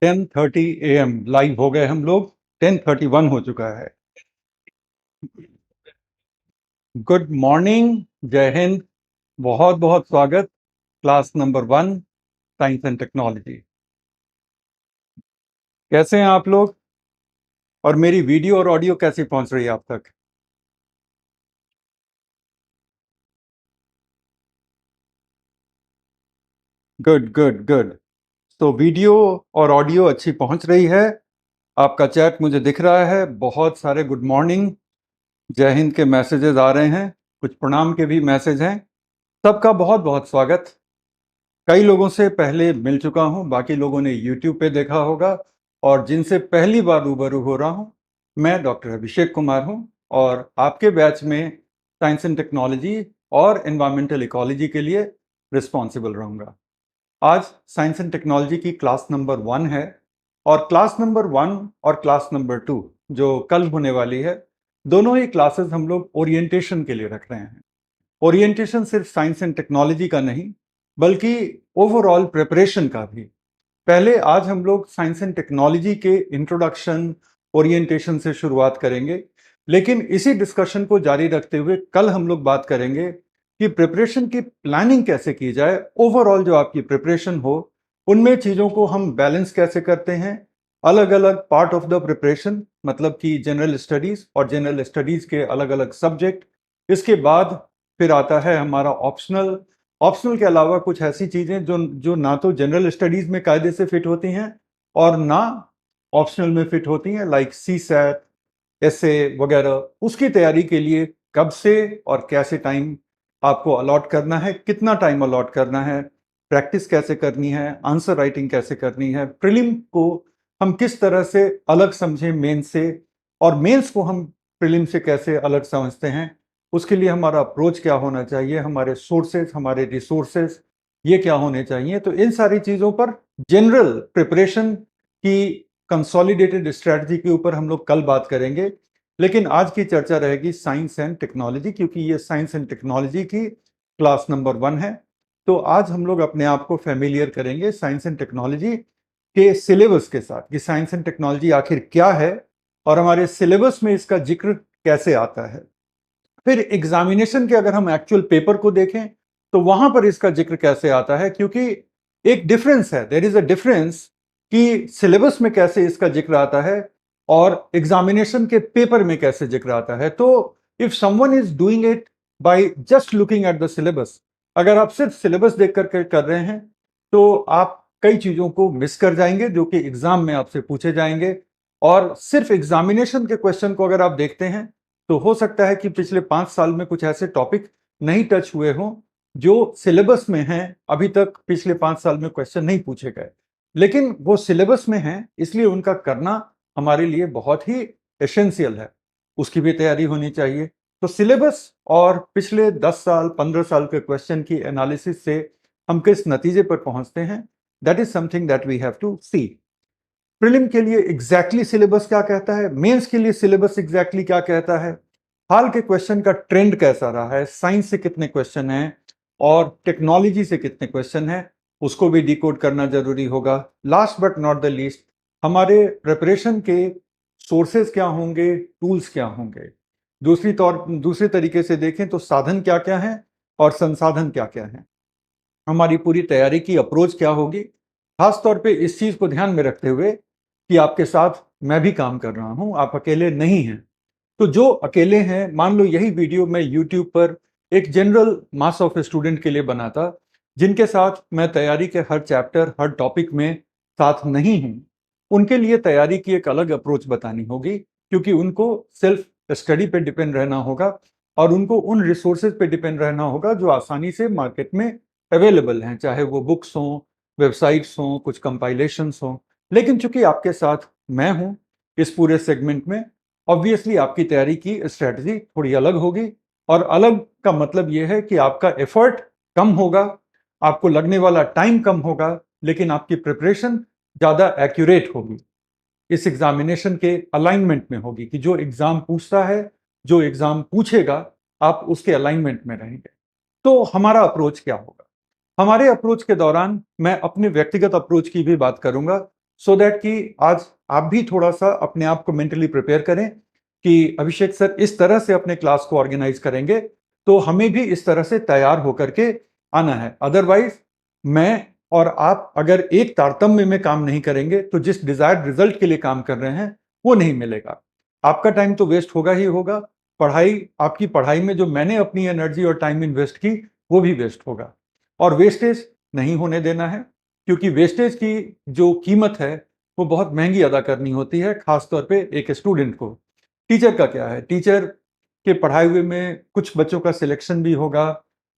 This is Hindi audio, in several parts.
10:30 AM लाइव हो गए हम लोग। 10:31 हो चुका है। गुड मॉर्निंग, जय हिंद। बहुत बहुत स्वागत class number 1 science and technology. कैसे हैं आप लोग? और मेरी वीडियो और ऑडियो कैसी पहुंच रही है आप तक? Good good good. तो वीडियो और ऑडियो अच्छी पहुंच रही है। आपका चैट मुझे दिख रहा है। बहुत सारे गुड मॉर्निंग, जय हिंद के मैसेजेस आ रहे हैं। कुछ प्रणाम के भी मैसेज हैं। सबका बहुत बहुत स्वागत। कई लोगों से पहले मिल चुका हूं, बाकी लोगों ने यूट्यूब पे देखा होगा। और जिनसे पहली बार रूबरू हो रहा हूं, मैं डॉक्टर अभिषेक कुमार हूं और आपके बैच में साइंस एंड टेक्नोलॉजी और एनवायरमेंटल इकोलॉजी के लिए रिस्पॉन्सिबल रहूंगा। आज साइंस एंड टेक्नोलॉजी की क्लास नंबर 1 है और क्लास नंबर 1 और क्लास नंबर 2 जो कल होने वाली है, दोनों ही क्लासेस हम लोग ओरिएंटेशन के लिए रख रहे हैं। ओरिएंटेशन सिर्फ साइंस एंड टेक्नोलॉजी का नहीं, बल्कि ओवरऑल प्रिपरेशन का भी। पहले आज हम लोग साइंस एंड टेक्नोलॉजी के इंट्रोडक्शन, ओरिएंटेशन से शुरुआत करेंगे, लेकिन इसी डिस्कशन को जारी रखते हुए कल हम लोग बात करेंगे कि प्रिपरेशन की प्लानिंग कैसे की जाए। ओवरऑल जो आपकी प्रिपरेशन हो, उनमें चीज़ों को हम बैलेंस कैसे करते हैं। अलग अलग पार्ट ऑफ द प्रिपरेशन, मतलब कि जनरल स्टडीज और जनरल स्टडीज के अलग अलग सब्जेक्ट। इसके बाद फिर आता है हमारा ऑप्शनल। ऑप्शनल के अलावा कुछ ऐसी चीज़ें जो जो ना तो जनरल स्टडीज में कायदे से फिट होती हैं और ना ऑप्शनल में फिट होती हैं, लाइक सी सैट, ऐसे वगैरह। उसकी तैयारी के लिए कब से और कैसे टाइम आपको अलॉट करना है, कितना टाइम अलॉट करना है, प्रैक्टिस कैसे करनी है, आंसर राइटिंग कैसे करनी है, प्रीलिम को हम किस तरह से अलग समझें मेंस से, और मेंस को हम प्रीलिम से कैसे अलग समझते हैं, उसके लिए हमारा अप्रोच क्या होना चाहिए, हमारे सोर्सेज, हमारे रिसोर्सेज ये क्या होने चाहिए। तो इन सारी चीज़ों पर जनरल प्रिपरेशन की कंसोलिडेटेड स्ट्रैटेजी के ऊपर हम लोग कल बात करेंगे। लेकिन आज की चर्चा रहेगी साइंस एंड टेक्नोलॉजी, क्योंकि ये साइंस एंड टेक्नोलॉजी की क्लास नंबर 1 है। तो आज हम लोग अपने आप को फेमिलियर करेंगे साइंस एंड टेक्नोलॉजी के सिलेबस के साथ, कि साइंस एंड टेक्नोलॉजी आखिर क्या है और हमारे सिलेबस में इसका जिक्र कैसे आता है। फिर एग्जामिनेशन के अगर हम एक्चुअल पेपर को देखें तो वहां पर इसका जिक्र कैसे आता है, क्योंकि एक डिफरेंस है, देयर इज अ डिफरेंस कि सिलेबस में कैसे इसका जिक्र आता है और एग्जामिनेशन के पेपर में कैसे जिक्र आता है। तो if someone is doing it by just looking at the syllabus, अगर आप सिर्फ सिलेबस देख कर कर रहे हैं तो आप कई चीजों को मिस कर जाएंगे जो कि एग्जाम में आपसे पूछे जाएंगे। और सिर्फ एग्जामिनेशन के क्वेश्चन को अगर आप देखते हैं तो हो सकता है कि पिछले 5 साल में कुछ ऐसे टॉपिक नहीं टच हुए हों जो सिलेबस में हैं, अभी तक पिछले 5 साल में क्वेश्चन नहीं पूछे गए, लेकिन वो सिलेबस में हैं, इसलिए उनका करना हमारे लिए बहुत ही एसेंशियल है। उसकी भी तैयारी होनी चाहिए। तो सिलेबस और पिछले 10 साल 15 साल के क्वेश्चन की एनालिसिस से हम किस नतीजे पर पहुंचते हैं, that is something that we have to see. Prelim के लिए एग्जैक्टली सिलेबस क्या कहता है, मेंस के लिए सिलेबस एग्जैक्टली क्या कहता है, हाल के क्वेश्चन का ट्रेंड कैसा रहा है, साइंस से कितने क्वेश्चन हैं और टेक्नोलॉजी से कितने क्वेश्चन हैं, उसको भी डिकोड करना जरूरी होगा। Last but not the least, हमारे प्रिपरेशन के सोर्सेज क्या होंगे, टूल्स क्या होंगे। दूसरे तरीके से देखें तो साधन क्या क्या हैं और संसाधन क्या क्या हैं, हमारी पूरी तैयारी की अप्रोच क्या होगी, खास तौर पे इस चीज को ध्यान में रखते हुए कि आपके साथ मैं भी काम कर रहा हूं, आप अकेले नहीं हैं। तो जो अकेले हैं, मान लो यही वीडियो मैं यूट्यूब पर एक जनरल मास ऑफ स्टूडेंट के लिए बनाता, जिनके साथ मैं तैयारी के हर चैप्टर, हर टॉपिक में साथ नहीं हूं, उनके लिए तैयारी की एक अलग अप्रोच बतानी होगी, क्योंकि उनको सेल्फ स्टडी पे डिपेंड रहना होगा और उनको उन रिसोर्सेज पे डिपेंड रहना होगा जो आसानी से मार्केट में अवेलेबल हैं, चाहे वो बुक्स हों, वेबसाइट्स हों, कुछ कंपाइलेशंस हों। लेकिन चूंकि आपके साथ मैं हूं इस पूरे सेगमेंट में, ऑब्वियसली आपकी तैयारी की स्ट्रेटजी थोड़ी अलग होगी। और अलग का मतलब यह है कि आपका एफर्ट कम होगा, आपको लगने वाला टाइम कम होगा, लेकिन आपकी प्रिपरेशन ज़्यादा एक्यूरेट होगी, इस एग्जामिनेशन के अलाइनमेंट में होगी, कि जो एग्जाम पूछता है, जो एग्जाम पूछेगा, आप उसके अलाइनमेंट में रहेंगे। तो हमारा अप्रोच क्या होगा? हमारे अप्रोच के दौरान मैं अपने व्यक्तिगत अप्रोच की भी बात करूंगा। सो दैट कि आज आप भी थोड़ा सा अपने आप को मेंटली प्रिपेयर करें कि अभिषेक सर इस तरह से अपने क्लास को ऑर्गेनाइज करेंगे, तो हमें भी इस तरह से तैयार होकर के आना है। अदरवाइज मैं और आप अगर एक तारतम्य में काम नहीं करेंगे तो जिस डिजायर्ड रिजल्ट के लिए काम कर रहे हैं वो नहीं मिलेगा। आपका टाइम तो वेस्ट होगा ही होगा, पढ़ाई, आपकी पढ़ाई में जो मैंने अपनी एनर्जी और टाइम इन्वेस्ट की वो भी वेस्ट होगा, और वेस्टेज नहीं होने देना है, क्योंकि वेस्टेज की जो कीमत है वो बहुत महंगी अदा करनी होती है, खासतौर पे एक स्टूडेंट को। टीचर का क्या है, टीचर के पढ़ाए हुए में कुछ बच्चों का सिलेक्शन भी होगा,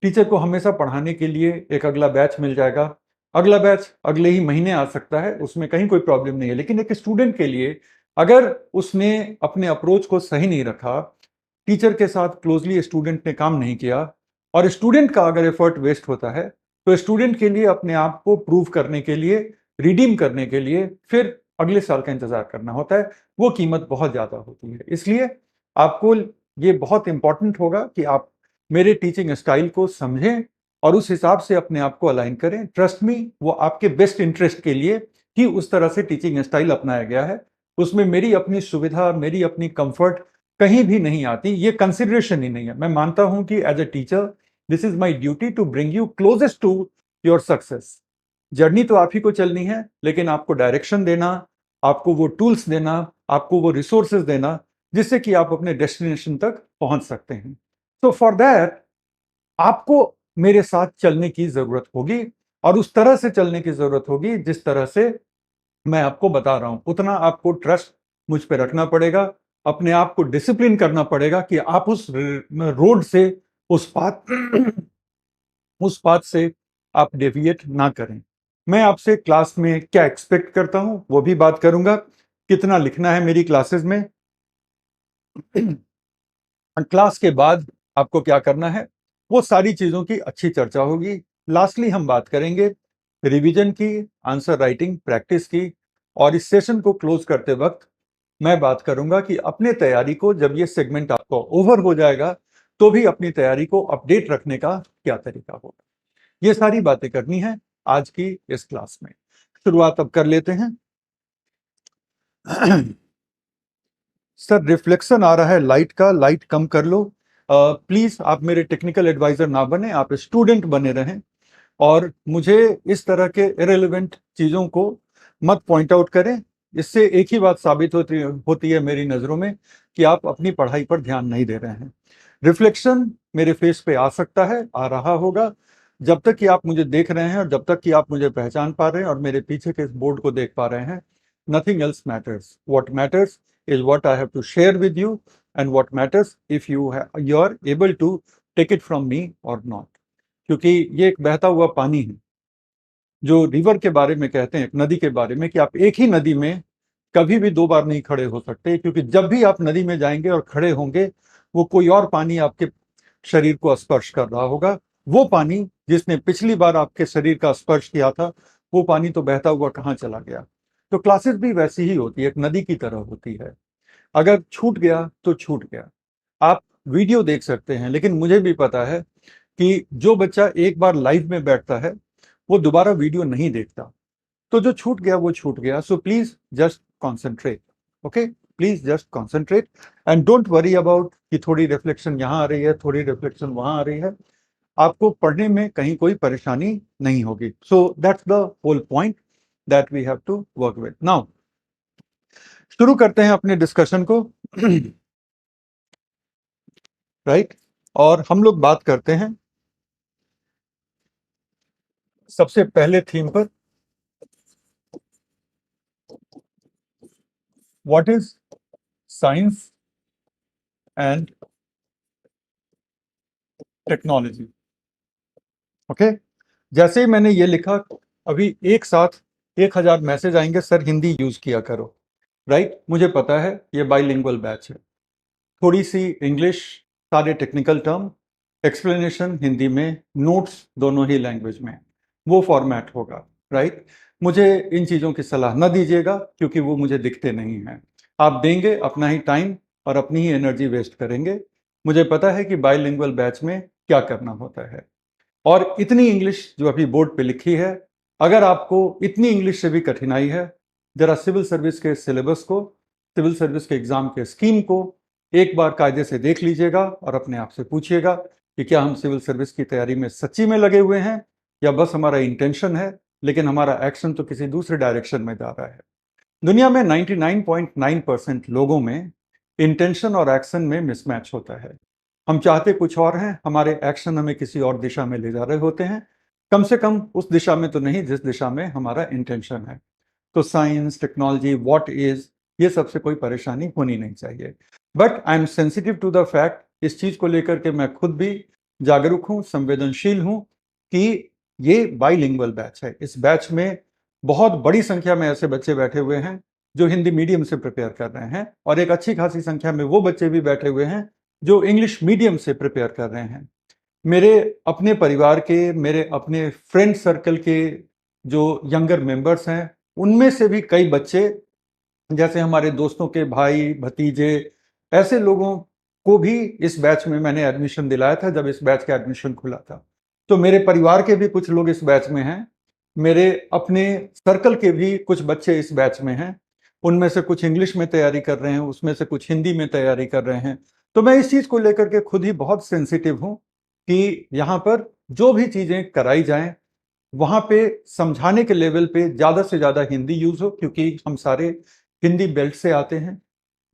टीचर को हमेशा पढ़ाने के लिए एक अगला बैच मिल जाएगा, अगला बैच अगले ही महीने आ सकता है, उसमें कहीं कोई प्रॉब्लम नहीं है। लेकिन एक स्टूडेंट के लिए अगर उसने अपने अप्रोच को सही नहीं रखा, टीचर के साथ क्लोजली स्टूडेंट ने काम नहीं किया, और स्टूडेंट का अगर एफर्ट वेस्ट होता है, तो स्टूडेंट के लिए अपने आप को प्रूव करने के लिए, रिडीम करने के लिए फिर अगले साल का इंतजार करना होता है, वो कीमत बहुत ज्यादा होती है। इसलिए आपको ये बहुत इंपॉर्टेंट होगा कि आप मेरे टीचिंग स्टाइल को समझें और उस हिसाब से अपने आप को अलाइन करें। ट्रस्ट मी, वो आपके बेस्ट इंटरेस्ट के लिए ही उस तरह से टीचिंग स्टाइल अपनाया गया है। उसमें मेरी अपनी सुविधा, मेरी अपनी कंफर्ट कहीं भी नहीं आती, ये कंसिडरेशन ही नहीं है। मैं मानता हूं कि as a teacher this is my duty to bring you closest to your success. Journey तो आप ही को चलनी है, लेकिन आपको डायरेक्शन देना, आपको वो टूल्स देना, आपको वो रिसोर्सेज देना जिससे कि आप अपने डेस्टिनेशन तक पहुंच सकते हैं। तो फॉर दैट आपको मेरे साथ चलने की जरूरत होगी, और उस तरह से चलने की जरूरत होगी जिस तरह से मैं आपको बता रहा हूं। उतना आपको ट्रस्ट मुझ पे रखना पड़ेगा, अपने आप को डिसिप्लिन करना पड़ेगा कि आप उस रोड से, उस पाथ उस पाथ से आप डेविएट ना करें। मैं आपसे क्लास में क्या एक्सपेक्ट करता हूं वो भी बात करूंगा, कितना लिखना है मेरी क्लासेस में। क्लास के बाद आपको क्या करना है, वो सारी चीजों की अच्छी चर्चा होगी। लास्टली हम बात करेंगे रिवीजन की, आंसर राइटिंग प्रैक्टिस की, और इस सेशन को क्लोज करते वक्त मैं बात करूंगा कि अपने तैयारी को, जब ये सेगमेंट आपको ओवर हो जाएगा तो भी अपनी तैयारी को अपडेट रखने का क्या तरीका होगा। ये सारी बातें करनी है आज की इस क्लास में। शुरुआत अब कर लेते हैं। सर रिफ्लेक्शन आ रहा है लाइट का, लाइट कम कर लो प्लीज। आप मेरे टेक्निकल एडवाइजर ना बने, आप स्टूडेंट बने रहें, और मुझे इस तरह के इरेलीवेंट चीजों को मत पॉइंट आउट करें। इससे एक ही बात साबित होती है मेरी नजरों में कि आप अपनी पढ़ाई पर ध्यान नहीं दे रहे हैं। रिफ्लेक्शन मेरे फेस पे आ सकता है, आ रहा होगा, जब तक कि आप मुझे देख रहे हैं और जब तक कि आप मुझे पहचान पा रहे हैं और मेरे पीछे के इस बोर्ड को देख पा रहे हैं, nothing else matters. What matters is what I have to share with you, and what matters if you are able to take it from me or not। क्योंकि ये एक बहता हुआ पानी है, जो रिवर के बारे में कहते हैं, एक नदी के बारे में, कि आप एक ही नदी में कभी भी दो बार नहीं खड़े हो सकते, क्योंकि जब भी आप नदी में जाएंगे और खड़े होंगे, वो कोई और पानी आपके शरीर को स्पर्श कर रहा होगा। वो पानी जिसने पिछली बार आपके शरीर का स्पर्श किया था, वो पानी तो बहता हुआ कहाँ चला गया। तो क्लासेस भी वैसी ही होती है, एक नदी की तरह होती है। अगर छूट गया तो छूट गया। आप वीडियो देख सकते हैं, लेकिन मुझे भी पता है कि जो बच्चा एक बार लाइव में बैठता है वो दोबारा वीडियो नहीं देखता। तो जो छूट गया वो छूट गया। So please just concentrate, okay, please just concentrate, and don't worry about कि थोड़ी रिफ्लेक्शन यहाँ आ रही है, थोड़ी रिफ्लेक्शन वहां आ रही है। आपको पढ़ने में कहीं कोई परेशानी नहीं होगी। So that's the whole point that we have to work with. Now शुरू करते हैं अपने डिस्कशन को। राइट और हम लोग बात करते हैं सबसे पहले थीम पर, what is science and technology. Okay, जैसे ही मैंने ये लिखा, अभी एक साथ 1000 मैसेज आएंगे, सर हिंदी यूज किया करो। राइट, मुझे पता है ये बाइलिंगुअल बैच है, थोड़ी सी इंग्लिश, सारे टेक्निकल टर्म, एक्सप्लेनेशन हिंदी में, नोट्स दोनों ही लैंग्वेज में, वो फॉर्मेट होगा। राइट, मुझे इन चीज़ों की सलाह न दीजिएगा, क्योंकि वो मुझे दिखते नहीं हैं। आप देंगे अपना ही टाइम और अपनी ही एनर्जी वेस्ट करेंगे। मुझे पता है कि बाइलिंगुअल बैच में क्या करना होता है। और इतनी इंग्लिश जो अभी बोर्ड पे लिखी है, अगर आपको इतनी इंग्लिश से भी कठिनाई है जरा सिविल सर्विस के सिलेबस को, सिविल सर्विस के एग्जाम के स्कीम को एक बार कायदे से देख लीजिएगा और अपने आप से पूछिएगा कि क्या हम सिविल सर्विस की तैयारी में सच्ची में लगे हुए हैं या बस हमारा इंटेंशन है लेकिन हमारा एक्शन तो किसी दूसरे डायरेक्शन में जा रहा है। दुनिया में 99.9% लोगों में इंटेंशन और एक्शन में मिसमैच होता है। हम चाहते कुछ और हैं, हमारे एक्शन हमें किसी और दिशा में ले जा रहे होते हैं, कम से कम उस दिशा में तो नहीं जिस दिशा में हमारा इंटेंशन है। तो साइंस, टेक्नोलॉजी, व्हाट इज, ये सबसे कोई परेशानी होनी नहीं चाहिए। But I am sensitive to the fact, इस चीज को लेकर के मैं खुद भी जागरूक हूँ, संवेदनशील हूँ कि ये बाइलिंगुअल बैच है। इस बैच में बहुत बड़ी संख्या में ऐसे बच्चे बैठे हुए हैं जो हिंदी मीडियम से प्रिपेयर कर रहे हैं और एक अच्छी खासी संख्या में वो बच्चे भी बैठे हुए हैं जो इंग्लिश मीडियम से प्रिपेयर कर रहे हैं। मेरे अपने परिवार के, मेरे अपने फ्रेंड सर्कल के जो यंगर मेंबर्स हैं, उनमें से भी कई बच्चे, जैसे हमारे दोस्तों के भाई भतीजे, ऐसे लोगों को भी इस बैच में मैंने एडमिशन दिलाया था जब इस बैच का एडमिशन खुला था। तो मेरे परिवार के भी कुछ लोग इस बैच में हैं, मेरे अपने सर्कल के भी कुछ बच्चे इस बैच में हैं। उनमें से कुछ इंग्लिश में तैयारी कर रहे हैं, उसमें से कुछ हिंदी में तैयारी कर रहे हैं। तो मैं इस चीज को लेकर के खुद ही बहुत सेंसिटिव हूं कि यहाँ पर जो भी चीजें कराई जाएं वहां पे समझाने के लेवल पे ज्यादा से ज्यादा हिंदी यूज हो, क्योंकि हम सारे हिंदी बेल्ट से आते हैं।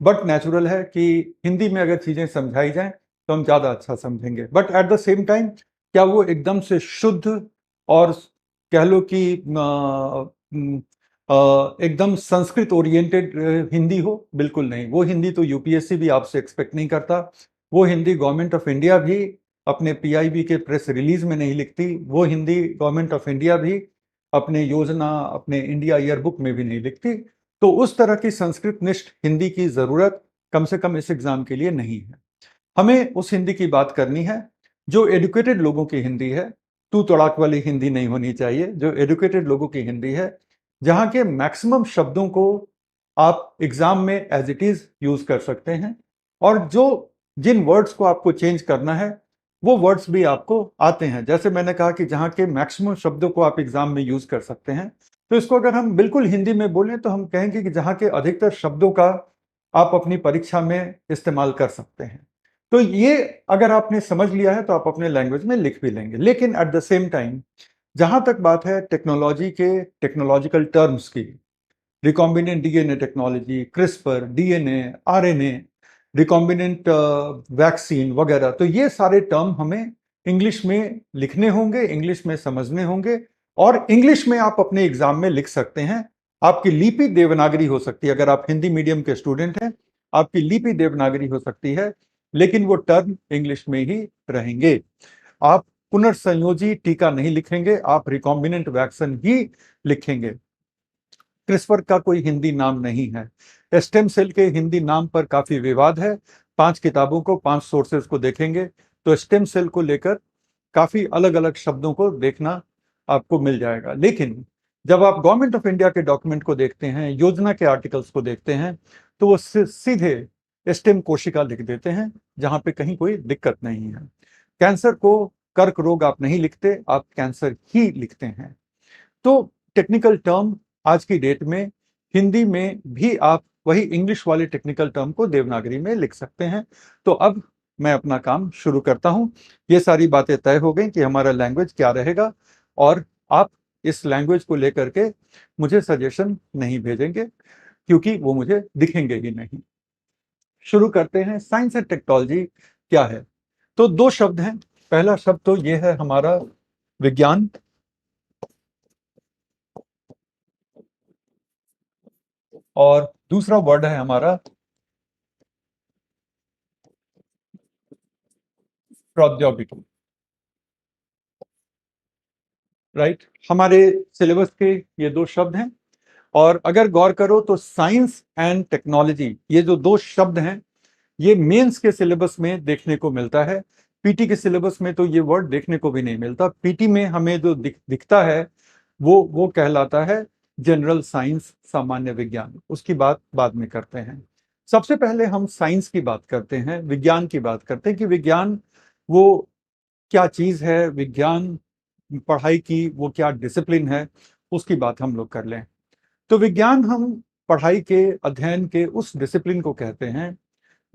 बट नेचुरल है कि हिंदी में अगर चीजें समझाई जाएं तो हम ज्यादा अच्छा समझेंगे। But at the same time क्या वो एकदम से शुद्ध और कह लो कि एकदम संस्कृत ओरिएंटेड हिंदी हो? बिल्कुल नहीं। वो हिंदी तो यूपीएससी भी आपसे एक्सपेक्ट नहीं करता, वो हिंदी गवर्नमेंट ऑफ इंडिया भी अपने पीआईबी के प्रेस रिलीज में नहीं लिखती, वो हिंदी गवर्नमेंट ऑफ इंडिया भी अपने योजना, अपने इंडिया ईयरबुक में भी नहीं लिखती। तो उस तरह की संस्कृत निष्ठ हिंदी की जरूरत कम से कम इस एग्जाम के लिए नहीं है। हमें उस हिंदी की बात करनी है जो एडुकेटेड लोगों की हिंदी है। तू तड़ाक वाली हिंदी नहीं होनी चाहिए, जो एडुकेटेड लोगों की हिंदी है, जहां के मैक्सिमम शब्दों को आप एग्जाम में एज इट इज यूज कर सकते हैं और जो जिन वर्ड्स को आपको चेंज करना है वो वर्ड्स भी आपको आते हैं। जैसे मैंने कहा कि जहाँ के मैक्सिमम शब्दों को आप एग्जाम में यूज कर सकते हैं, तो इसको अगर हम बिल्कुल हिंदी में बोलें तो हम कहेंगे कि जहाँ के अधिकतर शब्दों का आप अपनी परीक्षा में इस्तेमाल कर सकते हैं। तो ये अगर आपने समझ लिया है तो आप अपने लैंग्वेज में लिख भी लेंगे। लेकिन एट द सेम टाइम जहां तक बात है टेक्नोलॉजी के टेक्नोलॉजिकल टर्म्स की, recombinant DNA technology, CRISPR, DNA, RNA, recombinant vaccine वगैरह, तो ये सारे टर्म हमें इंग्लिश में लिखने होंगे, इंग्लिश में समझने होंगे और इंग्लिश में आप अपने एग्जाम में लिख सकते हैं। आपकी लिपि देवनागरी हो सकती है, अगर आप हिंदी मीडियम के स्टूडेंट हैं आपकी लिपि देवनागरी हो सकती है, लेकिन वो टर्म इंग्लिश में ही रहेंगे। आप पुनर्संयोजी टीका नहीं लिखेंगे, आप रिकॉम्बिनेंट वैक्सीन ही लिखेंगे। क्रिस्पर का कोई हिंदी नाम नहीं है। स्टेम सेल के हिंदी नाम पर काफी विवाद है। 5 किताबों को, 5 सोर्सेज को देखेंगे तो स्टेम सेल को लेकर काफी अलग अलग शब्दों को देखना आपको मिल जाएगा। लेकिन जब आप गवर्नमेंट ऑफ इंडिया के डॉक्यूमेंट को देखते हैं, योजना के आर्टिकल्स को देखते हैं, तो वो सीधे स्टेम कोशिका लिख देते हैं, जहां पे कहीं कोई दिक्कत नहीं है। कैंसर को कर्क रोग आप नहीं लिखते, आप कैंसर ही लिखते हैं। तो टेक्निकल टर्म आज की डेट में हिंदी में भी आप वही इंग्लिश वाले टेक्निकल टर्म को देवनागरी में लिख सकते हैं। तो अब मैं अपना काम शुरू करता हूं। ये सारी बातें तय हो गई कि हमारा लैंग्वेज क्या रहेगा और आप इस लैंग्वेज को लेकर के मुझे सजेशन नहीं भेजेंगे क्योंकि वो मुझे दिखेंगे ही नहीं। शुरू करते हैं। साइंस एंड टेक्नोलॉजी क्या है? तो 2 शब्द हैं। पहला शब्द तो ये है हमारा विज्ञान, और दूसरा वर्ड है हमारा प्रौद्योगिकी। राइट, हमारे सिलेबस के ये 2 शब्द हैं और अगर गौर करो तो साइंस एंड टेक्नोलॉजी, ये जो 2 शब्द हैं, ये मेंस के सिलेबस में देखने को मिलता है। पीटी के सिलेबस में तो ये वर्ड देखने को भी नहीं मिलता। पीटी में हमें जो दिखता है वो कहलाता है जनरल साइंस, सामान्य विज्ञान। उसकी बात बाद में करते हैं। सबसे पहले हम साइंस की बात करते हैं, विज्ञान की बात करते हैं कि विज्ञान वो क्या चीज है, विज्ञान पढ़ाई की वो क्या डिसिप्लिन है, उसकी बात हम लोग कर लें। तो विज्ञान हम पढ़ाई के अध्ययन के उस डिसिप्लिन को कहते हैं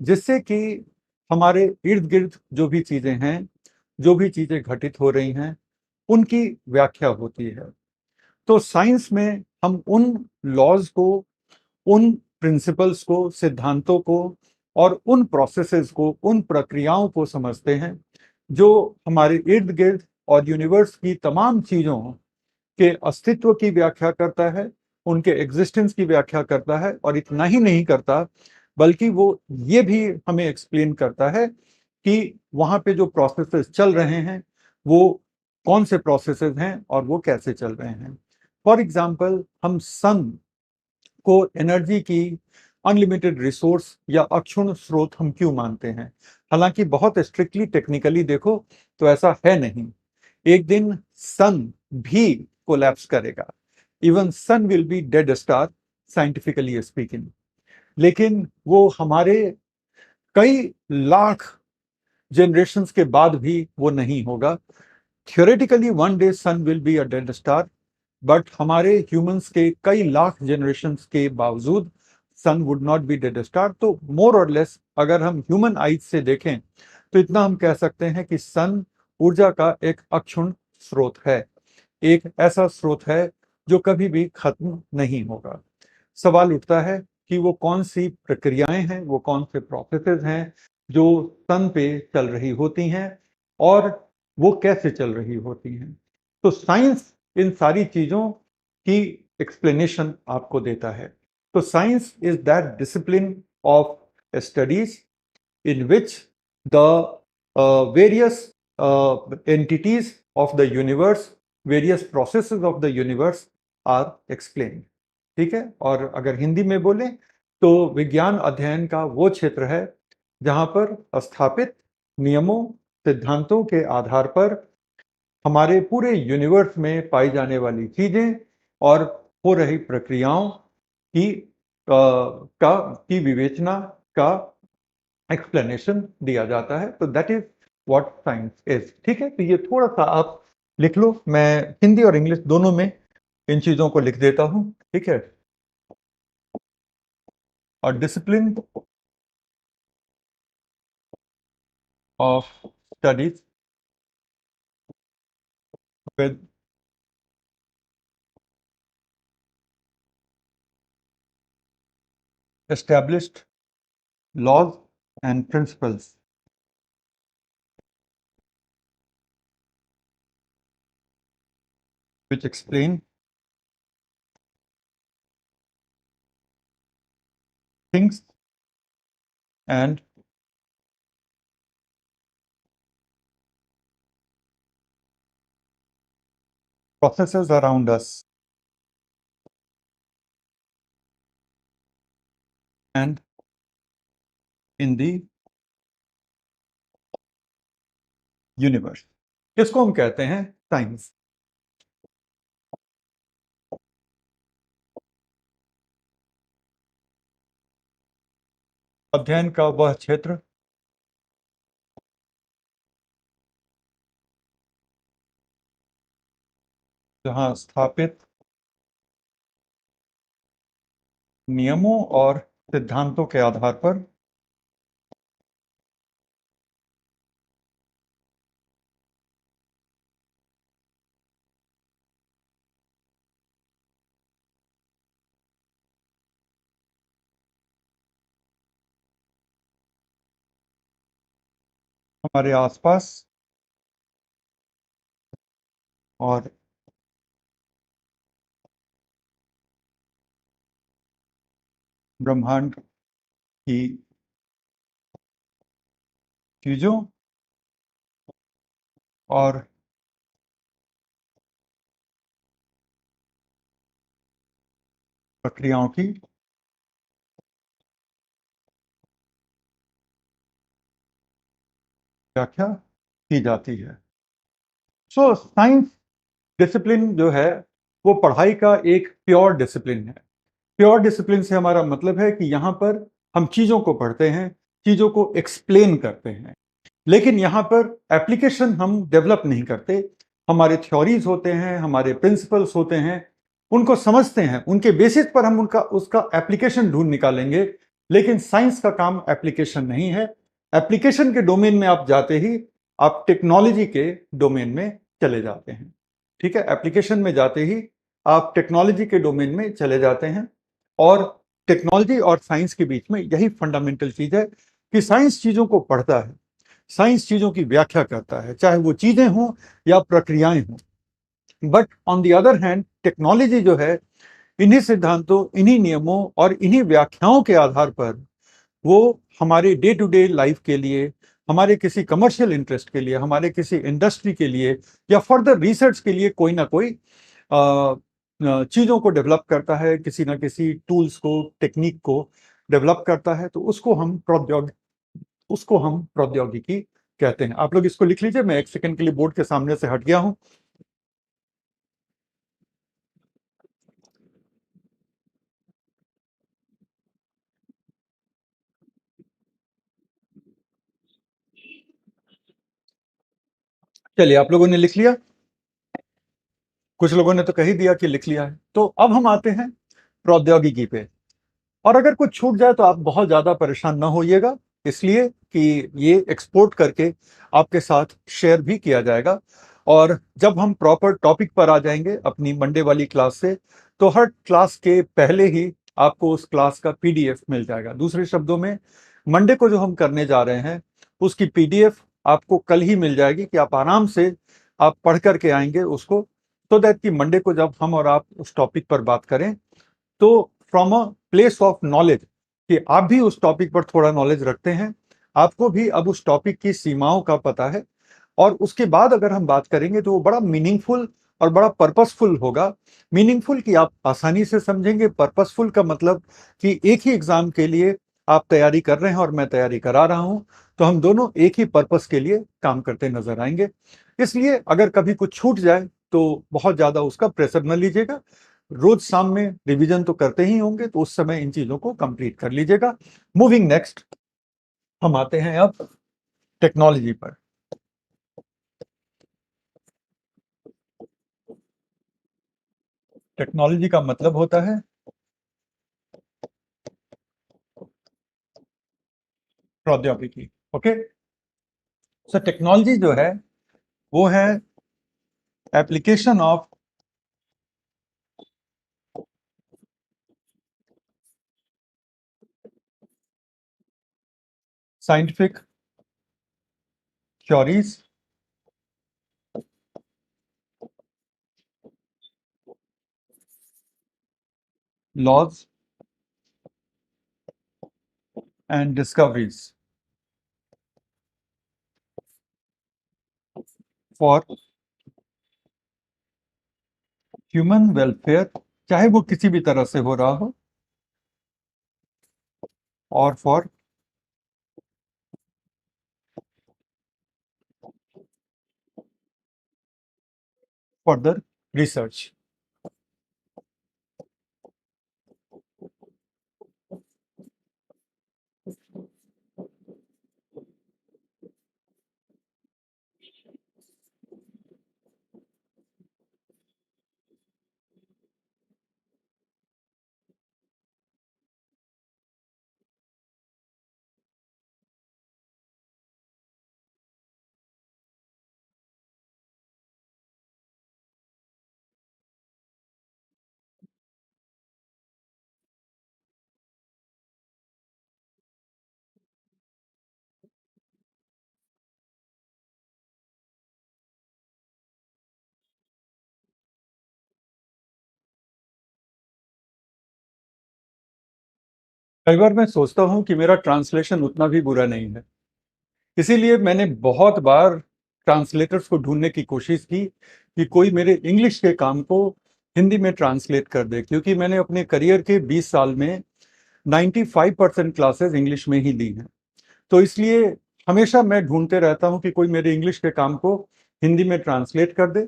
जिससे कि हमारे इर्द गिर्द जो भी चीजें हैं, जो भी चीजें घटित हो रही हैं, उनकी व्याख्या होती है। तो साइंस में हम उन लॉज को, उन प्रिंसिपल्स को, सिद्धांतों को और उन प्रोसेसेस को, उन प्रक्रियाओं को समझते हैं जो हमारे इर्द गिर्द और यूनिवर्स की तमाम चीजों के अस्तित्व की व्याख्या करता है, उनके एग्जिस्टेंस की व्याख्या करता है। और इतना ही नहीं करता, बल्कि वो ये भी हमें एक्सप्लेन करता है कि वहां पे जो प्रोसेसेस चल रहे हैं वो कौन से प्रोसेसेस हैं और वो कैसे चल रहे हैं। फॉर एग्जाम्पल, हम सन को एनर्जी की अनलिमिटेड रिसोर्स या अक्षुण्ण स्रोत हम क्यों मानते हैं? हालांकि बहुत स्ट्रिक्टली टेक्निकली देखो तो ऐसा है नहीं। एक दिन सन भी कोलैप्स करेगा। Even sun will be dead star, scientifically speaking. लेकिन वो हमारे कई लाख जनरेशंस के बाद भी वो नहीं होगा। Theoretically one day sun will be a dead star, but हमारे ह्यूमंस के कई लाख जनरेशंस के बावजूद sun would not be dead star. तो मोर और लेस अगर हम ह्यूमन आइज से देखें तो इतना हम कह सकते हैं कि सन ऊर्जा का एक अक्षुण्ण स्रोत है, एक ऐसा स्रोत है जो कभी भी खत्म नहीं होगा। सवाल उठता है कि वो कौन सी प्रक्रियाएं हैं, वो कौन से प्रोसेसेस हैं जो सन पे चल रही होती हैं और वो कैसे चल रही होती हैं। तो साइंस इन सारी चीजों की एक्सप्लेनेशन आपको देता है। तो science is that discipline of studies in which the various entities of the universe, various processes of the universe are explained। ठीक है। और अगर हिंदी में बोलें तो विज्ञान अध्ययन का वो क्षेत्र है जहां पर स्थापित नियमों, सिद्धांतों के आधार पर हमारे पूरे यूनिवर्स में पाई जाने वाली चीजें और हो रही प्रक्रियाओं की की विवेचना का एक्सप्लेनेशन दिया जाता है। तो that is what science is. ठीक है। तो ये थोड़ा सा आप लिख लो, मैं हिंदी और इंग्लिश दोनों में इन चीजों को लिख देता हूं। ठीक है। और discipline of studies with established laws and principles which explain things and processes around us and in the universe। इसको हम कहते हैं साइंस। अध्ययन का वह क्षेत्र जहां स्थापित नियमों और सिद्धांतों के आधार पर हमारे आसपास और ब्रह्मांड की चीजों और प्रक्रियाओं की व्याख्या की जाती है। सो साइंस डिसिप्लिन जो है वो पढ़ाई का एक प्योर डिसिप्लिन है। प्योर डिसिप्लिन से हमारा मतलब है कि यहाँ पर हम चीजों को पढ़ते हैं, चीजों को एक्सप्लेन करते हैं, लेकिन यहाँ पर एप्लीकेशन हम डेवलप नहीं करते। हमारे थ्योरीज होते हैं, हमारे प्रिंसिपल्स होते हैं, उनको समझते हैं, उनके बेसिस पर हम उसका एप्लीकेशन ढूंढ निकालेंगे। लेकिन साइंस का काम एप्लीकेशन नहीं है। एप्लीकेशन के डोमेन में आप जाते ही आप टेक्नोलॉजी के डोमेन में चले जाते हैं। ठीक है, एप्लीकेशन में जाते ही आप टेक्नोलॉजी के डोमेन में चले जाते हैं। और टेक्नोलॉजी और साइंस के बीच में यही फंडामेंटल चीज है कि साइंस चीजों को पढ़ता है, साइंस चीजों की व्याख्या करता है, चाहे वो चीजें हों या प्रक्रियाएं हों। But on the other hand technology जो है, इन्हीं सिद्धांतों, इन्हीं नियमों और इन्हीं व्याख्याओं के आधार पर वो हमारे डे टू डे लाइफ के लिए, हमारे किसी कमर्शियल इंटरेस्ट के लिए, हमारे किसी इंडस्ट्री के लिए या फर्दर रिसर्च के लिए कोई ना कोई चीज़ों को डेवलप करता है, किसी ना किसी टूल्स को, टेक्निक को डेवलप करता है। तो उसको हम प्रौद्योगिकी कहते हैं। आप लोग इसको लिख लीजिए, मैं एक सेकंड के लिए बोर्ड के सामने से हट गया हूं। चलिए, आप लोगों ने लिख लिया, कुछ लोगों ने तो कह ही दिया कि लिख लिया है। तो अब हम आते हैं प्रौद्योगिकी पे। और अगर कुछ छूट जाए तो आप बहुत ज्यादा परेशान ना होइएगा, इसलिए कि ये एक्सपोर्ट करके आपके साथ शेयर भी किया जाएगा। और जब हम प्रॉपर टॉपिक पर आ जाएंगे अपनी मंडे वाली क्लास से, तो हर क्लास के पहले ही आपको उस क्लास का पीडीएफ मिल जाएगा। दूसरे शब्दों में, मंडे को जो हम करने जा रहे हैं उसकी पीडीएफ आपको कल ही मिल जाएगी कि आप आराम से आप पढ़ करके आएंगे उसको, तो दैट कि मंडे को जब हम और आप उस टॉपिक पर बात करें तो from a place of knowledge, कि आप भी उस टॉपिक पर थोड़ा नॉलेज रखते हैं, आपको भी अब उस टॉपिक की सीमाओं का पता है। और उसके बाद अगर हम बात करेंगे तो वो बड़ा मीनिंगफुल और बड़ा पर्पसफुल होगा। मीनिंगफुल कि आप आसानी से समझेंगे, पर्पसफुल का मतलब कि एक ही एग्जाम के लिए आप तैयारी कर रहे हैं और मैं तैयारी करा रहा हूं, तो हम दोनों एक ही पर्पस के लिए काम करते नजर आएंगे। इसलिए अगर कभी कुछ छूट जाए तो बहुत ज्यादा उसका प्रेशर न लीजिएगा। रोज शाम में रिवीजन तो करते ही होंगे, तो उस समय इन चीजों को कंप्लीट कर लीजिएगा। मूविंग नेक्स्ट, हम आते हैं अब टेक्नोलॉजी पर। टेक्नोलॉजी का मतलब होता है प्रौद्योगिकी। ओके, सो टेक्नोलॉजी जो है वो है application of scientific theories, laws and discoveries for human welfare, चाहे वो किसी भी तरह से हो रहा हो, और फॉर फर्दर रिसर्च। कई बार मैं सोचता हूं कि मेरा ट्रांसलेशन उतना भी बुरा नहीं है, इसीलिए मैंने बहुत बार ट्रांसलेटर्स को ढूंढने की कोशिश की कि कोई मेरे इंग्लिश के काम को हिंदी में ट्रांसलेट कर दे, क्योंकि मैंने अपने करियर के 20 साल में 95% क्लासेस इंग्लिश में ही ली हैं। तो इसलिए हमेशा मैं ढूंढते रहता हूं कि कोई मेरे इंग्लिश के काम को हिंदी में ट्रांसलेट कर दे,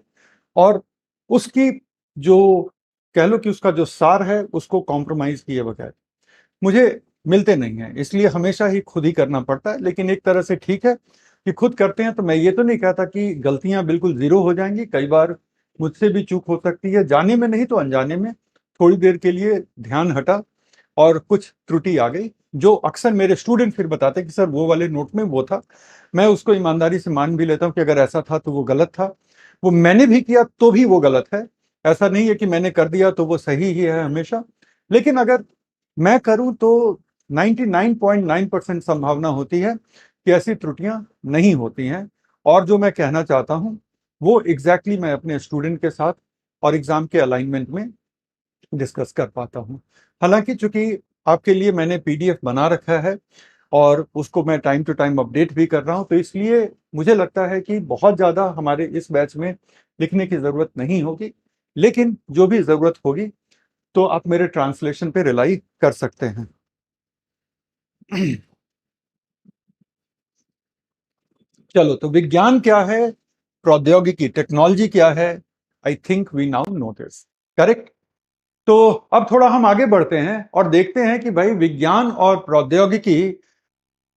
और उसकी जो, कह लो कि उसका जो सार है उसको कॉम्प्रोमाइज किए बगैर मुझे मिलते नहीं हैं। इसलिए हमेशा ही खुद ही करना पड़ता है। लेकिन एक तरह से ठीक है कि खुद करते हैं, तो मैं ये तो नहीं कहता कि गलतियां बिल्कुल जीरो हो जाएंगी। कई बार मुझसे भी चूक हो सकती है, जाने में नहीं तो अनजाने में थोड़ी देर के लिए ध्यान हटा और कुछ त्रुटि आ गई, जो अक्सर मेरे स्टूडेंट फिर बताते कि सर वो वाले नोट में वो था। मैं उसको ईमानदारी से मान भी लेता हूँ कि अगर ऐसा था तो वो गलत था, वो मैंने भी किया तो भी वो गलत है। ऐसा नहीं है कि मैंने कर दिया तो वो सही ही है हमेशा, लेकिन अगर मैं करूं तो 99.9% संभावना होती है कि ऐसी त्रुटियां नहीं होती हैं। और जो मैं कहना चाहता हूं वो एग्जैक्टली मैं अपने स्टूडेंट के साथ और एग्जाम के अलाइनमेंट में डिस्कस कर पाता हूं। हालांकि चूंकि आपके लिए मैंने पीडीएफ बना रखा है और उसको मैं टाइम टू टाइम अपडेट भी कर रहा हूं, तो इसलिए मुझे लगता है कि बहुत ज़्यादा हमारे इस बैच में लिखने की ज़रूरत नहीं होगी। लेकिन जो भी ज़रूरत होगी तो आप मेरे ट्रांसलेशन पे रिलाई कर सकते हैं। चलो, तो विज्ञान क्या है, प्रौद्योगिकी टेक्नोलॉजी क्या है, I think we now know this, correct. तो अब थोड़ा हम आगे बढ़ते हैं और देखते हैं कि भाई विज्ञान और प्रौद्योगिकी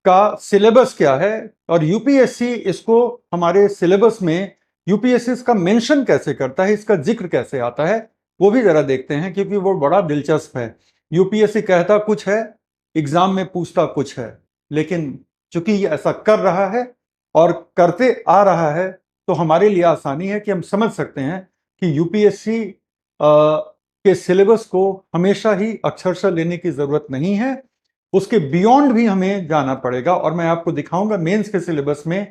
का सिलेबस क्या है और यूपीएससी इसको हमारे सिलेबस में, यूपीएससी इसका मेंशन कैसे करता है, इसका जिक्र कैसे आता है, वो भी जरा देखते हैं, क्योंकि वो बड़ा दिलचस्प है। यूपीएससी कहता कुछ है, एग्जाम में पूछता कुछ है, लेकिन चूंकि ये ऐसा कर रहा है और करते आ रहा है, तो हमारे लिए आसानी है कि हम समझ सकते हैं कि यूपीएससी के सिलेबस को हमेशा ही अक्षरशः लेने की जरूरत नहीं है, उसके बियॉन्ड भी हमें जाना पड़ेगा। और मैं आपको दिखाऊंगा मेंस के सिलेबस में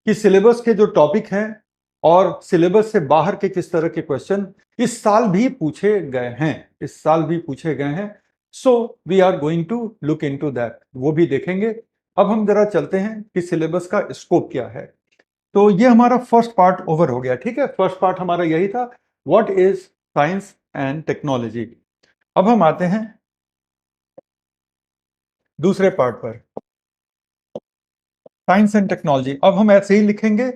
कि सिलेबस के जो टॉपिक हैं और सिलेबस से बाहर के किस तरह के क्वेश्चन इस साल भी पूछे गए हैं, इस साल भी पूछे गए हैं। So we are going to look into that, वो भी देखेंगे। अब हम जरा चलते हैं कि सिलेबस का स्कोप क्या है। तो ये हमारा फर्स्ट पार्ट ओवर हो गया, ठीक है। फर्स्ट पार्ट हमारा यही था, what is science and technology. अब हम आते हैं दूसरे पार्ट पर, साइंस एंड टेक्नोलॉजी। अब हम ऐसे ही लिखेंगे,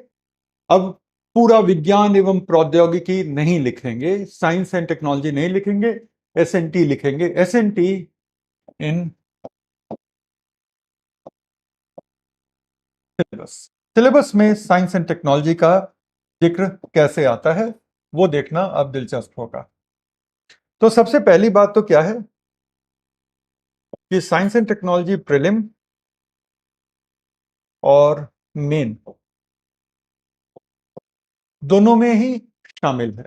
अब पूरा विज्ञान एवं प्रौद्योगिकी नहीं लिखेंगे, साइंस एंड टेक्नोलॉजी नहीं लिखेंगे, एसएनटी लिखेंगे। SNT in syllabus. सिलेबस में साइंस एंड टेक्नोलॉजी का जिक्र कैसे आता है वो देखना अब दिलचस्प होगा। तो सबसे पहली बात तो क्या है कि साइंस एंड टेक्नोलॉजी प्रीलिम और मेन दोनों में ही शामिल है,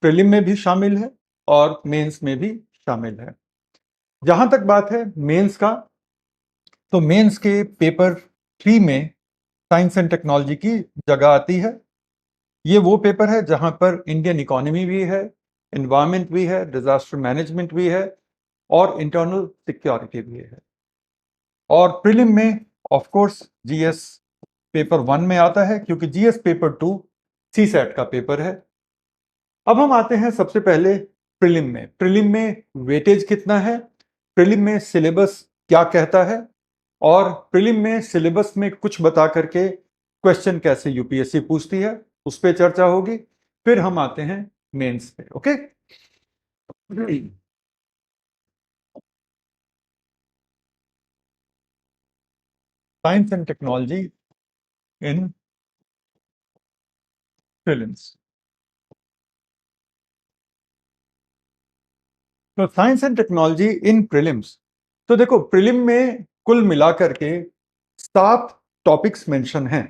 प्रीलिम में भी शामिल है और मेंस में भी शामिल है। जहां तक बात है मेंस का, तो मेंस के पेपर 3 में साइंस एंड टेक्नोलॉजी की जगह आती है। ये वो पेपर है जहां पर इंडियन इकोनॉमी भी है, एनवायरमेंट भी है, डिजास्टर मैनेजमेंट भी है और इंटरनल सिक्योरिटी भी है। और प्रीलिम में ऑफ कोर्स जीएस पेपर 1 में आता है, क्योंकि जीएस पेपर 2 सीसैट का पेपर है। अब हम आते हैं सबसे पहले प्रीलिम में। प्रीलिम में वेटेज कितना है, प्रीलिम में सिलेबस क्या कहता है, और प्रीलिम में सिलेबस में कुछ बता करके क्वेश्चन कैसे यूपीएससी पूछती है, उस पर चर्चा होगी। फिर हम आते हैं मेंस पे। Okay, science and technology in prelims. तो science and technology in prelims, तो देखो प्रीलिम में कुल मिलाकर के 7 टॉपिक्स मेंशन हैं।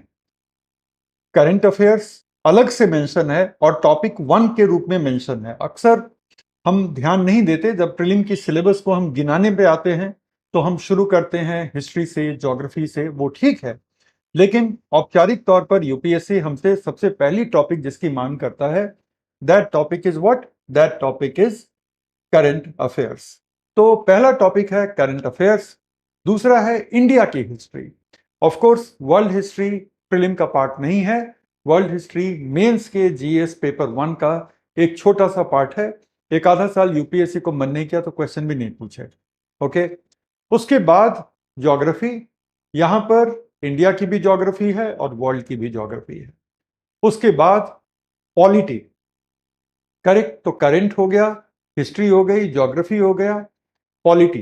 करंट अफेयर्स अलग से मेंशन है और टॉपिक 1 के रूप में मेंशन है। अक्सर हम ध्यान नहीं देते, जब प्रीलिम की सिलेबस को हम गिनाने पे आते हैं तो हम शुरू करते हैं हिस्ट्री से, ज्योग्राफी से, वो ठीक है। लेकिन औपचारिक तौर पर यूपीएससी हमसे सबसे पहली टॉपिक जिसकी मांग करता है, that topic is what, that topic is current affairs. तो पहला टॉपिक है करंट अफेयर्स, दूसरा है इंडिया की history. Of course world history prelim का पार्ट नहीं है, वर्ल्ड हिस्ट्री मेंस के जीएस पेपर 1 का एक छोटा सा पार्ट है। एक आधा साल यूपीएससी को मन नहीं किया तो क्वेश्चन भी नहीं पूछे। ओके, उसके बाद ज्योग्राफी, यहां पर इंडिया की भी ज्योग्राफी है और वर्ल्ड की भी ज्योग्राफी है। उसके बाद पॉलिटी, करेक्ट, तो करंट हो गया, हिस्ट्री हो गई, ज्योग्राफी हो गया, polity.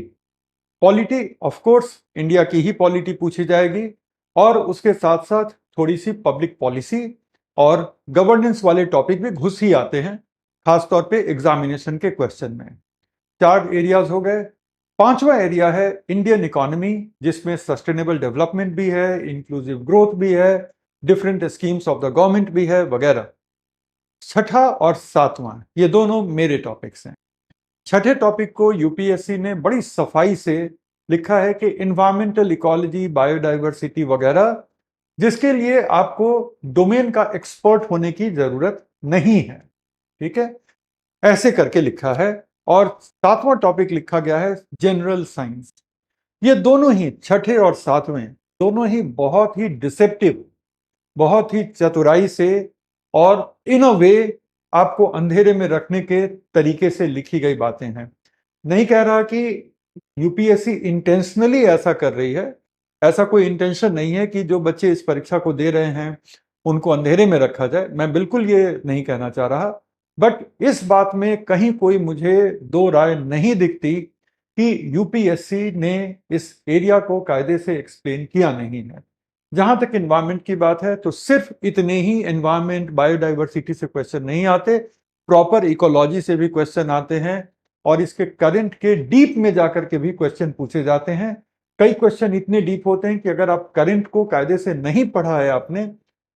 Polity of course India की ही पॉलिटी पूछी जाएगी और उसके साथ साथ थोड़ी सी पब्लिक पॉलिसी और गवर्नेंस वाले टॉपिक भी घुस ही आते हैं, खासतौर पे एग्जामिनेशन के क्वेश्चन में। 4 एरियाज हो गए। 5वां एरिया है इंडियन इकोनॉमी, जिसमें सस्टेनेबल डेवलपमेंट भी है, इंक्लूसिव ग्रोथ भी है, different schemes of the government भी है वगैरह। 6ठा और 7वां ये दोनों मेरे टॉपिक्स हैं। 6ठे टॉपिक को यूपीएससी ने बड़ी सफाई से लिखा है कि इन्वायरमेंटल इकोलॉजी, बायोडाइवर्सिटी वगैरह, जिसके लिए आपको डोमेन का एक्सपर्ट होने की जरूरत नहीं है। ठीक है, ऐसे करके लिखा है। और 7वां टॉपिक लिखा गया है जनरल साइंस। ये दोनों ही 6ठे और 7वें दोनों ही बहुत ही डिसेप्टिव, बहुत ही चतुराई से और इन अ वे आपको अंधेरे में रखने के तरीके से लिखी गई बातें हैं। नहीं कह रहा कि यूपीएससी इंटेंशनली ऐसा कर रही है, ऐसा कोई इंटेंशन नहीं है कि जो बच्चे इस परीक्षा को दे रहे हैं उनको अंधेरे में रखा जाए, मैं बिल्कुल ये नहीं कहना चाह रहा। बट इस बात में कहीं कोई मुझे दो राय नहीं दिखती कि यूपीएससी ने इस एरिया को कायदे से एक्सप्लेन किया नहीं है। जहां तक एनवायरमेंट की बात है तो सिर्फ इतने ही एनवायरमेंट, बायोडाइवर्सिटी से क्वेश्चन नहीं आते, प्रॉपर इकोलॉजी से भी क्वेश्चन आते हैं और इसके करंट के डीप में जाकर के भी क्वेश्चन पूछे जाते हैं। कई क्वेश्चन इतने डीप होते हैं कि अगर आप करंट को कायदे से नहीं पढ़ा है आपने,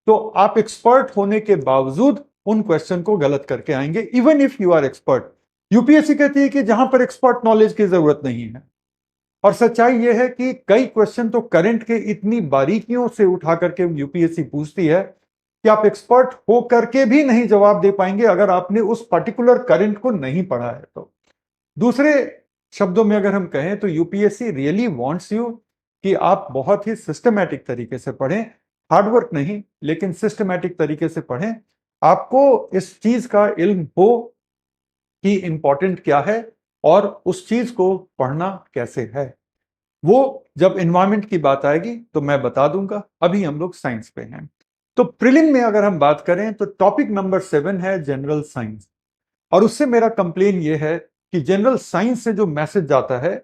तो आप एक्सपर्ट होने के बावजूद उन क्वेश्चन को गलत करके आएंगे, even if you are expert. UPSC कहती है कि जहां पर एक्सपर्ट नॉलेज की जरूरत नहीं है, और सच्चाई यह है कि कई क्वेश्चन तो करंट के इतनी बारीकियों से उठा करके यूपीएससी पूछती है कि आप एक्सपर्ट हो करके भी नहीं जवाब दे पाएंगे अगर आपने उस पर्टिकुलर करंट को नहीं पढ़ा है तो। दूसरे शब्दों में अगर हम कहें तो यूपीएससी रियली वांट्स यू कि आप बहुत ही सिस्टमैटिक तरीके से पढ़ें, हार्डवर्क नहीं लेकिन सिस्टमैटिक तरीके से पढ़ें। आपको इस चीज का इल्म हो कि इंपॉर्टेंट क्या है और उस चीज को पढ़ना कैसे है। वो जब एनवायरमेंट की बात आएगी तो मैं बता दूंगा, अभी हम लोग साइंस पे हैं। तो प्रीलिम में अगर हम बात करें तो टॉपिक नंबर 7 है जनरल साइंस। और उससे मेरा कंप्लेन ये है कि जनरल साइंस से जो मैसेज जाता है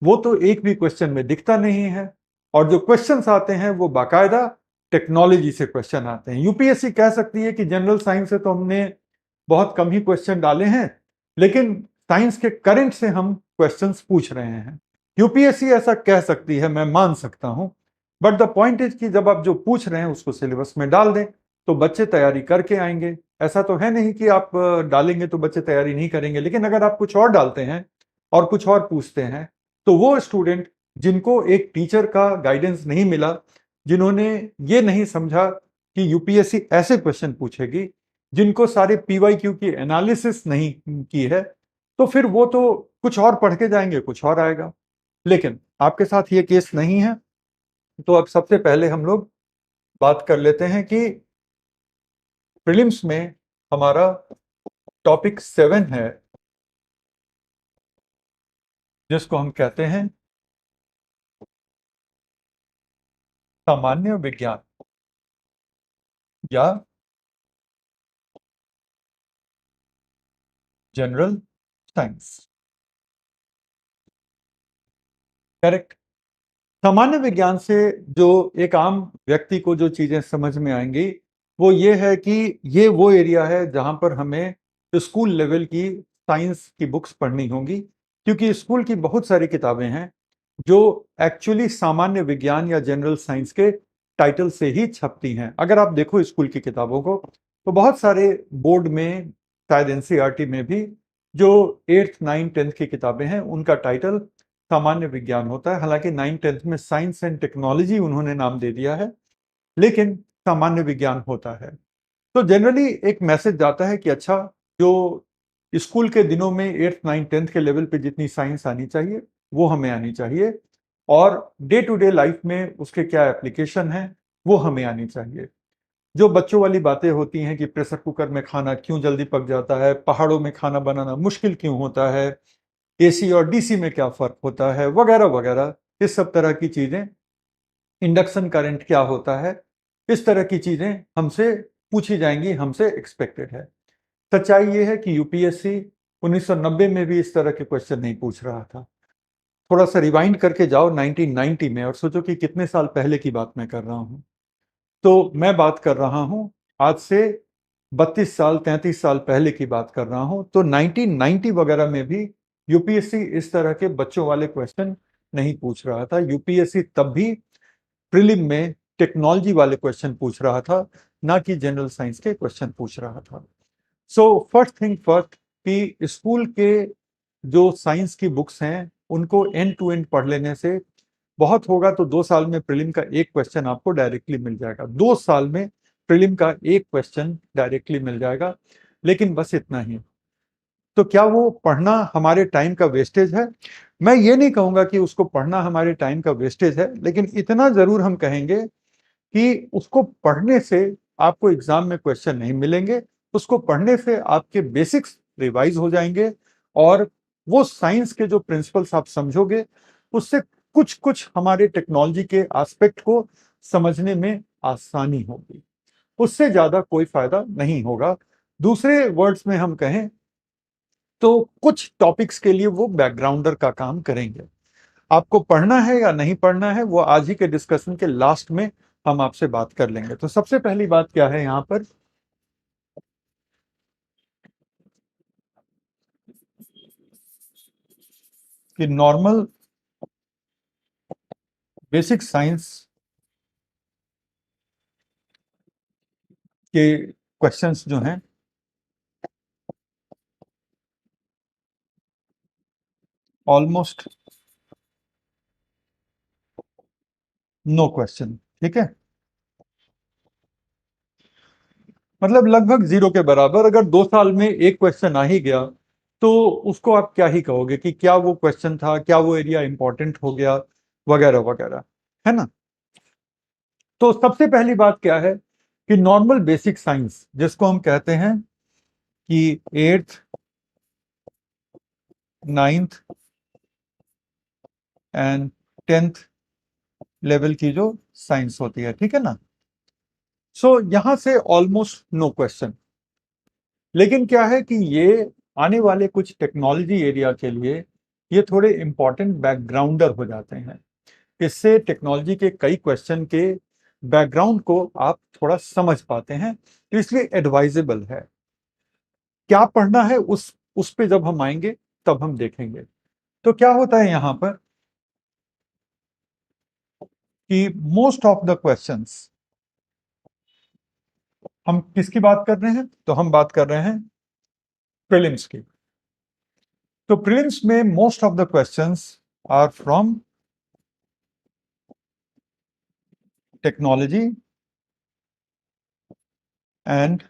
वो तो एक भी क्वेश्चन में दिखता नहीं है, और जो क्वेश्चंस आते हैं वो बाकायदा टेक्नोलॉजी से क्वेश्चन आते हैं। यूपीएससी कह सकती है कि जनरल साइंस से तो हमने बहुत कम ही क्वेश्चन डाले हैं, लेकिन साइंस के करंट से हम क्वेश्चंस पूछ रहे हैं। यूपीएससी ऐसा कह सकती है, मैं मान सकता हूं, बट द पॉइंट इज कि जब आप जो पूछ रहे हैं उसको सिलेबस में डाल दें तो बच्चे तैयारी करके आएंगे। ऐसा तो है नहीं कि आप डालेंगे तो बच्चे तैयारी नहीं करेंगे, लेकिन अगर आप कुछ और डालते हैं और कुछ और पूछते हैं तो वो स्टूडेंट जिनको एक टीचर का गाइडेंस नहीं मिला, जिन्होंने ये नहीं समझा कि यूपीएससी ऐसे क्वेश्चन पूछेगी, जिनको सारे पीवाईक्यू की एनालिसिस नहीं की है, तो फिर वो तो कुछ और पढ़ के जाएंगे, कुछ और आएगा। लेकिन आपके साथ ये केस नहीं है। तो अब सबसे पहले हम लोग बात कर लेते हैं कि प्रीलिम्स में हमारा टॉपिक 7 है, जिसको हम कहते हैं सामान्य विज्ञान या जनरल साइंस। करेक्ट। सामान्य विज्ञान से जो एक आम व्यक्ति को जो चीजें समझ में आएंगी वो ये है कि ये वो एरिया है जहां पर हमें स्कूल लेवल की साइंस की बुक्स पढ़नी होंगी, क्योंकि स्कूल की बहुत सारी किताबें हैं जो एक्चुअली सामान्य विज्ञान या जनरल साइंस के टाइटल से ही छपती हैं। अगर आप देखो स्कूल की किताबों को तो बहुत सारे बोर्ड में, शायद एनसीईआरटी में भी, जो 8th 9th 10th की किताबें हैं उनका टाइटल सामान्य विज्ञान होता है। हालांकि 9th 10th में साइंस एंड टेक्नोलॉजी उन्होंने नाम दे दिया है, लेकिन सामान्य विज्ञान होता है। तो जनरली एक मैसेज जाता है कि अच्छा, जो स्कूल के दिनों में 8th 9th 10th के लेवल पे जितनी साइंस आनी चाहिए वो हमें आनी चाहिए, और डे टू डे लाइफ में उसके क्या एप्लीकेशन है वो हमें आनी चाहिए। जो बच्चों वाली बातें होती हैं कि प्रेशर कुकर में खाना क्यों जल्दी पक जाता है, पहाड़ों में खाना बनाना मुश्किल क्यों होता है, एसी और डीसी में क्या फर्क होता है, वगैरह वगैरह, इस सब तरह की चीजें, इंडक्शन करंट क्या होता है, इस तरह की चीजें हमसे पूछी जाएंगी, हमसे एक्सपेक्टेड है। सच्चाई ये है कि यूपीएससी 1990 में भी इस तरह के क्वेश्चन नहीं पूछ रहा था। थोड़ा सा रिवाइंड करके जाओ 1990 में और सोचो कि कितने साल पहले की बात मैं कर रहा हूं। तो मैं बात कर रहा हूं आज से 32 साल 33 साल पहले की बात कर रहा हूं, तो 1990 वगैरह में भी यूपीएससी इस तरह के बच्चों वाले क्वेश्चन नहीं पूछ रहा था। यूपीएससी तब भी प्रीलिम में टेक्नोलॉजी वाले क्वेश्चन पूछ रहा था, ना कि जनरल साइंस के क्वेश्चन पूछ रहा था। सो फर्स्ट थिंग फर्स्ट, कि स्कूल के जो साइंस की बुक्स हैं उनको एंड टू एंड पढ़ लेने से बहुत होगा तो 2 साल में प्रीलिम का एक क्वेश्चन आपको डायरेक्टली मिल जाएगा। 2 साल में प्रीलिम का एक क्वेश्चन डायरेक्टली मिल जाएगा, लेकिन बस इतना ही। तो क्या वो पढ़ना हमारे टाइम का वेस्टेज है? मैं ये नहीं कहूंगा कि उसको पढ़ना हमारे टाइम का वेस्टेज है, लेकिन इतना जरूर हम कहेंगे कि उसको पढ़ने से आपको एग्जाम में क्वेश्चन नहीं मिलेंगे। उसको पढ़ने से आपके बेसिक्स रिवाइज हो जाएंगे, और वो साइंस के जो प्रिंसिपल्स आप समझोगे, उससे कुछ कुछ हमारे टेक्नोलॉजी के एस्पेक्ट को समझने में आसानी होगी। उससे ज्यादा कोई फायदा नहीं होगा। दूसरे वर्ड्स में हम कहें तो कुछ टॉपिक्स के लिए वो बैकग्राउंडर का काम करेंगे। आपको पढ़ना है या नहीं पढ़ना है, वो आज ही के डिस्कशन के लास्ट में हम आपसे बात कर लेंगे। तो सबसे पहली बात क्या है यहां पर, कि नॉर्मल बेसिक साइंस के क्वेश्चंस जो हैं, ऑलमोस्ट नो क्वेश्चन। ठीक है, मतलब लगभग जीरो के बराबर। अगर 2 साल में एक क्वेश्चन आ ही गया तो उसको आप क्या ही कहोगे कि क्या वो क्वेश्चन था, क्या वो एरिया इंपॉर्टेंट हो गया, वगैरह वगैरह, है ना। तो सबसे पहली बात क्या है कि नॉर्मल बेसिक साइंस, जिसको हम कहते हैं कि eighth, ninth and 10th level की जो साइंस होती है, ठीक है ना। सो यहां से ऑलमोस्ट नो क्वेश्चन। लेकिन क्या है कि ये आने वाले कुछ टेक्नोलॉजी एरिया के लिए ये थोड़े इंपॉर्टेंट बैकग्राउंडर हो जाते हैं। इससे टेक्नोलॉजी के कई क्वेश्चन के बैकग्राउंड को आप थोड़ा समझ पाते हैं, तो इसलिए एडवाइजेबल है। क्या पढ़ना है उस पे जब हम आएंगे तब हम देखेंगे। तो क्या होता है यहां पर कि मोस्ट ऑफ द क्वेश्चंस, हम किसकी बात कर रहे हैं, तो हम बात कर रहे हैं प्रीलिम्स की। तो प्रीलिम्स में most of the questions are from technology and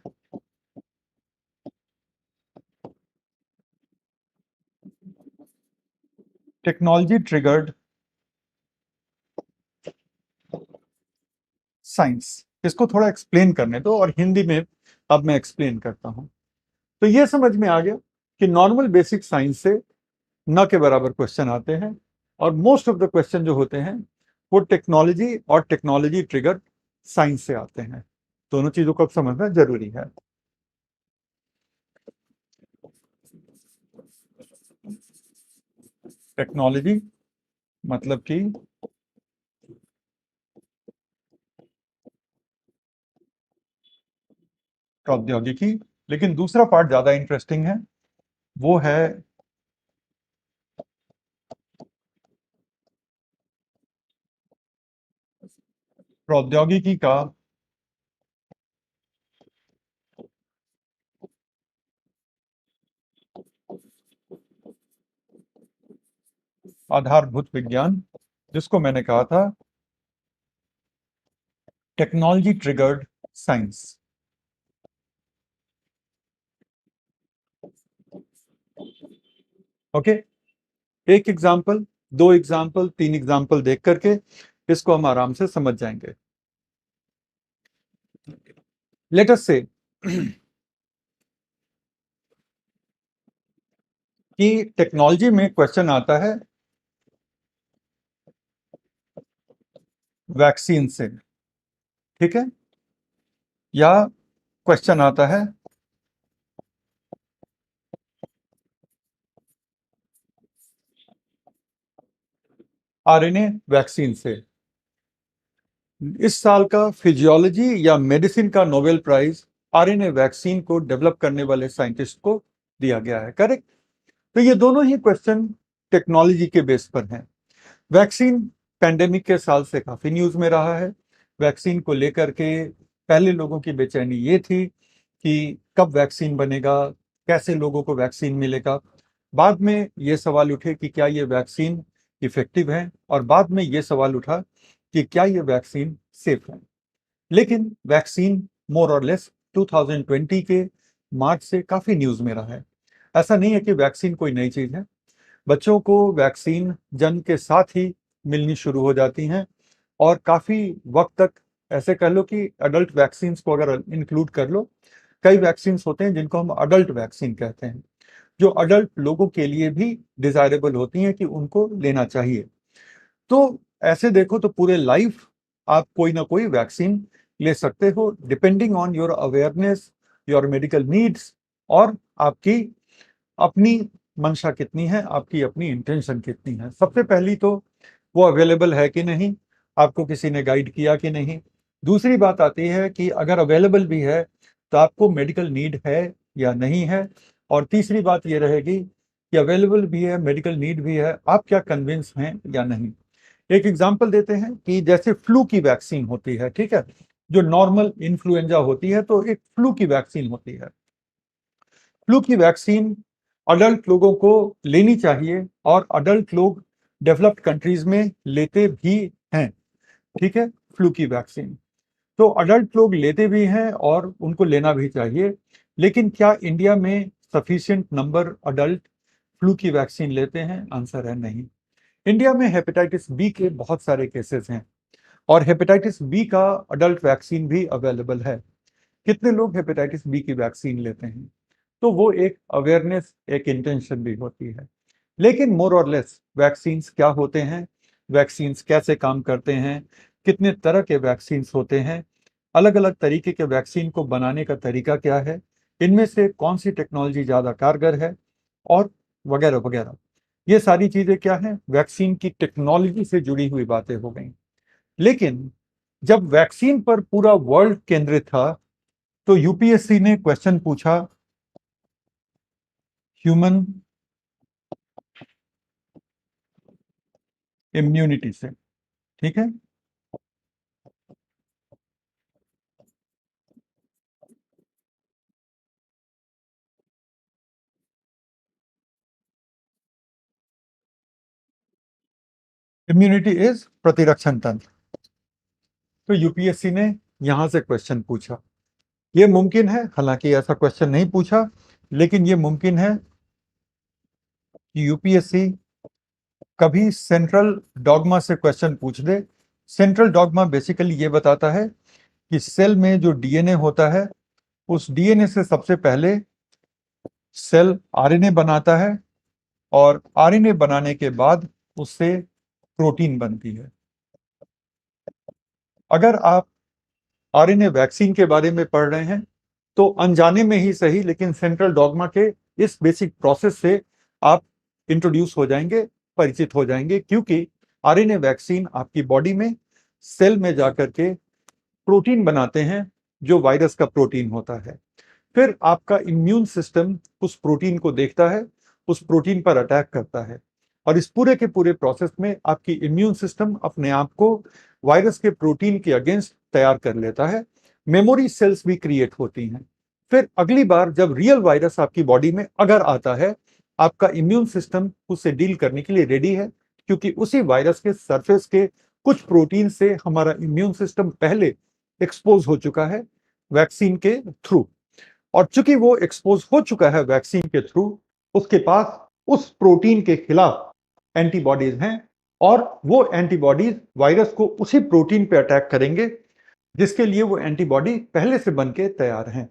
technology triggered science. इसको थोड़ा एक्सप्लेन करने दो, और हिंदी में अब मैं एक्सप्लेन करता हूं। तो ये समझ में आ गया कि नॉर्मल बेसिक साइंस से न के बराबर क्वेश्चन आते हैं, और मोस्ट ऑफ द क्वेश्चन जो होते हैं वो टेक्नोलॉजी और टेक्नोलॉजी ट्रिगर साइंस से आते हैं। दोनों चीजों को अब समझना जरूरी है। टेक्नोलॉजी मतलब कि प्रौद्योगिकी, लेकिन दूसरा पार्ट ज्यादा इंटरेस्टिंग है, वो है प्रौद्योगिकी का आधारभूत विज्ञान, जिसको मैंने कहा था टेक्नोलॉजी ट्रिगर्ड साइंस। ओके, एक एग्जाम्पल, दो एग्जाम्पल, तीन एग्जाम्पल देख करके इसको हम आराम से समझ जाएंगे। लेट अस से कि टेक्नोलॉजी में क्वेश्चन आता है वैक्सीन से, ठीक है, या क्वेश्चन आता है आरएनए वैक्सीन से। इस साल का फिजियोलॉजी या मेडिसिन का नोबेल प्राइज आरएनए वैक्सीन को डेवलप करने वाले साइंटिस्ट को दिया गया है, करेक्ट। तो ये दोनों ही क्वेश्चन टेक्नोलॉजी के बेस पर हैं। वैक्सीन पैंडेमिक के साल से काफी न्यूज में रहा है। वैक्सीन को लेकर के पहले लोगों की बेचैनी ये थी कि कब वैक्सीन बनेगा, कैसे लोगों को वैक्सीन मिलेगा। बाद में ये सवाल उठे कि क्या ये वैक्सीन इफेक्टिव है, और बाद में ये सवाल उठा कि क्या ये वैक्सीन सेफ है। लेकिन वैक्सीन मोर और लेस 2020 के मार्च से काफी न्यूज में रहा है। ऐसा नहीं है कि वैक्सीन कोई नई चीज है। बच्चों को वैक्सीन जन्म के साथ ही मिलनी शुरू हो जाती हैं, और काफी वक्त तक, ऐसे कह लो कि अडल्ट वैक्सीन को अगर इंक्लूड कर लो, कई वैक्सीन होते हैं जिनको हम अडल्ट वैक्सीन कहते हैं, जो अडल्ट लोगों के लिए भी डिजायरेबल होती हैं कि उनको लेना चाहिए। तो ऐसे देखो तो पूरे लाइफ आप कोई ना कोई वैक्सीन ले सकते हो, depending on your awareness, your medical needs, और आपकी अपनी मंशा कितनी है, आपकी अपनी इंटेंशन कितनी है। सबसे पहली तो वो अवेलेबल है कि नहीं, आपको किसी ने गाइड किया कि नहीं। दूसरी बात आती है कि अगर अवेलेबल भी है तो आपको मेडिकल नीड है या नहीं है। और तीसरी बात ये रहेगी कि अवेलेबल भी है, मेडिकल नीड भी है, आप क्या कन्विंस हैं या नहीं। एक एग्जांपल देते हैं कि जैसे फ्लू की वैक्सीन होती है, ठीक है, जो नॉर्मल इन्फ्लुएंजा होती है, तो एक फ्लू की वैक्सीन होती है। फ्लू की वैक्सीन अडल्ट लोगों को लेनी चाहिए, और अडल्ट लोग डेवलप्ड कंट्रीज में लेते भी हैं, ठीक है, फ्लू की वैक्सीन। तो अडल्ट लोग लेते भी हैं और उनको लेना भी चाहिए। लेकिन क्या इंडिया में सफिशिएंट नंबर अडल्ट फ्लू की वैक्सीन लेते हैं? आंसर है नहीं। इंडिया में हेपेटाइटिस बी के बहुत सारे केसेस हैं, और हेपेटाइटिस बी का अडल्ट वैक्सीन भी अवेलेबल है। कितने लोग हेपेटाइटिस बी की वैक्सीन लेते हैं? तो वो एक अवेयरनेस, एक इंटेंशन भी होती है। लेकिन मोर और लेस वैक्सीन्स क्या होते हैं, वैक्सीन्स कैसे काम करते हैं, कितने तरह के वैक्सीन्स होते हैं, अलग अलग तरीके के वैक्सीन को बनाने का तरीका क्या है, इनमें से कौन सी टेक्नोलॉजी ज़्यादा कारगर है, और वगैरह वगैरह। ये सारी चीज़ें क्या हैं, वैक्सीन की टेक्नोलॉजी से जुड़ी हुई बातें हो गई। लेकिन जब वैक्सीन पर पूरा वर्ल्ड केंद्रित था, तो यूपीएससी ने क्वेश्चन पूछा ह्यूमन इम्यूनिटी से, ठीक है। इम्यूनिटी इज प्रतिरक्षण तंत्र। तो यूपीएससी ने यहां से क्वेश्चन पूछा। ये मुमकिन है, हालांकि ऐसा क्वेश्चन नहीं पूछा, लेकिन ये मुमकिन है कि यूपीएससी कभी सेंट्रल डॉगमा से क्वेश्चन पूछ दे। सेंट्रल डॉगमा बेसिकली ये बताता है कि सेल में जो डीएनए होता है, उस डीएनए से सबसे पहले सेल आरएनए बनाता है, और आरएनए बनाने के बाद उससे प्रोटीन बनती है। अगर आप आरएनए वैक्सीन के बारे में पढ़ रहे हैं, तो अनजाने में ही सही, लेकिन सेंट्रल डॉगमा के इस बेसिक प्रोसेस से आप इंट्रोड्यूस हो जाएंगे, परिचित हो जाएंगे। क्योंकि आरएनए वैक्सीन आपकी बॉडी में सेल में जाकर के प्रोटीन बनाते हैं, जो वायरस का प्रोटीन होता है। फिर आपका इम्यून सिस्टम उस प्रोटीन को देखता है, उस प्रोटीन पर अटैक करता है, और इस पूरे के पूरे प्रोसेस में आपकी इम्यून सिस्टम अपने आप को वायरस के प्रोटीन के अगेंस्ट तैयार कर लेता है। मेमोरी सेल्स भी क्रिएट होती हैं। फिर अगली बार जब रियल वायरस आपकी बॉडी में अगर आता है, आपका इम्यून सिस्टम उससे डील करने के लिए रेडी है, क्योंकि उसी वायरस के सरफेस के कुछ प्रोटीन से हमारा इम्यून सिस्टम पहले एक्सपोज हो चुका है वैक्सीन के थ्रू। और चूंकि वो एक्सपोज हो चुका है वैक्सीन के थ्रू, उसके पास उस प्रोटीन के खिलाफ एंटीबॉडीज हैं, और वो एंटीबॉडीज वायरस को उसी प्रोटीन पे अटैक करेंगे जिसके लिए वो एंटीबॉडी पहले से बन के तैयार हैं।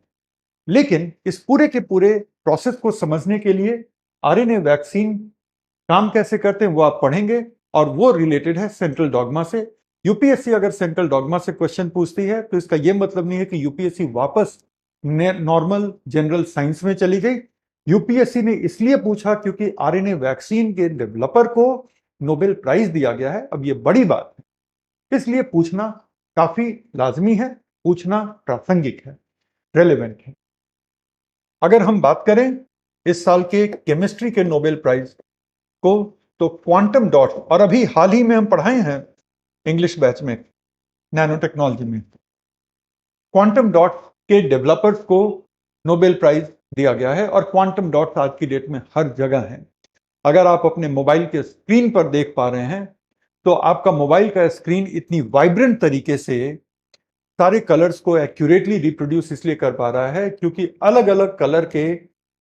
लेकिन इस पूरे के पूरे प्रोसेस को समझने के लिए आरएनए वैक्सीन काम कैसे करते हैं वो आप पढ़ेंगे, और वो रिलेटेड है सेंट्रल डॉगमा से। यूपीएससी अगर सेंट्रल डॉगमा से क्वेश्चन पूछती है, तो इसका यह मतलब नहीं है कि यूपीएससी वापस नॉर्मल जनरल साइंस में चली गई। यूपीएससी ने इसलिए पूछा क्योंकि आरएनए वैक्सीन के डेवलपर को नोबेल प्राइज दिया गया है। अब ये बड़ी बात है, इसलिए पूछना काफी लाजमी है, पूछना प्रासंगिक है, रेलेवेंट है। अगर हम बात करें इस साल के केमिस्ट्री के नोबेल प्राइज को, तो क्वांटम डॉट्स, और अभी हाल ही में हम पढ़ाए हैं इंग्लिश बैच में नैनो टेक्नोलॉजी में, क्वांटम डॉट्स के डेवलपर्स को नोबेल प्राइज दिया गया है। और क्वांटम डॉट्स आज की डेट में हर जगह हैं। अगर आप अपने मोबाइल के स्क्रीन पर देख पा रहे हैं, तो आपका मोबाइल का स्क्रीन इतनी वाइब्रेंट तरीके से सारे कलर्स को एक्यूरेटली रिप्रोड्यूस इसलिए कर पा रहा है क्योंकि अलग अलग कलर के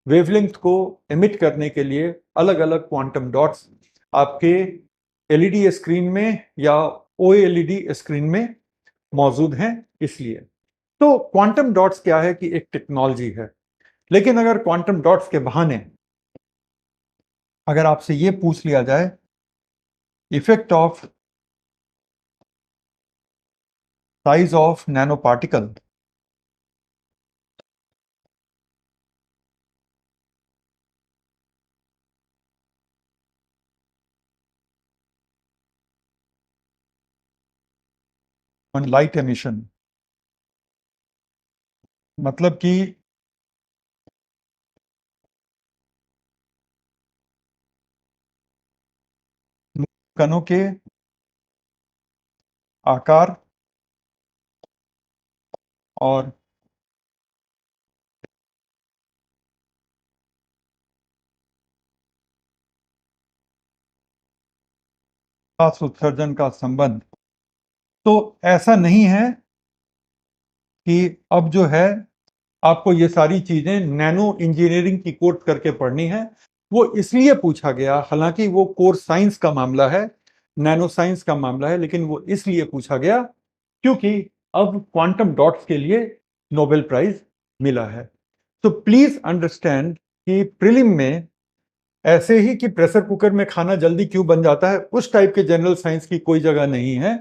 वेवलेंथ को एमिट करने के लिए अलग अलग क्वांटम डॉट्स आपके एलईडी स्क्रीन में या ओएलईडी स्क्रीन में मौजूद हैं। इसलिए तो क्वांटम डॉट्स क्या है कि एक टेक्नोलॉजी है। लेकिन अगर क्वांटम डॉट्स के बहाने अगर आपसे ये पूछ लिया जाए effect of size of nano particle on light emission, मतलब कि कणों के आकार और प्रकाश उत्सर्जन का संबंध। तो ऐसा नहीं है कि अब जो है आपको ये सारी चीजें नैनो इंजीनियरिंग की कोर्स करके पढ़नी है। वो इसलिए पूछा गया, हालांकि वो कोर्स साइंस का मामला है, नैनो साइंस का मामला है, लेकिन वो इसलिए पूछा गया क्योंकि अब क्वांटम डॉट्स के लिए नोबेल प्राइज मिला है। तो प्लीज अंडरस्टैंड कि प्रीलिम में ऐसे ही कि प्रेशर कुकर में खाना जल्दी क्यों बन जाता है, उस टाइप के जनरल साइंस की कोई जगह नहीं है,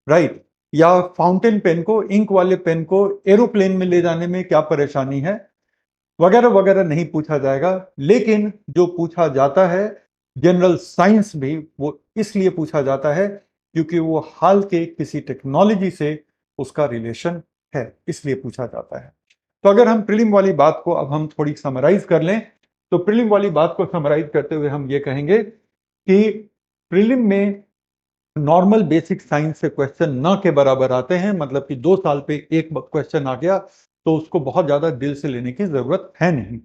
राइट? या फाउंटेन पेन को, इंक वाले पेन को एरोप्लेन में ले जाने में क्या परेशानी है, वगैरह वगैरह नहीं पूछा जाएगा। लेकिन जो पूछा जाता है जनरल साइंस भी, वो इसलिए पूछा जाता है क्योंकि वो हाल के किसी टेक्नोलॉजी से उसका रिलेशन है, इसलिए पूछा जाता है। तो अगर हम प्रीलिम वाली बात को अब हम थोड़ी समराइज कर लें, तो प्रीलिम वाली बात को समराइज करते हुए हम ये कहेंगे कि प्रीलिम में नॉर्मल बेसिक साइंस से क्वेश्चन न के बराबर आते हैं। मतलब कि 2 साल पे एक क्वेश्चन आ गया तो उसको बहुत ज्यादा दिल से लेने की जरूरत है नहीं।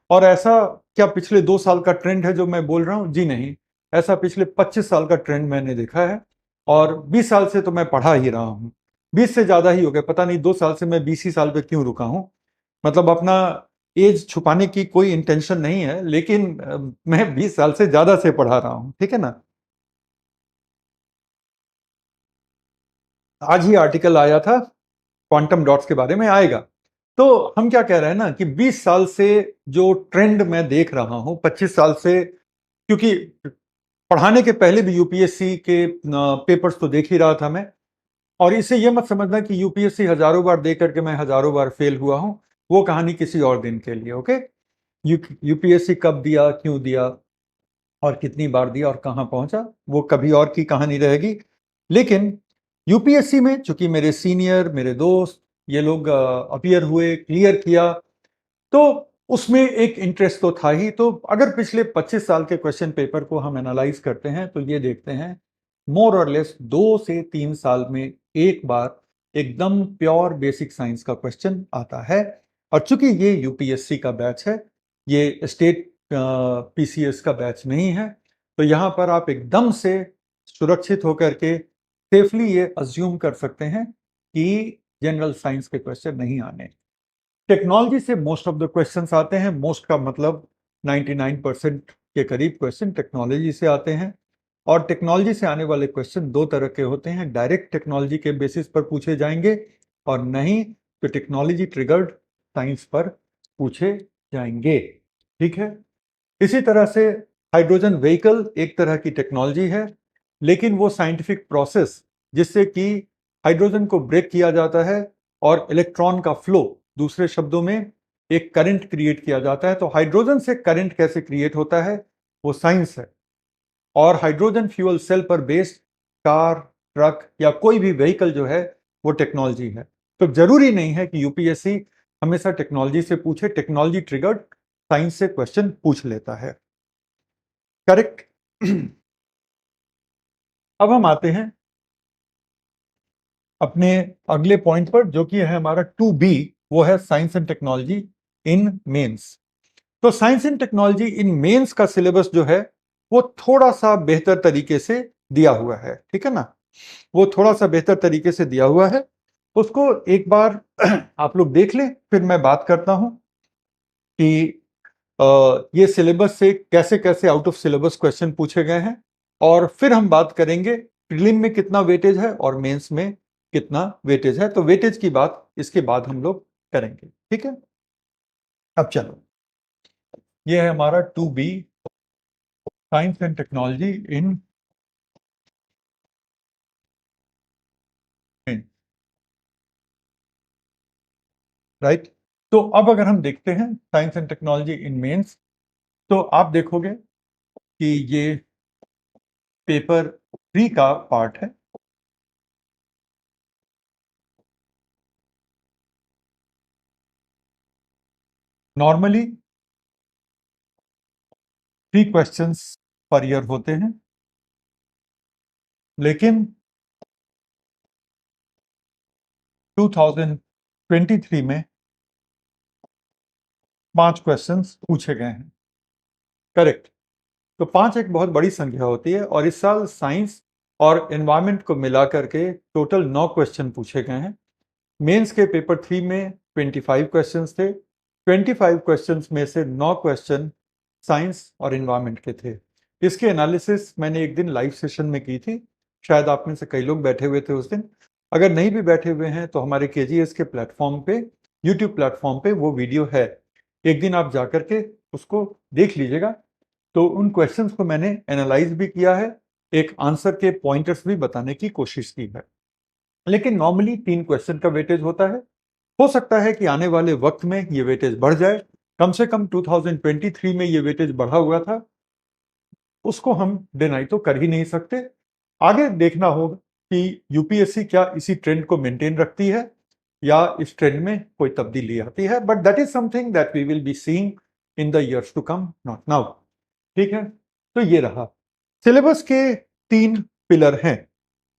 और ऐसा क्या पिछले 2 साल का ट्रेंड है जो मैं बोल रहा हूं? जी नहीं, ऐसा पिछले 25 साल का ट्रेंड मैंने देखा है। और 20 साल से तो मैं पढ़ा ही रहा हूं, 20 से ज्यादा ही हो गया, पता नहीं 2 साल से मैं 20 ही साल पे क्यों रुका हूं। मतलब अपना एज छुपाने की कोई इंटेंशन नहीं है, लेकिन मैं 20 साल से ज्यादा से पढ़ा रहा हूं, ठीक है ना। आज ही आर्टिकल आया था क्वांटम डॉट्स के बारे में, आएगा। तो हम क्या कह रहे हैं ना कि 20 साल से जो ट्रेंड मैं देख रहा हूं, 25 साल से, क्योंकि पढ़ाने के पहले भी यूपीएससी के पेपर्स तो देख ही रहा था मैं। और इसे ये मत समझना कि यूपीएससी हजारों बार दे करके मैं हजारों बार फेल हुआ हूं, वो कहानी किसी और दिन के लिए, ओके। यूपीएससी कब दिया, क्यों दिया, और कितनी बार दिया, और कहां पहुंचा, वो कभी और की कहानी रहेगी। लेकिन यूपीएससी में चूंकि मेरे सीनियर, मेरे दोस्त, ये लोग अपीयर हुए, क्लियर किया, तो उसमें एक इंटरेस्ट तो था ही। तो अगर पिछले 25 साल के क्वेश्चन पेपर को हम एनालाइज करते हैं तो ये देखते हैं मोर और लेस 2 से 3 साल में एक बार एकदम प्योर बेसिक साइंस का क्वेश्चन आता है। और चूंकि ये यूपीएससी का बैच है, ये स्टेट पीसीएस का बैच नहीं है, तो यहाँ पर आप एकदम से सुरक्षित होकर के सेफली ये अज्यूम कर सकते हैं कि जनरल साइंस के क्वेश्चन नहीं आने। टेक्नोलॉजी से मोस्ट ऑफ द क्वेश्चंस आते हैं, मोस्ट का मतलब 99% के करीब क्वेश्चन टेक्नोलॉजी से आते हैं। और टेक्नोलॉजी से आने वाले क्वेश्चन दो तरह के होते हैं, डायरेक्ट टेक्नोलॉजी के बेसिस पर पूछे जाएंगे, और नहीं तो टेक्नोलॉजी ट्रिगर्ड साइंस पर पूछे जाएंगे, ठीक है। इसी तरह से हाइड्रोजन व्हीकल एक तरह की टेक्नोलॉजी है, लेकिन वो साइंटिफिक प्रोसेस जिससे कि हाइड्रोजन को ब्रेक किया जाता है और इलेक्ट्रॉन का फ्लो, दूसरे शब्दों में एक करंट क्रिएट किया जाता है। तो हाइड्रोजन से करंट कैसे क्रिएट होता है, वो साइंस है। और हाइड्रोजन फ्यूल सेल पर बेस्ड कार, ट्रक या कोई भी व्हीकल जो है, वो टेक्नोलॉजी है। तो जरूरी नहीं है कि यूपीएससी हमेशा टेक्नोलॉजी से पूछे, टेक्नोलॉजी ट्रिगर्ड साइंस से क्वेश्चन पूछ लेता है। करेक्ट। अब हम आते हैं अपने अगले पॉइंट पर, जो कि है हमारा 2B, वो है science and technology in mains. तो science and technology in mains का सिलेबस जो है वो थोड़ा सा बेहतर तरीके से दिया हुआ है, ठीक है ना। वो थोड़ा सा बेहतर तरीके से दिया हुआ है, उसको एक बार आप लोग देख लें, फिर मैं बात करता हूं कि ये सिलेबस से कैसे कैसे आउट ऑफ सिलेबस क्वेश्चन पूछे गए हैं, और फिर हम बात करेंगे प्रीलिम में कितना वेटेज है और मेंस में कितना वेटेज है। तो वेटेज की बात इसके बाद हम लोग करेंगे, ठीक है। अब चलो, ये है हमारा 2B science and technology in right. तो अब अगर हम देखते हैं science and technology in mains, तो आप देखोगे कि ये पेपर 3 का पार्ट है। नॉर्मली 3 क्वेश्चंस पर ईयर होते हैं, लेकिन 2023 में 5 क्वेश्चंस पूछे गए हैं। करेक्ट। तो 5 एक बहुत बड़ी संख्या होती है, और इस साल साइंस और एनवायरनमेंट को मिला करके टोटल 9 क्वेश्चन पूछे गए हैं। मेंस के पेपर 3 में 25 क्वेश्चंस थे। 25 क्वेश्चंस में से 9 क्वेश्चन साइंस और एनवायरनमेंट के थे। इसके एनालिसिस मैंने एक दिन लाइव सेशन में की थी, शायद आप में से कई लोग बैठे हुए थे उस दिन। अगर नहीं भी बैठे हुए हैं तो हमारे केजीएस के प्लेटफॉर्म पे, यूट्यूब प्लेटफॉर्म पे वो वीडियो है, एक दिन आप जाकर के उसको देख लीजिएगा। तो उन क्वेश्चंस को मैंने एनालाइज भी किया है, एक आंसर के पॉइंटर्स भी बताने की कोशिश की है। लेकिन नॉर्मली 3 क्वेश्चन का वेटेज होता है। हो सकता है कि आने वाले वक्त में ये वेटेज बढ़ जाए, कम से कम 2023 में ये वेटेज बढ़ा हुआ था, उसको हम डिनाई तो कर ही नहीं सकते। आगे देखना होगा कि यूपीएससी क्या इसी ट्रेंड को मेंटेन रखती है या इस ट्रेंड में कोई तब्दीली आती है, but that is something that we will be seeing in the years to come, not now. ठीक है। तो ये रहा सिलेबस के 3 पिलर हैं।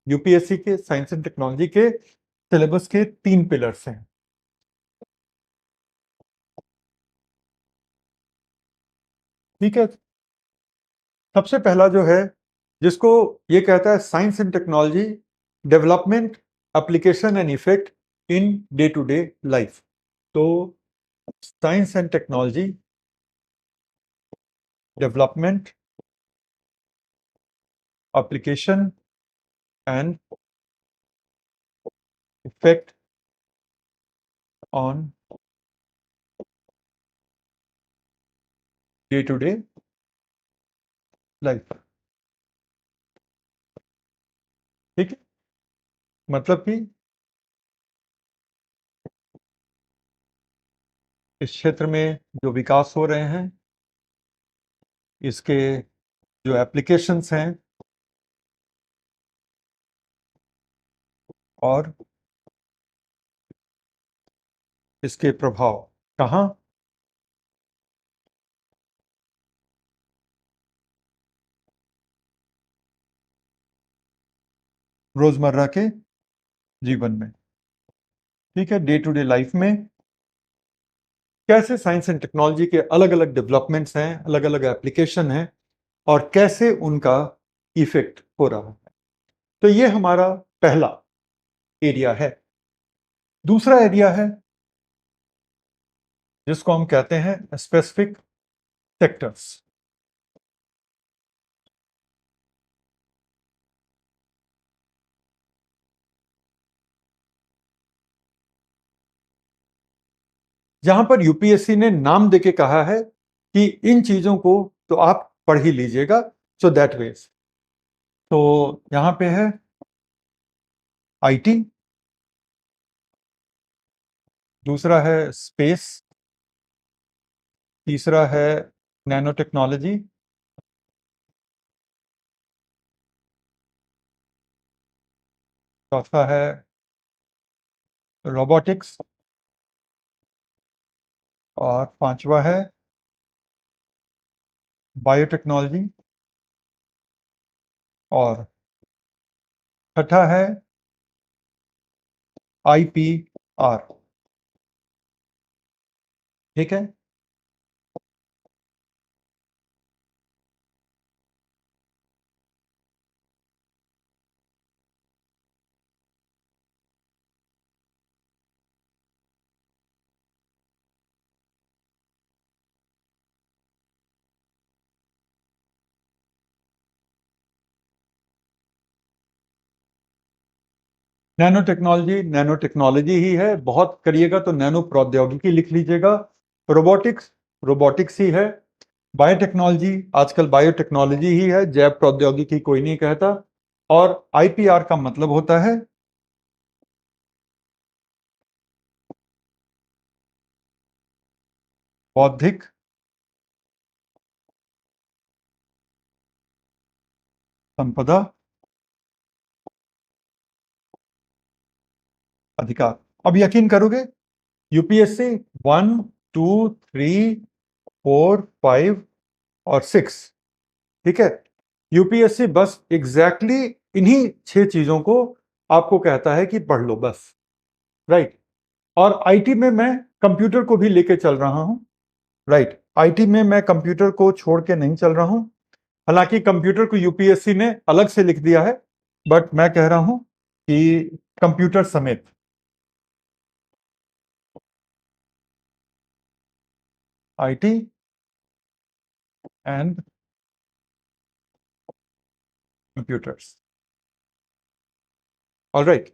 यूपीएससी के साइंस एंड टेक्नोलॉजी के सिलेबस के 3 पिलर्स हैं। ठीक है। सबसे पहला जो है, जिसको ये कहता है science and technology development, application and effect in day to day life. तो science and technology development, application and effect on day to day life. ठीक है। मतलब कि इस क्षेत्र में जो विकास हो रहे हैं, इसके जो एप्लीकेशंस हैं, और इसके प्रभाव कहाँ, रोजमर्रा के जीवन में। ठीक है। डे टू डे लाइफ में कैसे साइंस एंड टेक्नोलॉजी के अलग अलग डेवलपमेंट्स हैं, अलग अलग एप्लीकेशन हैं, और कैसे उनका इफेक्ट हो रहा है। तो ये हमारा पहला एरिया है। दूसरा एरिया है जिसको हम कहते हैं स्पेसिफिक सेक्टर्स। जहां पर यूपीएससी ने नाम देके कहा है कि इन चीजों को तो आप पढ़ ही लीजिएगा, सो दैट वेज। तो यहां पे है आईटी, दूसरा है स्पेस, तीसरा है नैनो टेक्नोलॉजी, चौथा है रोबोटिक्स, और पांचवा है बायोटेक्नोलॉजी, और छठा है IPR। ठीक है। नैनो टेक्नोलॉजी, नैनो टेक्नोलॉजी ही है। बहुत करिएगा तो नैनो प्रौद्योगिकी लिख लीजिएगा। रोबोटिक्स, रोबोटिक्स ही है। बायोटेक्नोलॉजी, आजकल बायोटेक्नोलॉजी ही है, जैव प्रौद्योगिकी कोई नहीं कहता। और IPR का मतलब होता है बौद्धिक संपदा अधिकार। अब यकीन करोगे, यूपीएससी 1, 2, 3, 4, 5 और 6, ठीक है, यूपीएससी बस एग्जैक्टली इन्हीं 6 चीजों को आपको कहता है कि पढ़ लो बस। राइट। और आईटी में मैं कंप्यूटर को भी लेके चल रहा हूं। राइट, आईटी में मैं कंप्यूटर को छोड़ के नहीं चल रहा हूं। हालांकि कंप्यूटर को यूपीएससी ने अलग से लिख दिया है, बट मैं कह रहा हूं कि कंप्यूटर समेत आईटी एंड कंप्यूटर्स। ऑलराइट,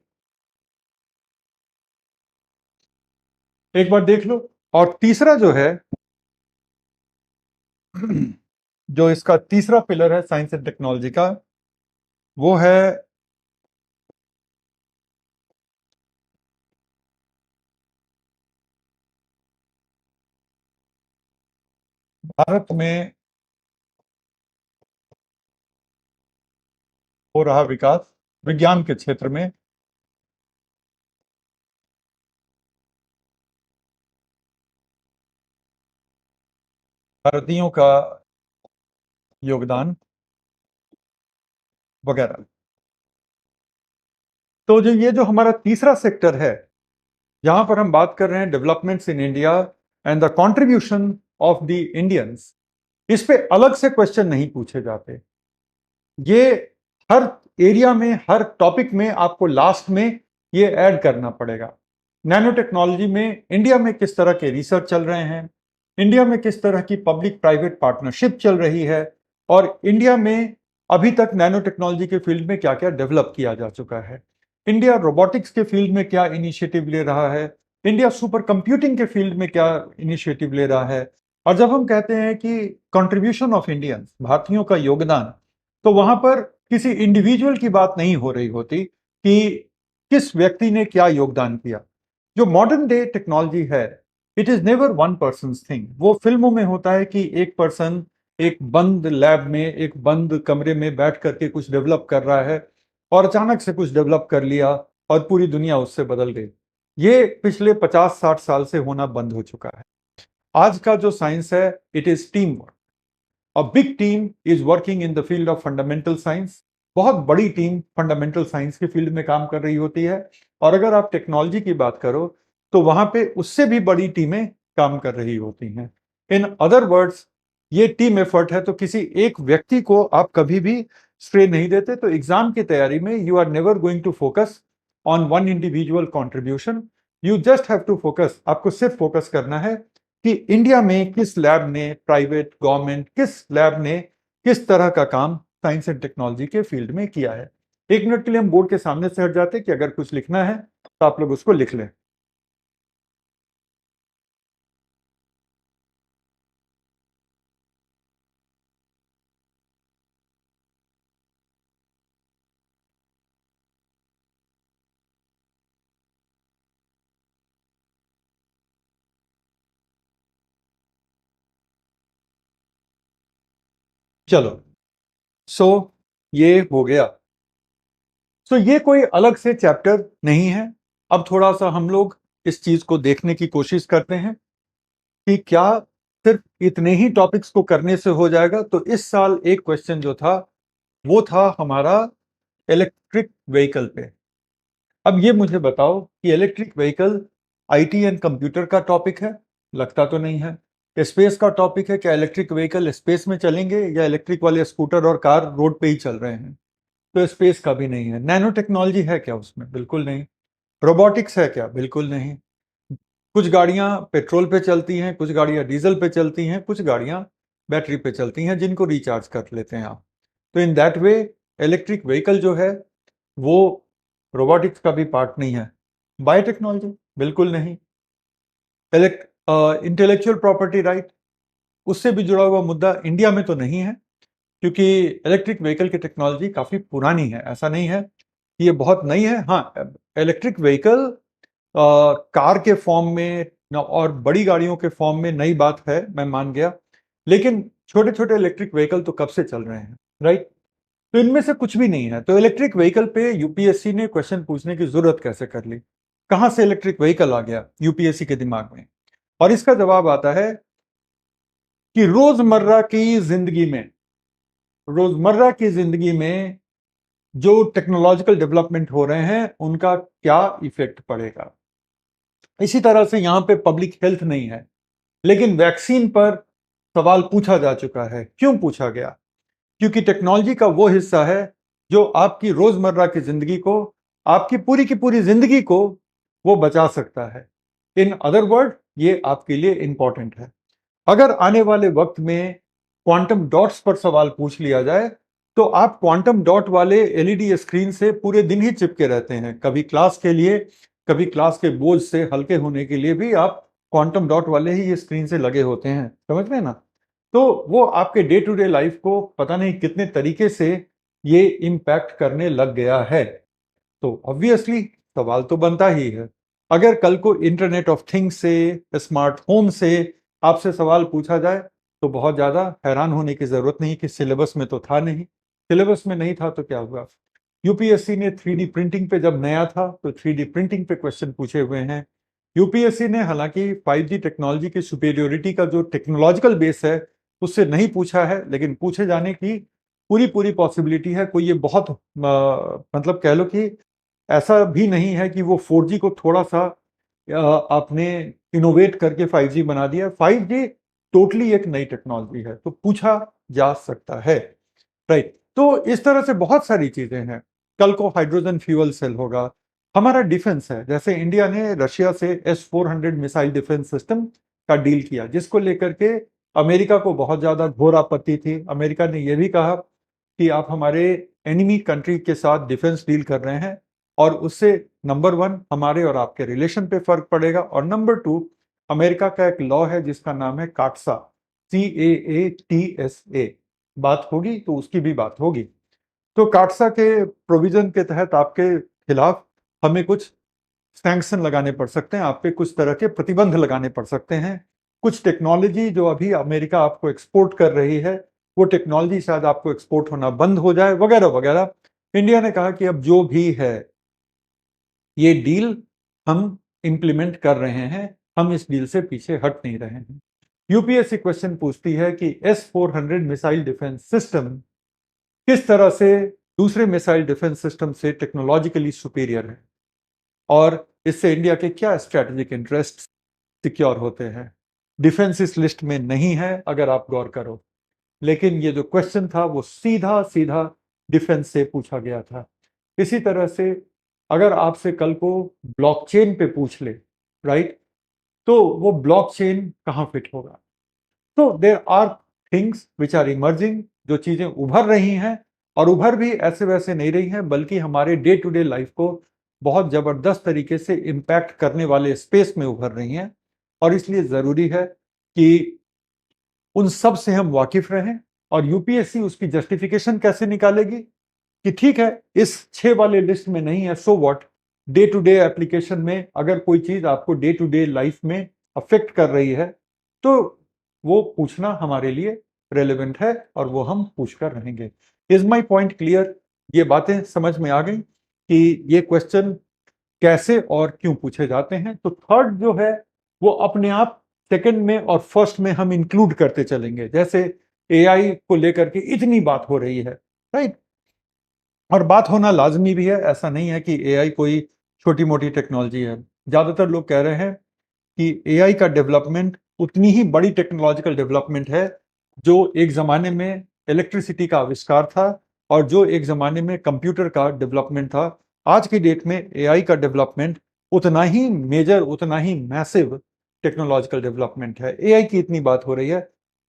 एक बार देख लो। और तीसरा जो है जो इसका तीसरा पिलर है साइंस एंड टेक्नोलॉजी का, वो है भारत में हो रहा विकास विज्ञान के क्षेत्र में। भारतीयों का योगदान वगैरह। तो जो हमारा तीसरा सेक्टर है, यहां पर हम बात कर रहे हैं developments in India and the contribution of the Indians. इस पे अलग से क्वेश्चन नहीं पूछे जाते। ये हर एरिया में, हर टॉपिक में आपको लास्ट में ये ऐड करना पड़ेगा। नैनो टेक्नोलॉजी में इंडिया में किस तरह के रिसर्च चल रहे हैं, इंडिया में किस तरह की पब्लिक प्राइवेट पार्टनरशिप चल रही है, और इंडिया में अभी तक नैनो टेक्नोलॉजी के फील्ड में क्या क्या डेवलप किया जा चुका है, इंडिया रोबोटिक्स के फील्ड में क्या इनिशिएटिव ले रहा है, इंडिया सुपर कंप्यूटिंग के फील्ड में क्या इनिशिएटिव ले रहा है। और जब हम कहते हैं कि कंट्रीब्यूशन ऑफ इंडियंस, भारतीयों का योगदान, तो वहां पर किसी इंडिविजुअल की बात नहीं हो रही होती कि किस व्यक्ति ने क्या योगदान किया। जो मॉडर्न डे टेक्नोलॉजी है, it is never won person thing. वो फिल्मों में होता है कि एक पर्सन एक बंद लैब में, एक बंद कमरे में बैठ करके कुछ डेवलप कर रहा है, और अचानक से कुछ डेवलप कर लिया और पूरी दुनिया उससे बदल गई। ये पिछले 50-60 साल से होना बंद हो चुका है। आज का जो साइंस है, it is team work. A big team is working in the field of fundamental science. बहुत बड़ी टीम फंडामेंटल साइंस के फील्ड में काम कर रही होती है। और अगर आप टेक्नोलॉजी की बात करो, तो वहां पे उससे भी बड़ी टीमें काम कर रही होती हैं। इन अदर वर्ड्स, ये टीम एफर्ट है, तो किसी एक व्यक्ति को आप कभी भी श्रेय नहीं देते। तो एग्जाम की तैयारी में you are never going to focus on one individual contribution. You just have to focus, आपको सिर्फ फोकस करना है कि इंडिया में किस लैब ने, प्राइवेट गवर्नमेंट किस लैब ने किस तरह का काम साइंस एंड टेक्नोलॉजी के फील्ड में किया है। 1 मिनट के लिए हम बोर्ड के सामने से हट जाते कि अगर कुछ लिखना है तो आप लोग उसको लिख लें। चलो, सो ये हो गया। सो ये कोई अलग से चैप्टर नहीं है, अब थोड़ा सा हम लोग इस चीज को देखने की कोशिश करते हैं कि क्या सिर्फ इतने ही टॉपिक्स को करने से हो जाएगा। तो इस साल एक क्वेश्चन जो था वो था हमारा इलेक्ट्रिक व्हीकल पे। अब ये मुझे बताओ कि electric vehicle IT and computer का टॉपिक है? लगता तो नहीं है। स्पेस का टॉपिक है? क्या इलेक्ट्रिक व्हीकल स्पेस में चलेंगे या इलेक्ट्रिक वाले स्कूटर और कार रोड पे ही चल रहे हैं? तो स्पेस का भी नहीं है। नैनो टेक्नोलॉजी है क्या उसमें? बिल्कुल नहीं। रोबोटिक्स है क्या? बिल्कुल नहीं। कुछ गाड़ियां पेट्रोल पे चलती हैं, कुछ गाड़ियां डीजल पे चलती हैं, कुछ गाड़ियां बैटरी पे चलती हैं जिनको रिचार्ज कर लेते हैं आप। तो in that way electric vehicle जो है वो रोबोटिक्स का भी पार्ट नहीं है। बायोटेक्नोलॉजी बिल्कुल नहीं। इंटेलेक्चुअल प्रॉपर्टी राइट, उससे भी जुड़ा हुआ मुद्दा इंडिया में तो नहीं है, क्योंकि इलेक्ट्रिक व्हीकल की टेक्नोलॉजी काफी पुरानी है। ऐसा नहीं है कि ये बहुत नई है। हाँ, इलेक्ट्रिक व्हीकल कार के फॉर्म में और बड़ी गाड़ियों के फॉर्म में नई बात है, मैं मान गया। लेकिन छोटे छोटे इलेक्ट्रिक व्हीकल तो कब से चल रहे हैं, राइट? तो इनमें से कुछ भी नहीं है। तो इलेक्ट्रिक व्हीकल पे यूपीएससी ने क्वेश्चन पूछने की जरूरत कैसे कर ली? कहां से इलेक्ट्रिक व्हीकल आ गया यूपीएससी के दिमाग में? और इसका जवाब आता है कि रोजमर्रा की जिंदगी में जो टेक्नोलॉजिकल डेवलपमेंट हो रहे हैं उनका क्या इफेक्ट पड़ेगा। इसी तरह से यहां पे पब्लिक हेल्थ नहीं है, लेकिन वैक्सीन पर सवाल पूछा जा चुका है। क्यों पूछा गया? क्योंकि टेक्नोलॉजी का वो हिस्सा है जो आपकी रोजमर्रा की जिंदगी को, आपकी पूरी जिंदगी को वो बचा सकता है। इन अदर वर्ड, ये आपके लिए इंपॉर्टेंट है। अगर आने वाले वक्त में क्वांटम डॉट्स पर सवाल पूछ लिया जाए तो आप क्वांटम डॉट वाले एलईडी स्क्रीन से पूरे दिन ही चिपके रहते हैं। कभी क्लास के लिए, कभी क्लास के बोझ से हल्के होने के लिए भी आप क्वांटम डॉट वाले ही ये स्क्रीन से लगे होते हैं। समझ रहे हैं ना? तो वो आपके डे टू डे लाइफ को पता नहीं कितने तरीके से ये इम्पैक्ट करने लग गया है। तो ऑब्वियसली सवाल तो बनता ही है। अगर कल को इंटरनेट ऑफ थिंग्स से, स्मार्ट होम से आपसे सवाल पूछा जाए तो बहुत ज्यादा हैरान होने की जरूरत नहीं कि सिलेबस में तो था नहीं। सिलेबस में नहीं था तो क्या हुआ? यूपीएससी ने 3D प्रिंटिंग पे जब नया था तो 3D प्रिंटिंग पे क्वेश्चन पूछे हुए हैं। यूपीएससी ने हालांकि 5G टेक्नोलॉजी की सुपेरियोरिटी का जो टेक्नोलॉजिकल बेस है उससे नहीं पूछा है, लेकिन पूछे जाने की पूरी पूरी पॉसिबिलिटी है। कोई ये बहुत मतलब कह लो कि ऐसा भी नहीं है कि वो 4G को थोड़ा सा आपने इनोवेट करके 5G बना दिया। 5G टोटली एक नई टेक्नोलॉजी है, तो पूछा जा सकता है, राइट? तो इस तरह से बहुत सारी चीजें हैं। कल को हाइड्रोजन फ्यूल सेल होगा। हमारा डिफेंस है, जैसे इंडिया ने रशिया से S-400 मिसाइल डिफेंस सिस्टम का डील किया, जिसको लेकर के अमेरिका को बहुत ज्यादा घोर आपत्ति थी। अमेरिका ने यह भी कहा कि आप हमारे एनिमी कंट्री के साथ डिफेंस डील कर रहे हैं और उससे नंबर वन हमारे और आपके रिलेशन पे फर्क पड़ेगा, और नंबर टू अमेरिका का एक लॉ है जिसका नाम है काटसा, CAATSA। बात होगी तो उसकी भी बात होगी। तो काटसा के प्रोविजन के तहत आपके खिलाफ हमें कुछ सैंक्शन लगाने पड़ सकते हैं, आप पे कुछ तरह के प्रतिबंध लगाने पड़ सकते हैं। कुछ टेक्नोलॉजी जो अभी अमेरिका आपको एक्सपोर्ट कर रही है वो टेक्नोलॉजी शायद आपको एक्सपोर्ट होना बंद हो जाए, वगैरह वगैरह। इंडिया ने कहा कि अब जो भी है ये डील हम इंप्लीमेंट कर रहे हैं, हम इस डील से पीछे हट नहीं रहे हैं। यूपीएससी क्वेश्चन पूछती है कि S-400 मिसाइल डिफेंस सिस्टम किस तरह से दूसरे मिसाइल डिफेंस सिस्टम से टेक्नोलॉजिकली सुपीरियर है और इससे इंडिया के क्या स्ट्रैटेजिक इंटरेस्ट सिक्योर होते हैं। डिफेंस इस लिस्ट में नहीं है अगर आप गौर करो, लेकिन ये जो क्वेश्चन था वो सीधा सीधा डिफेंस से पूछा गया था। इसी तरह से अगर आपसे कल को ब्लॉकचेन पे पूछ ले, राइट, तो वो ब्लॉकचेन कहाँ फिट होगा? तो there are things which are emerging, जो चीजें उभर रही हैं, और उभर भी ऐसे वैसे नहीं रही हैं, बल्कि हमारे डे टू डे लाइफ को बहुत जबरदस्त तरीके से इम्पैक्ट करने वाले स्पेस में उभर रही हैं। और इसलिए जरूरी है कि उन सब से हम वाकिफ रहें। और यूपीएससी उसकी जस्टिफिकेशन कैसे निकालेगी कि ठीक है इस 6 वाले लिस्ट में नहीं है, so what, day to day application में अगर कोई चीज आपको डे टू डे लाइफ में अफेक्ट कर रही है तो वो पूछना हमारे लिए रेलेवेंट है और वो हम पूछ कर रहेंगे। Is my point clear? ये बातें समझ में आ गई कि ये क्वेश्चन कैसे और क्यों पूछे जाते हैं। तो थर्ड जो है वो अपने आप सेकंड में और फर्स्ट में हम इंक्लूड करते चलेंगे। जैसे एआई को लेकर के इतनी बात हो रही है, राइट, और बात होना लाजमी भी है। ऐसा नहीं है कि एआई कोई छोटी मोटी टेक्नोलॉजी है। ज्यादातर लोग कह रहे हैं कि एआई का डेवलपमेंट उतनी ही बड़ी टेक्नोलॉजिकल डेवलपमेंट है जो एक जमाने में इलेक्ट्रिसिटी का आविष्कार था और जो एक जमाने में कंप्यूटर का डेवलपमेंट था। आज की डेट में एआई का डेवलपमेंट उतना ही मेजर, उतना ही मैसिव टेक्नोलॉजिकल डेवलपमेंट है। एआई की इतनी बात हो रही है,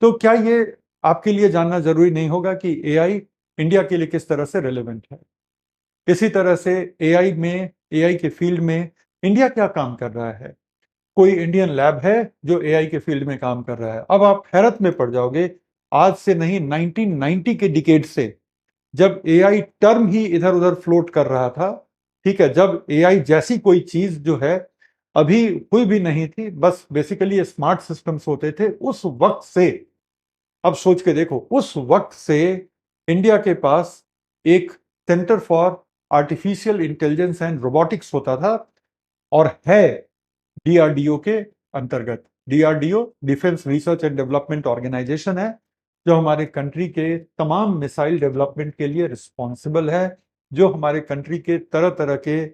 तो क्या ये आपके लिए जानना जरूरी नहीं होगा कि एआई इंडिया के लिए किस तरह से रेलेवेंट है? इसी तरह से एआई में, एआई के फील्ड में इंडिया क्या काम कर रहा है? कोई इंडियन लैब है जो एआई के फील्ड में काम कर रहा है? अब आप हैरत में पड़ जाओगे। आज से नहीं, 1990 के डिकेड से, जब एआई टर्म ही इधर उधर फ्लोट कर रहा था, ठीक है, जब एआई जैसी कोई चीज जो है अभी हुई भी नहीं थी, बस बेसिकली स्मार्ट सिस्टम्स होते थे, उस वक्त से, अब सोच के देखो, उस वक्त से इंडिया के पास एक centre for artificial intelligence and robotics होता था, और है डीआरडीओ के अंतर्गत। DRDO defence research and development organisation है जो हमारे कंट्री के तमाम मिसाइल डेवलपमेंट के लिए रिस्पॉन्सिबल है, जो हमारे कंट्री के तरह तरह के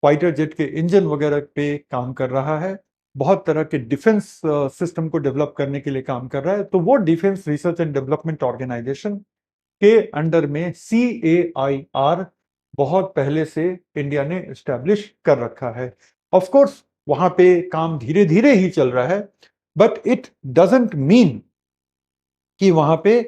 फाइटर जेट के इंजन वगैरह पे काम कर रहा है, बहुत तरह के डिफेंस सिस्टम को डेवलप करने के लिए काम कर रहा है। तो वो defence research and development organisation के अंडर में CAIR बहुत पहले से इंडिया ने एस्टैब्लिश कर रखा है। ऑफ कोर्स वहां पे काम धीरे धीरे ही चल रहा है, बट इट डजंट मीन कि वहां पे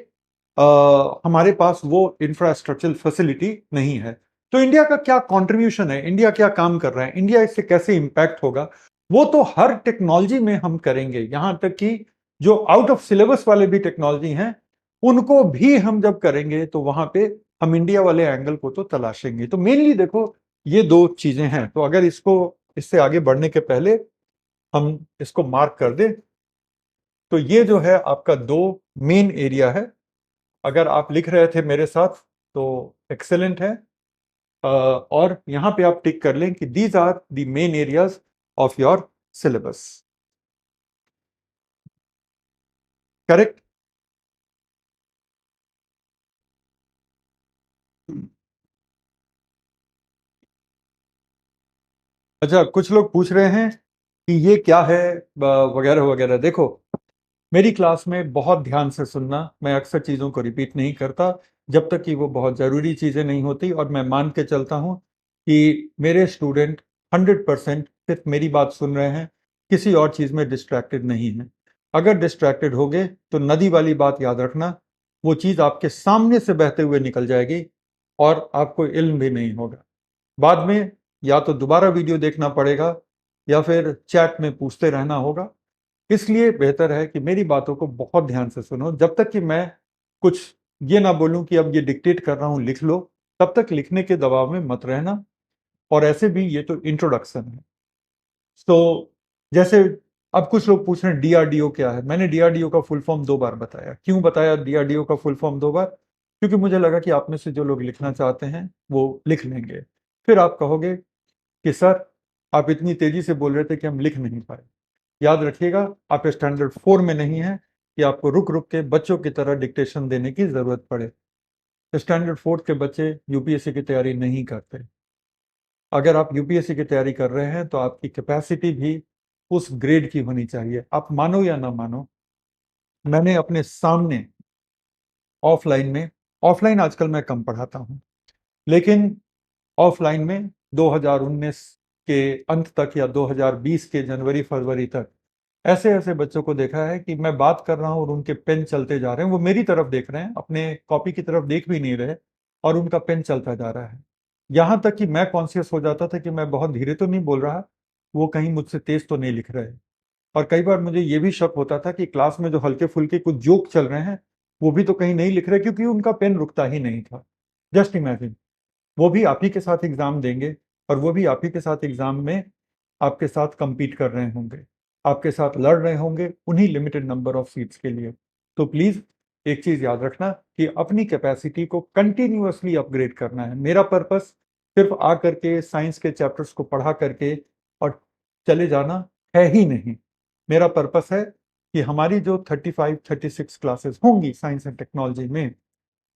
हमारे पास वो इंफ्रास्ट्रक्चरल फैसिलिटी नहीं है। तो इंडिया का क्या कंट्रीब्यूशन है, इंडिया क्या काम कर रहा है, इंडिया इससे कैसे इंपैक्ट होगा, वो तो हर टेक्नोलॉजी में हम करेंगे। यहां तक कि जो आउट ऑफ सिलेबस वाले भी टेक्नोलॉजी हैं, उनको भी हम जब करेंगे तो वहां पे हम इंडिया वाले एंगल को तो तलाशेंगे। तो मेनली देखो, ये दो चीजें हैं। तो अगर इसको, इससे आगे बढ़ने के पहले हम इसको मार्क कर दें, तो ये जो है आपका दो मेन एरिया है। अगर आप लिख रहे थे मेरे साथ तो एक्सेलेंट है। और यहां पे आप टिक कर लें कि these are the main areas of your syllabus. Correct? अच्छा, कुछ लोग पूछ रहे हैं कि ये क्या है वगैरह वगैरह। देखो, मेरी क्लास में बहुत ध्यान से सुनना, मैं अक्सर चीज़ों को रिपीट नहीं करता जब तक कि वो बहुत ज़रूरी चीज़ें नहीं होती, और मैं मान के चलता हूँ कि मेरे स्टूडेंट 100% सिर्फ मेरी बात सुन रहे हैं, किसी और चीज़ में डिस्ट्रैक्टेड नहीं है। अगर डिस्ट्रैक्टेड होगे तो नदी वाली बात याद रखना, वो चीज़ आपके सामने से बहते हुए निकल जाएगी और आपको इल्म भी नहीं होगा। बाद में या तो दोबारा वीडियो देखना पड़ेगा या फिर चैट में पूछते रहना होगा। इसलिए बेहतर है कि मेरी बातों को बहुत ध्यान से सुनो। जब तक कि मैं कुछ ये ना बोलूं कि अब ये डिक्टेट कर रहा हूं, लिख लो, तब तक लिखने के दबाव में मत रहना। और ऐसे भी ये तो इंट्रोडक्शन है। तो जैसे अब कुछ लोग पूछ रहे हैं डीआरडीओ क्या है। मैंने डीआरडीओ का फुल फॉर्म 2 बार बताया। क्यों बताया डीआरडीओ का फुल फॉर्म 2 बार? क्योंकि मुझे लगा कि आप में से जो लोग लिखना चाहते हैं वो लिख लेंगे। फिर आप कहोगे कि सर, आप इतनी तेजी से बोल रहे थे कि हम लिख नहीं पाए। याद रखिएगा, आप स्टैंडर्ड 4 में नहीं है कि आपको रुक रुक के बच्चों की तरह डिक्टेशन देने की जरूरत पड़े। स्टैंडर्ड 4 के बच्चे यूपीएससी की तैयारी नहीं करते। अगर आप यूपीएससी की तैयारी कर रहे हैं तो आपकी कैपेसिटी भी उस ग्रेड की होनी चाहिए। आप मानो या ना मानो, मैंने अपने सामने ऑफलाइन में, ऑफलाइन आजकल मैं कम पढ़ाता हूँ, लेकिन ऑफलाइन में 2019 के अंत तक या 2020 के जनवरी फरवरी तक ऐसे ऐसे बच्चों को देखा है कि मैं बात कर रहा हूं और उनके पेन चलते जा रहे हैं। वो मेरी तरफ देख रहे हैं, अपने कॉपी की तरफ देख भी नहीं रहे, और उनका पेन चलता जा रहा है। यहां तक कि मैं कॉन्शियस हो जाता था कि मैं बहुत धीरे तो नहीं बोल रहा, वो कहीं मुझसे तेज तो नहीं लिख रहे। और कई बार मुझे ये भी शक होता था कि क्लास में जो हल्के फुल्के कुछ जोक चल रहे हैं वो भी तो कहीं नहीं लिख रहे, क्योंकि उनका पेन रुकता ही नहीं था। जस्ट इमेजिन, वो भी आप ही के साथ एग्जाम देंगे, और वो भी आप ही के साथ एग्जाम में आपके साथ compete कर रहे होंगे, आपके साथ लड़ रहे होंगे उन्हीं लिमिटेड नंबर ऑफ सीट्स के लिए। तो प्लीज एक चीज याद रखना कि अपनी कैपेसिटी को कंटिन्यूअसली अपग्रेड करना है। मेरा पर्पस सिर्फ आ करके साइंस के चैप्टर्स को पढ़ा करके और चले जाना है ही नहीं। मेरा पर्पस है कि हमारी जो 35-36 क्लासेस होंगी साइंस एंड टेक्नोलॉजी में,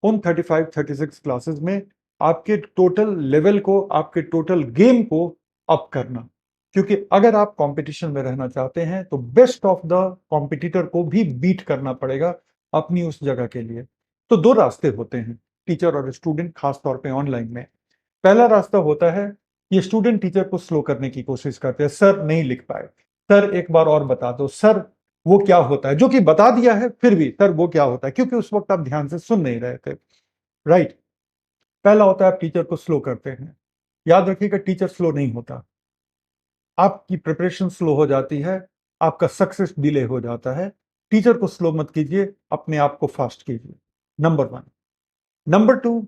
उन 35-36 क्लासेस में आपके टोटल लेवल को, आपके टोटल गेम को अप करना। क्योंकि अगर आप कंपटीशन में रहना चाहते हैं तो बेस्ट ऑफ द कॉम्पिटिटर को भी बीट करना पड़ेगा अपनी उस जगह के लिए। तो दो रास्ते होते हैं टीचर और स्टूडेंट, खास तौर पे ऑनलाइन में। पहला रास्ता होता है ये स्टूडेंट टीचर को स्लो करने की कोशिश करते हैं, सर नहीं लिख पाए, सर एक बार और बता दो, सर वो क्या होता है, जो कि बता दिया है फिर भी सर वो क्या होता है, क्योंकि उस वक्त आप ध्यान से सुन नहीं रहे थे। राइट। पहला होता है आप टीचर को स्लो करते हैं। याद रखिएगा टीचर स्लो नहीं होता, आपकी प्रिपरेशन स्लो हो जाती है, आपका सक्सेस डिले हो जाता है। टीचर को स्लो मत कीजिए, अपने आप को फास्ट कीजिए। Number one. नंबर टू,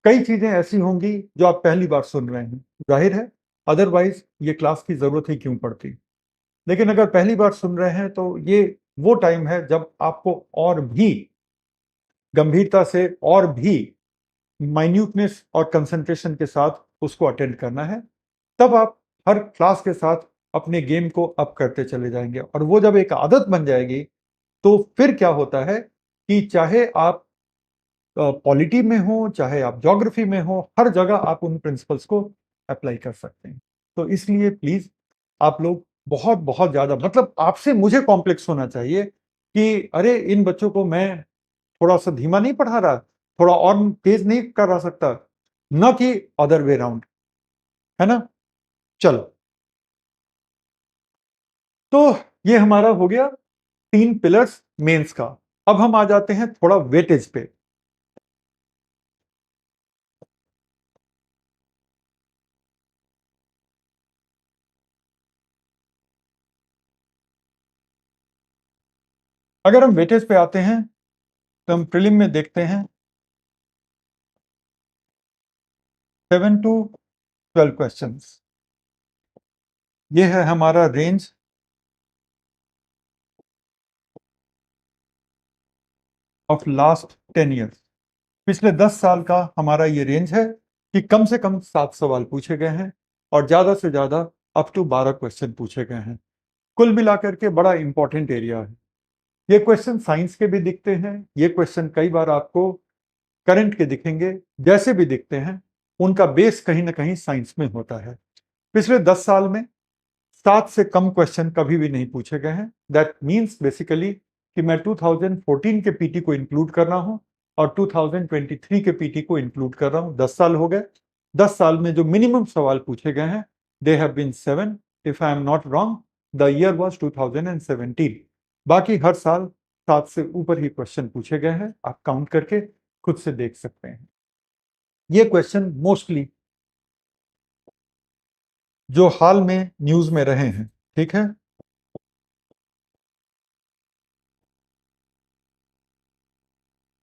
कई चीजें ऐसी होंगी जो आप पहली बार सुन रहे हैं, जाहिर है, अदरवाइज ये क्लास की जरूरत ही क्यों पड़ती। लेकिन अगर पहली बार सुन रहे हैं तो ये वो टाइम है जब आपको और भी गंभीरता से और भी माइन्यूटनेस और कंसंट्रेशन के साथ उसको अटेंड करना है। तब आप हर क्लास के साथ अपने गेम को अप करते चले जाएंगे, और वो जब एक आदत बन जाएगी तो फिर क्या होता है कि चाहे आप पॉलिटी में हो, चाहे आप ज्योग्राफी में हो, हर जगह आप उन प्रिंसिपल्स को अप्लाई कर सकते हैं। तो इसलिए प्लीज आप लोग बहुत बहुत ज्यादा, मतलब आपसे मुझे कॉम्प्लेक्स होना चाहिए कि अरे इन बच्चों को मैं थोड़ा सा धीमा नहीं पढ़ा रहा, थोड़ा और तेज नहीं करा सकता, न कि अदर वे राउंड, है ना। चलो, तो ये हमारा हो गया 3 पिलर्स मेंस का। अब हम आ जाते हैं थोड़ा वेटेज पे। अगर हम वेटेज पे आते हैं तो हम प्रीलिम में देखते हैं 7 to 12 क्वेश्चंस। ये है हमारा रेंज ऑफ लास्ट 10 ईयर्स। पिछले 10 साल का हमारा ये रेंज है कि कम से कम 7 सवाल पूछे गए हैं और ज्यादा से ज्यादा अप टू 12 क्वेश्चन पूछे गए हैं। कुल मिलाकर के बड़ा इंपॉर्टेंट एरिया है। ये क्वेश्चन साइंस के भी दिखते हैं, ये क्वेश्चन कई बार आपको करंट के दिखेंगे, जैसे भी दिखते हैं उनका बेस कहीं ना कहीं साइंस में होता है। पिछले 10 साल में 7 से कम क्वेश्चन कभी भी नहीं पूछे गए हैं। दैट मीन्स बेसिकली कि मैं 2014 के पीटी को इंक्लूड कर रहा हूं और 2023 के पीटी को इंक्लूड कर रहा हूं। 10 साल हो गए। 10 साल में जो मिनिमम सवाल पूछे गए हैं, they have been 7। If I am not wrong, the year was 2017। बाकी हर साल 7 से ऊपर ही क्वेश्चन पूछे गए हैं, आप काउंट करके खुद से देख सकते हैं। ये क्वेश्चन मोस्टली जो हाल में न्यूज में रहे हैं, ठीक है,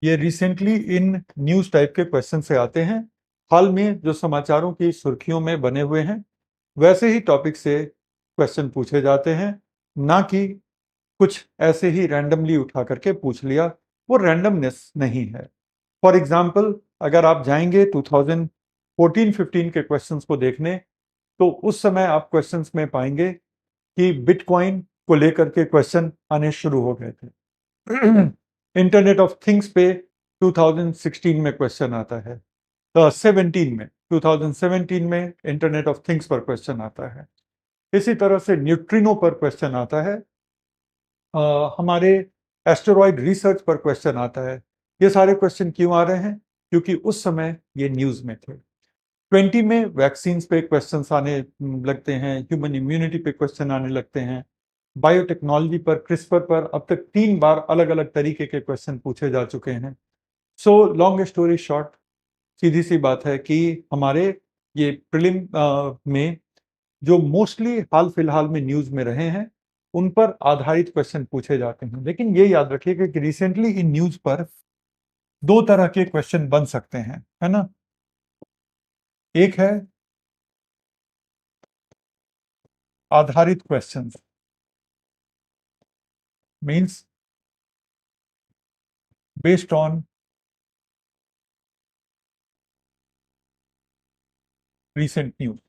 ये रिसेंटली इन न्यूज टाइप के क्वेश्चन से आते हैं। हाल में जो समाचारों की सुर्खियों में बने हुए हैं वैसे ही टॉपिक से क्वेश्चन पूछे जाते हैं, ना कि कुछ ऐसे ही रैंडमली उठा करके पूछ लिया। वो रैंडमनेस नहीं है। फॉर एग्जाम्पल, अगर आप जाएंगे 2014-15 के क्वेश्चंस को देखने, तो उस समय आप क्वेश्चंस में पाएंगे कि बिटकॉइन को लेकर के क्वेश्चन आने शुरू हो गए थे। इंटरनेट ऑफ थिंग्स पे 2016 में क्वेश्चन आता है, तो 17 में 2017 में इंटरनेट ऑफ थिंग्स पर क्वेश्चन आता है। इसी तरह से न्यूट्रिनो पर क्वेश्चन आता है, हमारे एस्टेरॉयड रिसर्च पर क्वेश्चन आता है। ये सारे क्वेश्चन क्यों आ रहे हैं? क्योंकि उस समय ये न्यूज में थे। 20 में वैक्सीन पे क्वेश्चन आने लगते हैं, ह्यूमन इम्यूनिटी पे क्वेश्चन आने लगते हैं, बायोटेक्नोलॉजी पर, क्रिस्पर पर अब तक 3 बार अलग अलग तरीके के क्वेश्चन पूछे जा चुके हैं। सो लॉन्ग स्टोरी शॉर्ट, सीधी सी बात है कि हमारे ये प्रीलिम में जो मोस्टली हाल फिलहाल में न्यूज में रहे हैं उन पर आधारित क्वेश्चन पूछे जाते हैं। लेकिन ये याद रखिएगा कि रिसेंटली इन न्यूज पर 2 तरह के क्वेश्चन बन सकते हैं, है ना। एक है आधारित questions, means based on recent news.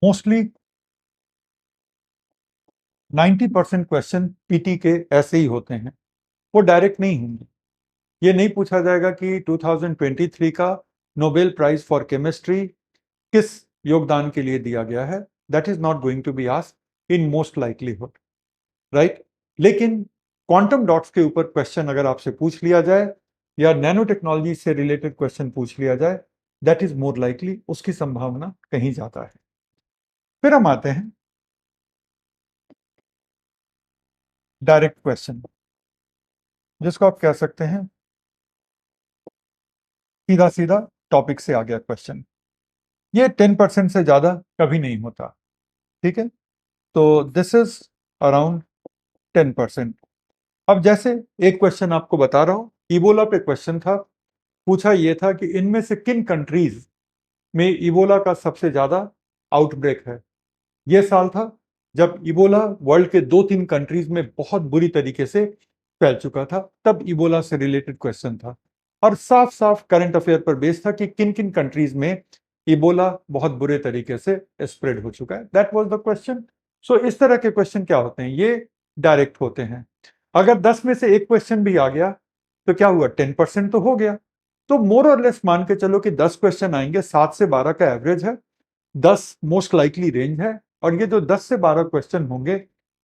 Mostly 90% question PT के ऐसे ही होते हैं, वो डायरेक्ट नहीं होंगे। ये नहीं पूछा जाएगा कि 2023 का नोबेल प्राइज फॉर केमिस्ट्री किस योगदान के लिए दिया गया है। That is not going to be asked in most likelihood, right. लेकिन क्वांटम डॉट्स के ऊपर क्वेश्चन अगर आपसे पूछ लिया जाए या नैनो टेक्नोलॉजी से रिलेटेड क्वेश्चन पूछ लिया जाए, दैट इज मोर लाइकली, उसकी संभावना कहीं ज्यादा है। फिर हम आते हैं डायरेक्ट क्वेश्चन, जिसको आप कह सकते हैं सीधा सीधा टॉपिक से आ गया क्वेश्चन। ये 10% से ज्यादा कभी नहीं होता, ठीक है। तो दिस इज अराउंड 10%। अब जैसे एक क्वेश्चन आपको बता रहा हूं, इबोला पे क्वेश्चन था, पूछा यह था कि इनमें से किन कंट्रीज में इबोला का सबसे ज्यादा आउटब्रेक है। यह साल था जब इबोला वर्ल्ड के 2-3 कंट्रीज में बहुत बुरी तरीके से फैल चुका था, तब इबोला से रिलेटेड क्वेश्चन था और साफ साफ करंट अफेयर पर बेस था कि किन किन कंट्रीज में इबोला बहुत बुरे तरीके से स्प्रेड हो चुका है। That was the question. So इस तरह के क्वेश्चन क्या होते हैं, ये डायरेक्ट होते हैं। अगर 10 में से एक क्वेश्चन भी आ गया तो क्या हुआ, 10% तो हो गया। तो मोर और लेस मान के चलो कि 10 क्वेश्चन आएंगे, 7 से 12 का एवरेज है, 10 मोस्ट लाइकली रेंज है। और ये जो 10 से 12 क्वेश्चन होंगे,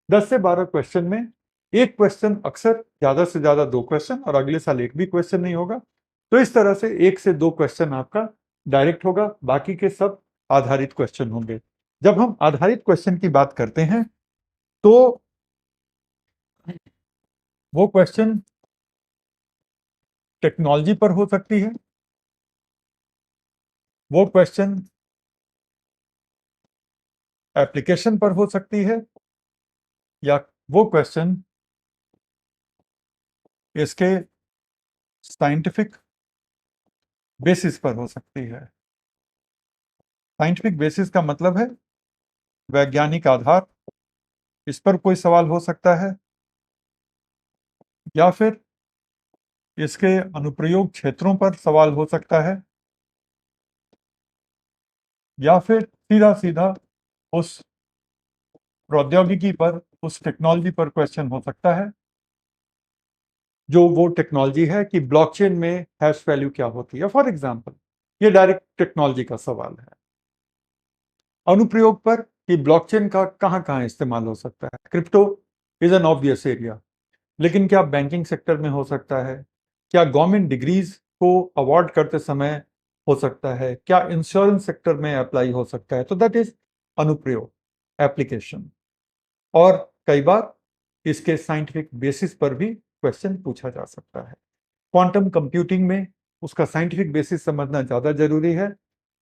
10 से 12 क्वेश्चन में एक क्वेश्चन अक्सर ज्यादा से ज्यादा 2 क्वेश्चन, और अगले साल एक भी क्वेश्चन नहीं होगा। तो इस तरह से 1 से 2 क्वेश्चन आपका डायरेक्ट होगा, बाकी के सब आधारित क्वेश्चन होंगे। जब हम आधारित क्वेश्चन की बात करते हैं तो वो क्वेश्चन टेक्नोलॉजी पर हो सकती है, वो क्वेश्चन एप्लीकेशन पर हो सकती है, या वो क्वेश्चन इसके साइंटिफिक बेसिस पर हो सकती है। साइंटिफिक बेसिस का मतलब है वैज्ञानिक आधार, इस पर कोई सवाल हो सकता है, या फिर इसके अनुप्रयोग क्षेत्रों पर सवाल हो सकता है, या फिर सीधा सीधा उस प्रौद्योगिकी पर, उस टेक्नोलॉजी पर क्वेश्चन हो सकता है, जो वो टेक्नोलॉजी है कि ब्लॉकचेन में हैश वैल्यू क्या होती है, फॉर एग्जांपल। ये डायरेक्ट टेक्नोलॉजी का सवाल है। अनुप्रयोग पर कि ब्लॉकचेन का कहां कहां इस्तेमाल हो सकता है। Crypto is an obvious area, लेकिन क्या बैंकिंग सेक्टर में हो सकता है, क्या गवर्नमेंट डिग्रीज को अवार्ड करते समय हो सकता है, क्या इंश्योरेंस सेक्टर में अप्लाई हो सकता है। तो दैट इज अनुप्रयोग, एप्लीकेशन। और कई बार इसके साइंटिफिक बेसिस पर भी क्वेश्चन पूछा जा सकता है। क्वांटम कंप्यूटिंग में उसका साइंटिफिक बेसिस समझना ज्यादा जरूरी है,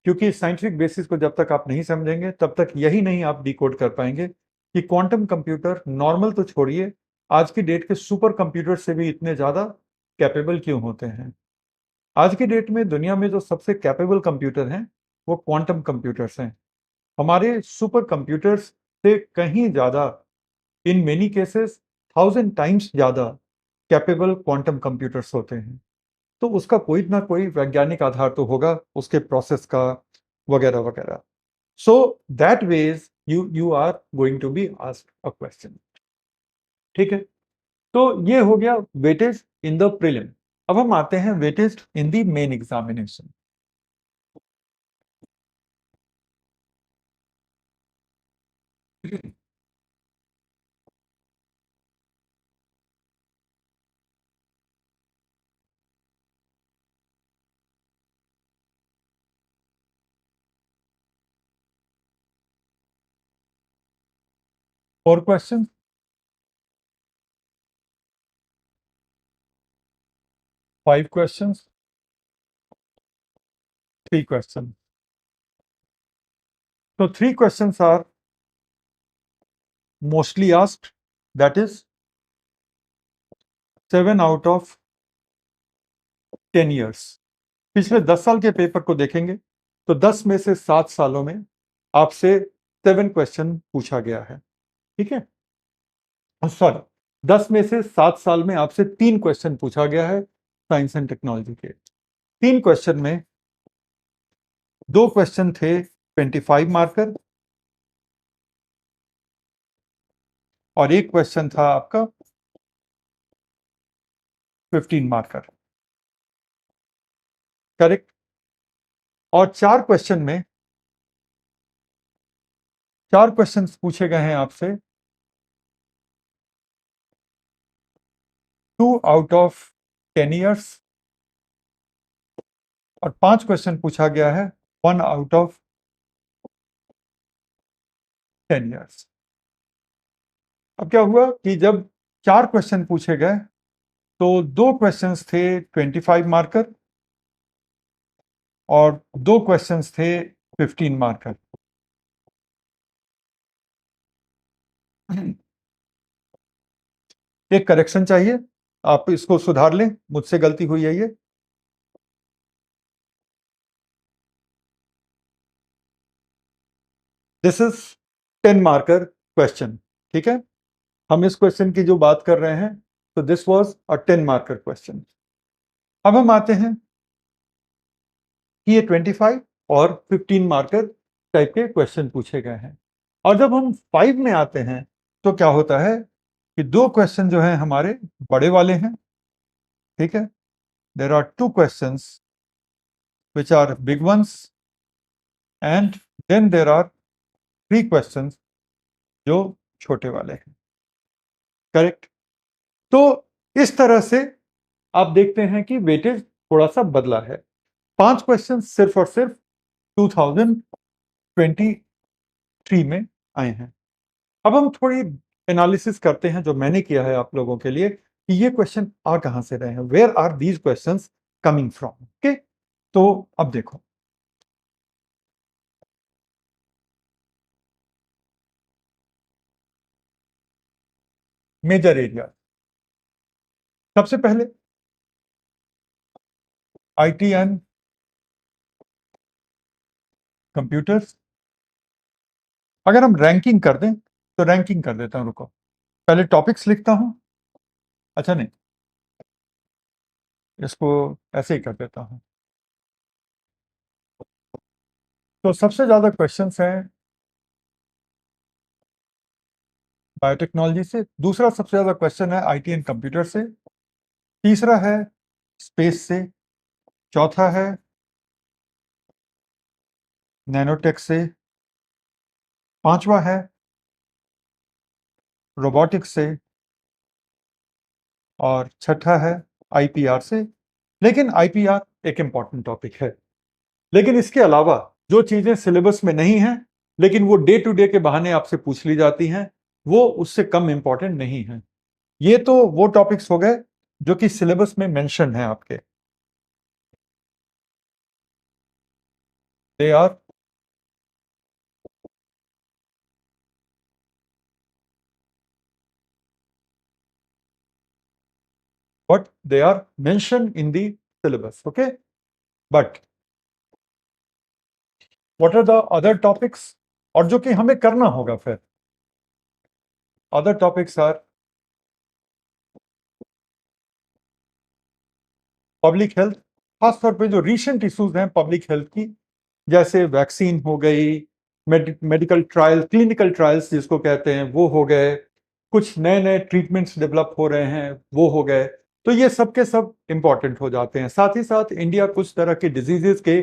क्योंकि साइंटिफिक बेसिस को जब तक आप नहीं समझेंगे तब तक यही नहीं आप डिकोड कर पाएंगे कि क्वांटम कंप्यूटर नॉर्मल तो छोड़िए, आज की डेट के सुपर कंप्यूटर से भी इतने ज्यादा कैपेबल क्यों होते हैं। आज की डेट में दुनिया में जो सबसे कैपेबल कंप्यूटर हैं वो क्वांटम कंप्यूटर्स हैं। हमारे सुपर कंप्यूटर्स से कहीं ज्यादा, इन मेनी केसेस 1000 टाइम्स ज्यादा कैपेबल क्वांटम कंप्यूटर्स होते हैं। तो उसका कोई ना कोई वैज्ञानिक आधार तो होगा, उसके प्रोसेस का, वगैरह वगैरह। So that ways you are going to be asked a question, ठीक है। तो ये हो गया वेटेज इन द प्रीलिम। अब हम आते हैं weightage in the main examination. Four question, 5 question, 3 question. तो 3 question are mostly asked, that is 7 out of 10 years. पिछले 10 साल के पेपर को देखेंगे तो 10 में से 7 सालों में आपसे 7 क्वेश्चन पूछा गया है, ठीक है। सॉरी, 10 में से 7 साल में आपसे 3 क्वेश्चन पूछा गया है साइंस एंड टेक्नोलॉजी के। 3 क्वेश्चन में 2 क्वेश्चन थे 25 मार्कर और 1 क्वेश्चन था आपका 15 मार्कर, करेक्ट। और 4 क्वेश्चन पूछे गए हैं आपसे, 2 आउट ऑफ 10 ईयर्स, और 5 क्वेश्चन पूछा गया है 1 आउट ऑफ 10 ईयर्स। अब क्या हुआ कि जब 4 क्वेश्चन पूछे गए तो 2 क्वेश्चंस थे 25 मार्कर और 2 क्वेश्चंस थे 15 मार्कर। एक करेक्शन चाहिए, आप इसको सुधार लें, मुझसे गलती हुई है ये। दिस इज 10 मार्कर क्वेश्चन, ठीक है। हम इस क्वेश्चन की जो बात कर रहे हैं, तो this was a 10 marker question. अब हम आते हैं कि ये 25 और 15 मार्कर टाइप के क्वेश्चन पूछे गए हैं। और जब हम 5 में आते हैं तो क्या होता है कि 2 क्वेश्चन जो हैं हमारे बड़े वाले हैं, ठीक है। There are 2 questions which are big ones and then there are 3 questions जो छोटे वाले हैं, करेक्ट। तो इस तरह से आप देखते हैं कि वेटेज थोड़ा सा बदला है। 5 क्वेश्चन सिर्फ और सिर्फ 2023 में आए हैं। अब हम थोड़ी एनालिसिस करते हैं जो मैंने किया है आप लोगों के लिए कि ये क्वेश्चन आ कहां से रहे हैं, where are these questions coming from, okay. तो अब देखो, मेजर एरिया, सबसे पहले आईटी एंड कंप्यूटर्स। अगर हम रैंकिंग कर दें तो रैंकिंग कर देता हूं, रुको पहले टॉपिक्स लिखता हूं। अच्छा नहीं, इसको ऐसे ही कर देता हूं। तो सबसे ज्यादा क्वेश्चंस हैं बायोटेक्नोलॉजी से, दूसरा सबसे ज्यादा क्वेश्चन है आईटी एंड कंप्यूटर से, तीसरा है स्पेस से, चौथा है नैनोटेक से, पांचवा है रोबोटिक्स से, और छठा है आईपीआर से। लेकिन आईपीआर एक इंपॉर्टेंट टॉपिक है, लेकिन इसके अलावा जो चीजें सिलेबस में नहीं हैं लेकिन वो डे टू डे के बहाने आपसे पूछ ली जाती हैं, वो उससे कम इंपॉर्टेंट नहीं है। ये तो वो टॉपिक्स हो गए जो कि सिलेबस में मेंशन है आपके, they are what they are mentioned in the syllabus, okay, but what are the other topics और जो कि हमें करना होगा फिर, other topics are public health, खासतौर पे जो रिसेंट इश्यूज हैं पब्लिक हेल्थ की, जैसे वैक्सीन हो गई, मेडिकल ट्रायल, क्लिनिकल ट्रायल्स जिसको कहते हैं वो हो गए, कुछ नए नए ट्रीटमेंट्स डेवलप हो रहे हैं वो हो गए। तो ये सब के सब इंपॉर्टेंट हो जाते हैं। साथ ही साथ इंडिया कुछ तरह के डिजीजेस के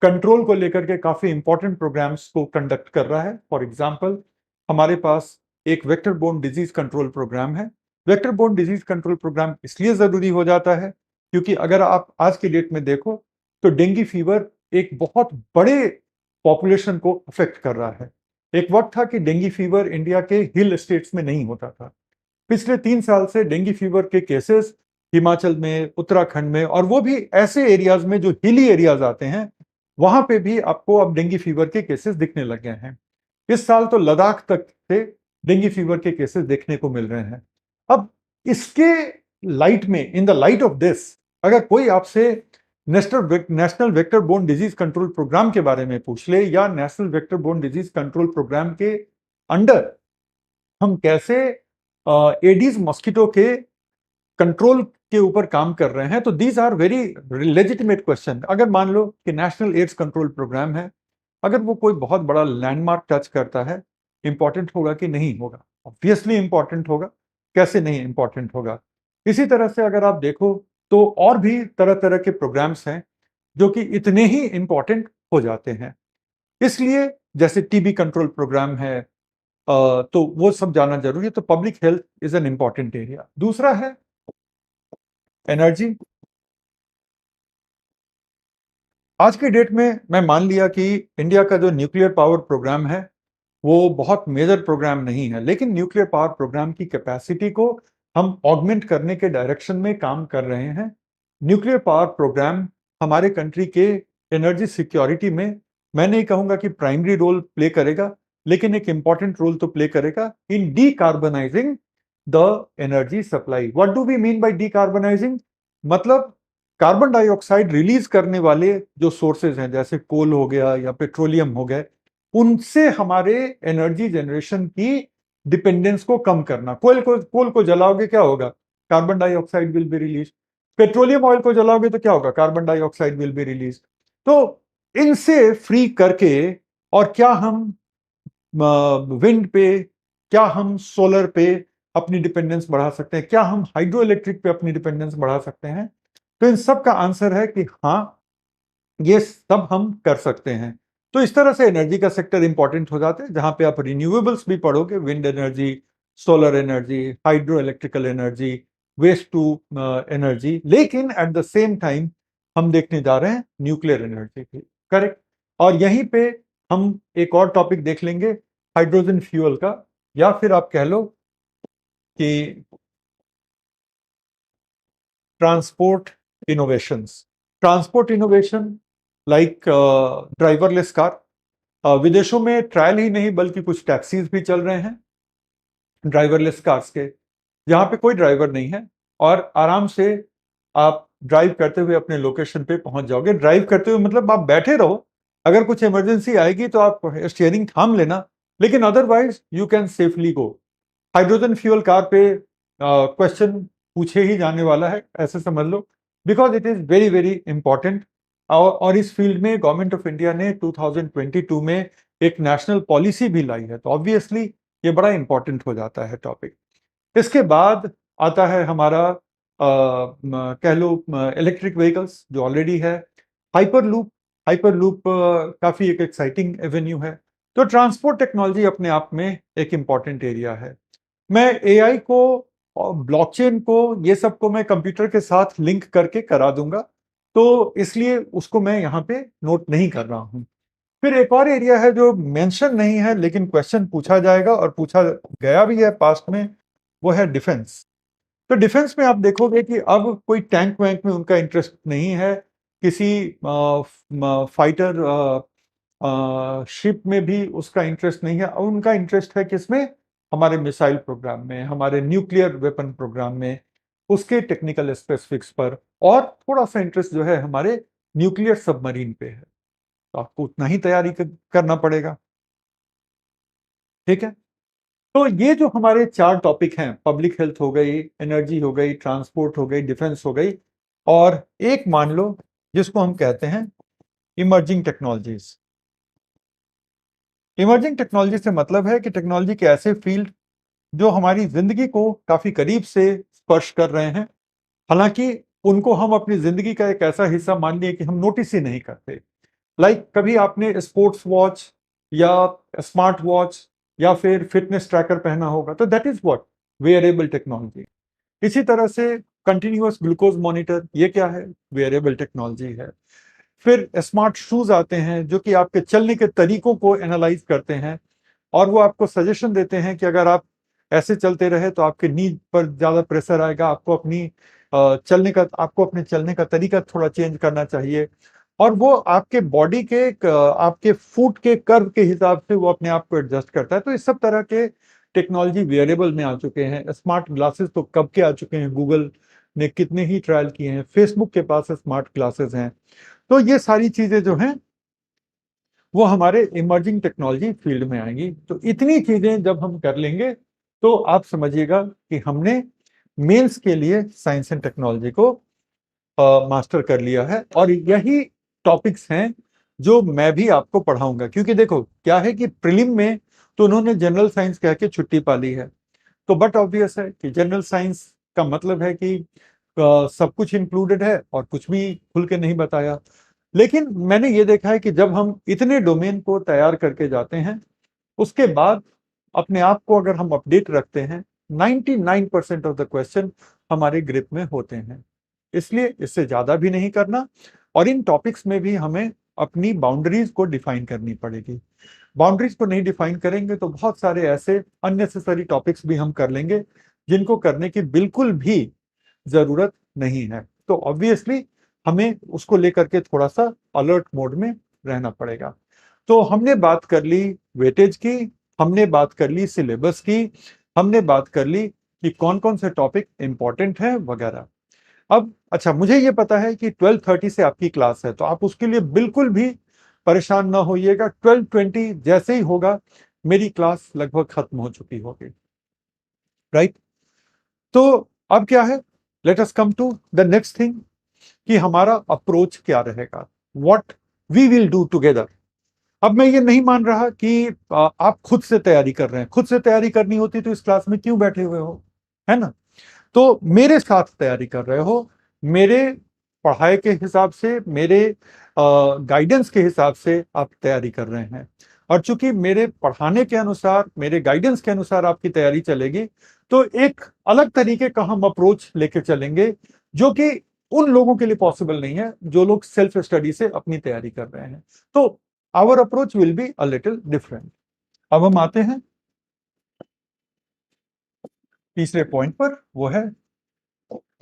कंट्रोल को लेकर के काफी इंपॉर्टेंट प्रोग्राम्स को कंडक्ट कर रहा है। फॉर एग्जाम्पल, हमारे पास एक vector borne disease control program है। Vector borne disease control program इसलिए जरूरी हो जाता है क्योंकि अगर आप आज की डेट में देखो तो डेंगू फीवर एक बहुत बड़े पॉपुलेशन को अफेक्ट कर रहा है। एक वक्त था कि डेंगू फीवर इंडिया के हिल स्टेट्स में नहीं होता था। पिछले 3 साल से डेंगू फीवर के केसेस हिमाचल में, उत्तराखंड में, और वो भी ऐसे एरियाज में जो हिली एरियाज आते हैं, वहां पे भी आपको अब डेंगू फीवर के केसेस दिखने लग गए हैं। इस साल तो लद्दाख तक से डेंगू फीवर के केसेस देखने को मिल रहे हैं। अब इसके लाइट में, in the light of this, अगर कोई आपसे national vector borne disease control programme के बारे में पूछ ले या national vector borne disease control programme के अंडर हम कैसे एडीज मॉस्किटो के कंट्रोल के ऊपर काम कर रहे हैं, तो these are very legitimate question. अगर मान लो कि नेशनल एड्स कंट्रोल प्रोग्राम है, अगर वो कोई बहुत बड़ा लैंडमार्क टच करता है, इंपॉर्टेंट होगा कि नहीं होगा? ऑब्वियसली इंपॉर्टेंट होगा, कैसे नहीं इंपॉर्टेंट होगा? इसी तरह से अगर आप देखो तो और भी तरह तरह के प्रोग्राम्स हैं जो कि इतने ही इंपॉर्टेंट हो जाते हैं। इसलिए जैसे टीबी कंट्रोल प्रोग्राम है, तो वो सब जानना जरूरी है। तो public health is an important area. दूसरा है एनर्जी। आज के डेट में मैं मान लिया कि इंडिया का जो न्यूक्लियर पावर प्रोग्राम है वो बहुत मेजर प्रोग्राम नहीं है, लेकिन न्यूक्लियर पावर प्रोग्राम की कैपेसिटी को हम ऑगमेंट करने के डायरेक्शन में काम कर रहे हैं। न्यूक्लियर पावर प्रोग्राम हमारे कंट्री के एनर्जी सिक्योरिटी में, मैं नहीं कहूंगा कि प्राइमरी रोल प्ले करेगा, लेकिन एक इंपॉर्टेंट रोल तो प्ले करेगा in decarbonising the energy supply. What do we mean by decarbonising? मतलब कार्बन डाइऑक्साइड रिलीज करने वाले जो सोर्सेज हैं, जैसे कोल हो गया या पेट्रोलियम हो गए, उनसे हमारे एनर्जी जनरेशन की डिपेंडेंस को कम करना। कोल को जलाओगे क्या होगा? Carbon dioxide will be release. Petroleum oil को जलाओगे तो क्या होगा? Carbon dioxide will be release. तो इनसे फ्री करके, और क्या हम विंड पे, क्या हम सोलर पे अपनी डिपेंडेंस बढ़ा सकते हैं? क्या हम हाइड्रो इलेक्ट्रिक पे अपनी डिपेंडेंस बढ़ा सकते हैं? तो इन सब का आंसर है कि हाँ, ये सब हम कर सकते हैं। तो इस तरह से एनर्जी का सेक्टर इंपॉर्टेंट हो जाता है, जहां पे आप रिन्यूएबल्स भी पढ़ोगे, wind energy, solar energy, hydro electrical energy, waste to energy. लेकिन एट द सेम टाइम हम देखने जा रहे हैं न्यूक्लियर एनर्जी की। करेक्ट। और यहीं पे हम एक और टॉपिक देख लेंगे, हाइड्रोजन फ्यूल का, या फिर आप कह लो कि transport innovations. Transport innovation like driverless car. विदेशों में ट्रायल ही नहीं बल्कि कुछ टैक्सीज भी चल रहे हैं ड्राइवरलेस कार्स के, जहां पे कोई ड्राइवर नहीं है और आराम से आप ड्राइव करते हुए अपने लोकेशन पे पहुंच जाओगे। ड्राइव करते हुए मतलब आप बैठे रहो, अगर कुछ इमरजेंसी आएगी तो आप स्टीयरिंग थाम लेना, लेकिन otherwise you can safely go. Hydrogen fuel car पे क्वेश्चन पूछे ही जाने वाला है, ऐसे समझ लो, because it is very very important. और इस फील्ड में गवर्नमेंट ऑफ इंडिया ने 2022 में एक नेशनल पॉलिसी भी लाई है, तो ऑब्वियसली ये बड़ा इंपॉर्टेंट हो जाता है टॉपिक। इसके बाद आता है हमारा कह लो इलेक्ट्रिक व्हीकल्स, जो ऑलरेडी है। Hyper loop. हाइपर लूप काफी एक एक्साइटिंग एवेन्यू है। तो ट्रांसपोर्ट टेक्नोलॉजी अपने आप में एक इंपॉर्टेंट एरिया है। मैं एआई को और ब्लॉकचेन को, ये सब को मैं कंप्यूटर के साथ लिंक करके करा दूंगा, तो इसलिए उसको मैं यहाँ पे नोट नहीं कर रहा हूँ। फिर एक और एरिया है जो मेंशन नहीं है लेकिन क्वेश्चन पूछा जाएगा और पूछा गया भी है पास्ट में, वो है डिफेंस। तो डिफेंस में आप देखोगे कि अब कोई टैंक वैंक में उनका इंटरेस्ट नहीं है, किसी फाइटर शिप में भी उसका इंटरेस्ट नहीं है। अब उनका इंटरेस्ट है किसमें? हमारे मिसाइल प्रोग्राम में, हमारे न्यूक्लियर वेपन प्रोग्राम में, उसके टेक्निकल स्पेसिफिक्स पर, और थोड़ा सा इंटरेस्ट जो है हमारे न्यूक्लियर सबमरीन पे है। तो आपको उतना ही तैयारी करना पड़ेगा। ठीक है। तो ये जो हमारे चार टॉपिक हैं, पब्लिक हेल्थ हो गई, एनर्जी हो गई, ट्रांसपोर्ट हो गई, डिफेंस हो गई, और एक मान लो जिसको हम कहते हैं इमर्जिंग टेक्नोलॉजीज। इमर्जिंग टेक्नोलॉजी से मतलब है कि टेक्नोलॉजी के ऐसे फील्ड जो हमारी जिंदगी को काफी करीब से स्पर्श कर रहे हैं, हालांकि उनको हम अपनी जिंदगी का एक ऐसा हिस्सा मान लिए कि हम नोटिस ही नहीं करते। लाइक कभी आपने स्पोर्ट्स वॉच या स्मार्ट वॉच या फिर फिटनेस ट्रैकर पहना होगा, तो that is what wearable technology. इसी तरह से कंटिन्यूअस ग्लूकोज मॉनिटर, ये क्या है? वेयरेबल टेक्नोलॉजी है। फिर स्मार्ट शूज आते हैं जो कि आपके चलने के तरीकों को एनालाइज करते हैं, और वो आपको सजेशन देते हैं कि अगर आप ऐसे चलते रहे तो आपके नी पर ज्यादा प्रेशर आएगा, आपको अपने चलने का तरीका थोड़ा चेंज करना चाहिए। और वो आपके बॉडी के आपके फुट के कर्व के हिसाब से वो अपने आप को एडजस्ट करता है। तो इस सब तरह के टेक्नोलॉजी वेरिएबल में आ चुके हैं। स्मार्ट ग्लासेस तो कब के आ चुके हैं, गूगल ने कितने ही ट्रायल किए हैं, फेसबुक के पास स्मार्ट ग्लासेस हैं। तो ये सारी चीजें जो हैं वो हमारे इमर्जिंग टेक्नोलॉजी फील्ड में आएंगी। तो इतनी चीजें जब हम कर लेंगे तो आप समझिएगा कि हमने मेंस के लिए साइंस एंड टेक्नोलॉजी को मास्टर कर लिया है, और यही टॉपिक्स हैं जो मैं भी आपको पढ़ाऊंगा। क्योंकि देखो क्या है कि प्रीलिम में तो उन्होंने जनरल साइंस कह के छुट्टी पा ली है, तो बट ऑब्वियस है कि जनरल साइंस का मतलब है कि सब कुछ इंक्लूडेड है और कुछ भी खुल के नहीं बताया। लेकिन मैंने ये देखा है कि जब हम इतने डोमेन को तैयार करके जाते हैं, उसके बाद अपने आप को अगर हम अपडेट रखते हैं, 99% ऑफ द क्वेश्चन हमारे ग्रिप में होते हैं। इसलिए इससे ज्यादा भी नहीं करना, और इन टॉपिक्स में भी हमें अपनी बाउंड्रीज को डिफाइन करनी पड़ेगी। बाउंड्रीज को नहीं डिफाइन करेंगे तो बहुत सारे ऐसे अननेसेसरी टॉपिक्स भी हम कर लेंगे जिनको करने की बिल्कुल भी जरूरत नहीं है। तो ऑब्वियसली हमें उसको लेकर के थोड़ा सा अलर्ट मोड में रहना पड़ेगा। तो हमने बात कर ली वेटेज की, हमने बात कर ली सिलेबस की, हमने बात कर ली कि कौन कौन से टॉपिक इंपॉर्टेंट है वगैरह। अब अच्छा, मुझे ये पता है कि 12:30 से आपकी क्लास है, तो आप उसके लिए बिल्कुल भी परेशान ना होइएगा। 12:20 जैसे ही होगा मेरी क्लास लगभग खत्म हो चुकी होगी, राइट? तो अब क्या है, let us come to the next thing कि हमारा अप्रोच क्या रहेगा, what we will do together. अब मैं ये नहीं मान रहा कि आप खुद से तैयारी कर रहे हैं। खुद से तैयारी करनी होती तो इस क्लास में क्यों बैठे हुए हो, है ना? तो मेरे साथ तैयारी कर रहे हो, मेरे पढ़ाई के हिसाब से, मेरे गाइडेंस के हिसाब से आप तैयारी कर रहे हैं। और चूंकि मेरे पढ़ाने के अनुसार, मेरे गाइडेंस के अनुसार आपकी तैयारी चलेगी, तो एक अलग तरीके का हम अप्रोच लेके चलेंगे, जो कि उन लोगों के लिए पॉसिबल नहीं है जो लोग सेल्फ स्टडी से अपनी तैयारी कर रहे हैं। तो our approach will be a little different. अब हम आते हैं तीसरे पॉइंट पर, वो है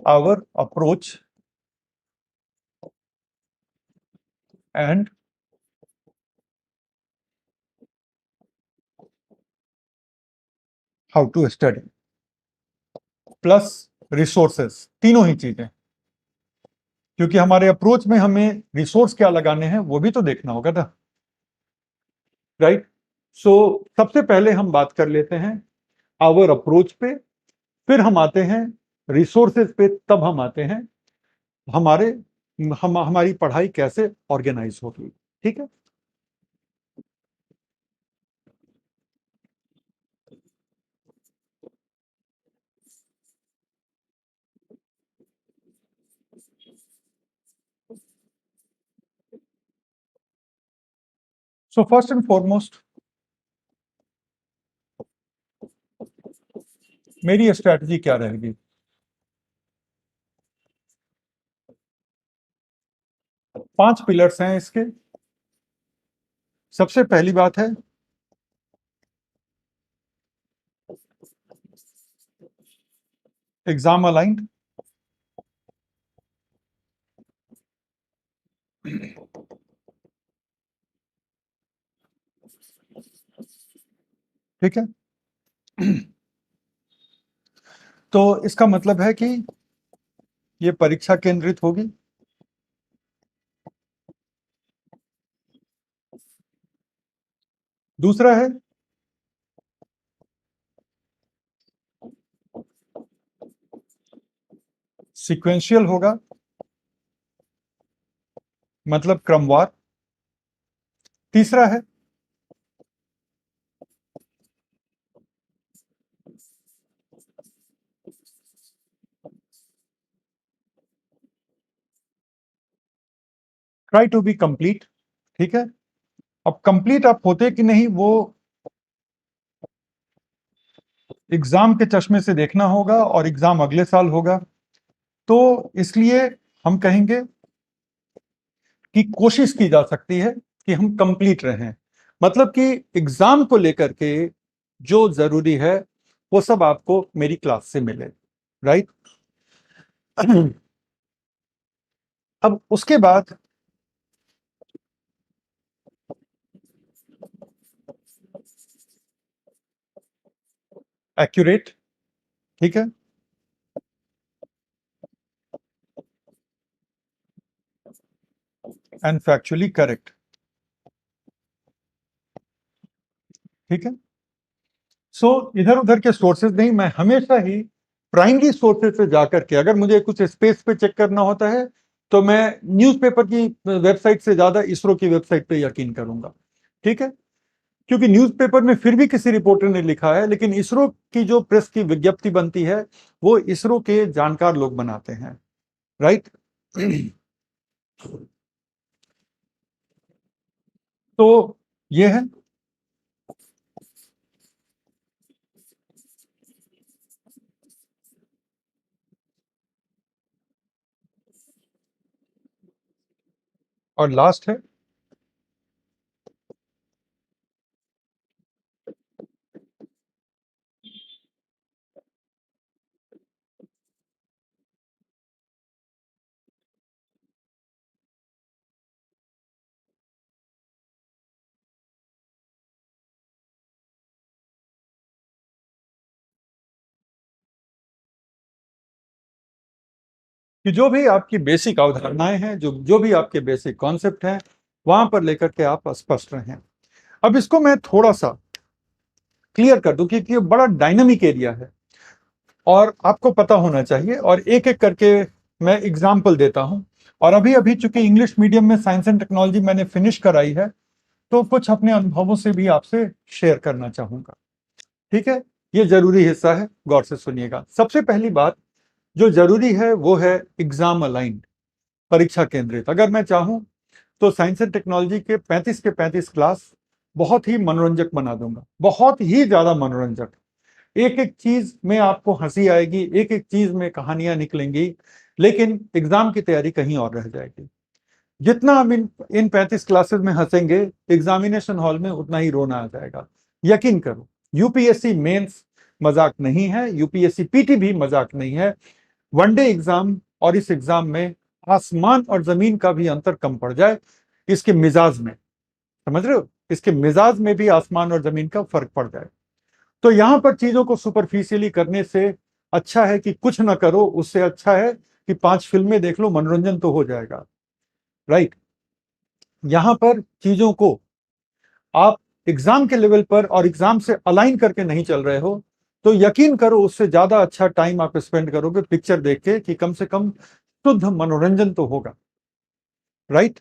our approach and how to study plus resources, तीनों ही चीजें। क्योंकि हमारे अप्रोच में हमें रिसोर्स क्या लगाने हैं वो भी तो देखना होगा ना, राइट? सो सबसे पहले हम बात कर लेते हैं आवर अप्रोच पे, फिर हम आते हैं रिसोर्सेज पे, तब हम आते हैं हमारे हमारी पढ़ाई कैसे ऑर्गेनाइज होगी। ठीक है? सो फर्स्ट एंड फॉरमोस्ट मेरी स्ट्रैटेजी क्या रहेगी? 5 पिलर्स हैं इसके। सबसे पहली बात है एग्जाम अलाइंड। ठीक है? तो इसका मतलब है कि ये परीक्षा केंद्रित होगी। दूसरा है सीक्वेंशियल होगा, मतलब क्रमवार। तीसरा है ट्राई टू बी कंप्लीट। ठीक है? अब कंप्लीट आप होते कि नहीं वो एग्जाम के चश्मे से देखना होगा, और एग्जाम अगले साल होगा। तो इसलिए हम कहेंगे कि कोशिश की जा सकती है कि हम कंप्लीट रहें। मतलब कि एग्जाम को लेकर के जो जरूरी है वो सब आपको मेरी क्लास से मिले, राइट? अब उसके बाद एक्यूरेट। ठीक है? And factually correct. ठीक है? सो इधर उधर के सोर्सेज नहीं, मैं हमेशा ही प्राइमरी सोर्सेज से जाकर के अगर मुझे कुछ स्पेस पे चेक करना होता है तो मैं न्यूज़पेपर की वेबसाइट से ज्यादा इसरो की वेबसाइट पे यकीन करूंगा। ठीक है, क्योंकि न्यूज़पेपर में फिर भी किसी रिपोर्टर ने लिखा है, लेकिन इसरो की जो प्रेस की विज्ञप्ति बनती है वो इसरो के जानकार लोग बनाते हैं, राइट। तो ये है। और लास्ट है कि जो भी आपकी बेसिक अवधारणाएं हैं, जो जो भी आपके बेसिक कॉन्सेप्ट हैं, वहां पर लेकर के आप स्पष्ट रहें। अब इसको मैं थोड़ा सा क्लियर कर दूं क्योंकि ये बड़ा डायनामिक एरिया है और आपको पता होना चाहिए, और एक एक करके मैं एग्जाम्पल देता हूं। और अभी अभी चूंकि इंग्लिश मीडियम में साइंस एंड टेक्नोलॉजी मैंने फिनिश कराई है, तो कुछ अपने अनुभवों से भी आपसे शेयर करना चाहूंगा। ठीक है, ये जरूरी हिस्सा है, गौर से सुनिएगा। सबसे पहली बात जो जरूरी है वो है एग्जाम अलाइंड, परीक्षा केंद्रित। अगर मैं चाहूं तो साइंस एंड टेक्नोलॉजी के 35 के 35 क्लास बहुत ही मनोरंजक बना दूंगा, बहुत ही ज्यादा मनोरंजक। एक एक चीज में आपको हंसी आएगी, एक एक चीज में कहानियां निकलेंगी, लेकिन एग्जाम की तैयारी कहीं और रह जाएगी। जितना हम इन 35 क्लासेस में हंसेंगे, एग्जामिनेशन हॉल में उतना ही रोना आ जाएगा। यकीन करो, यूपीएससी मेंस मजाक नहीं है, यूपीएससी पीटी भी मजाक नहीं है। वनडे एग्जाम, और इस एग्जाम में आसमान और जमीन का भी अंतर कम पड़ जाए इसके मिजाज में, समझ रहे हो, इसके मिजाज में भी आसमान और जमीन का फर्क पड़ जाए। तो यहां पर चीजों को सुपरफिशियली करने से अच्छा है कि कुछ ना करो, उससे अच्छा है कि 5 फिल्में देख लो, मनोरंजन तो हो जाएगा, राइट। यहां पर चीजों को आप एग्जाम के लेवल पर और एग्जाम से अलाइन करके नहीं चल रहे हो, तो यकीन करो उससे ज्यादा अच्छा टाइम आप स्पेंड करोगे पिक्चर देख के कि कम से कम शुद्ध मनोरंजन तो होगा, राइट।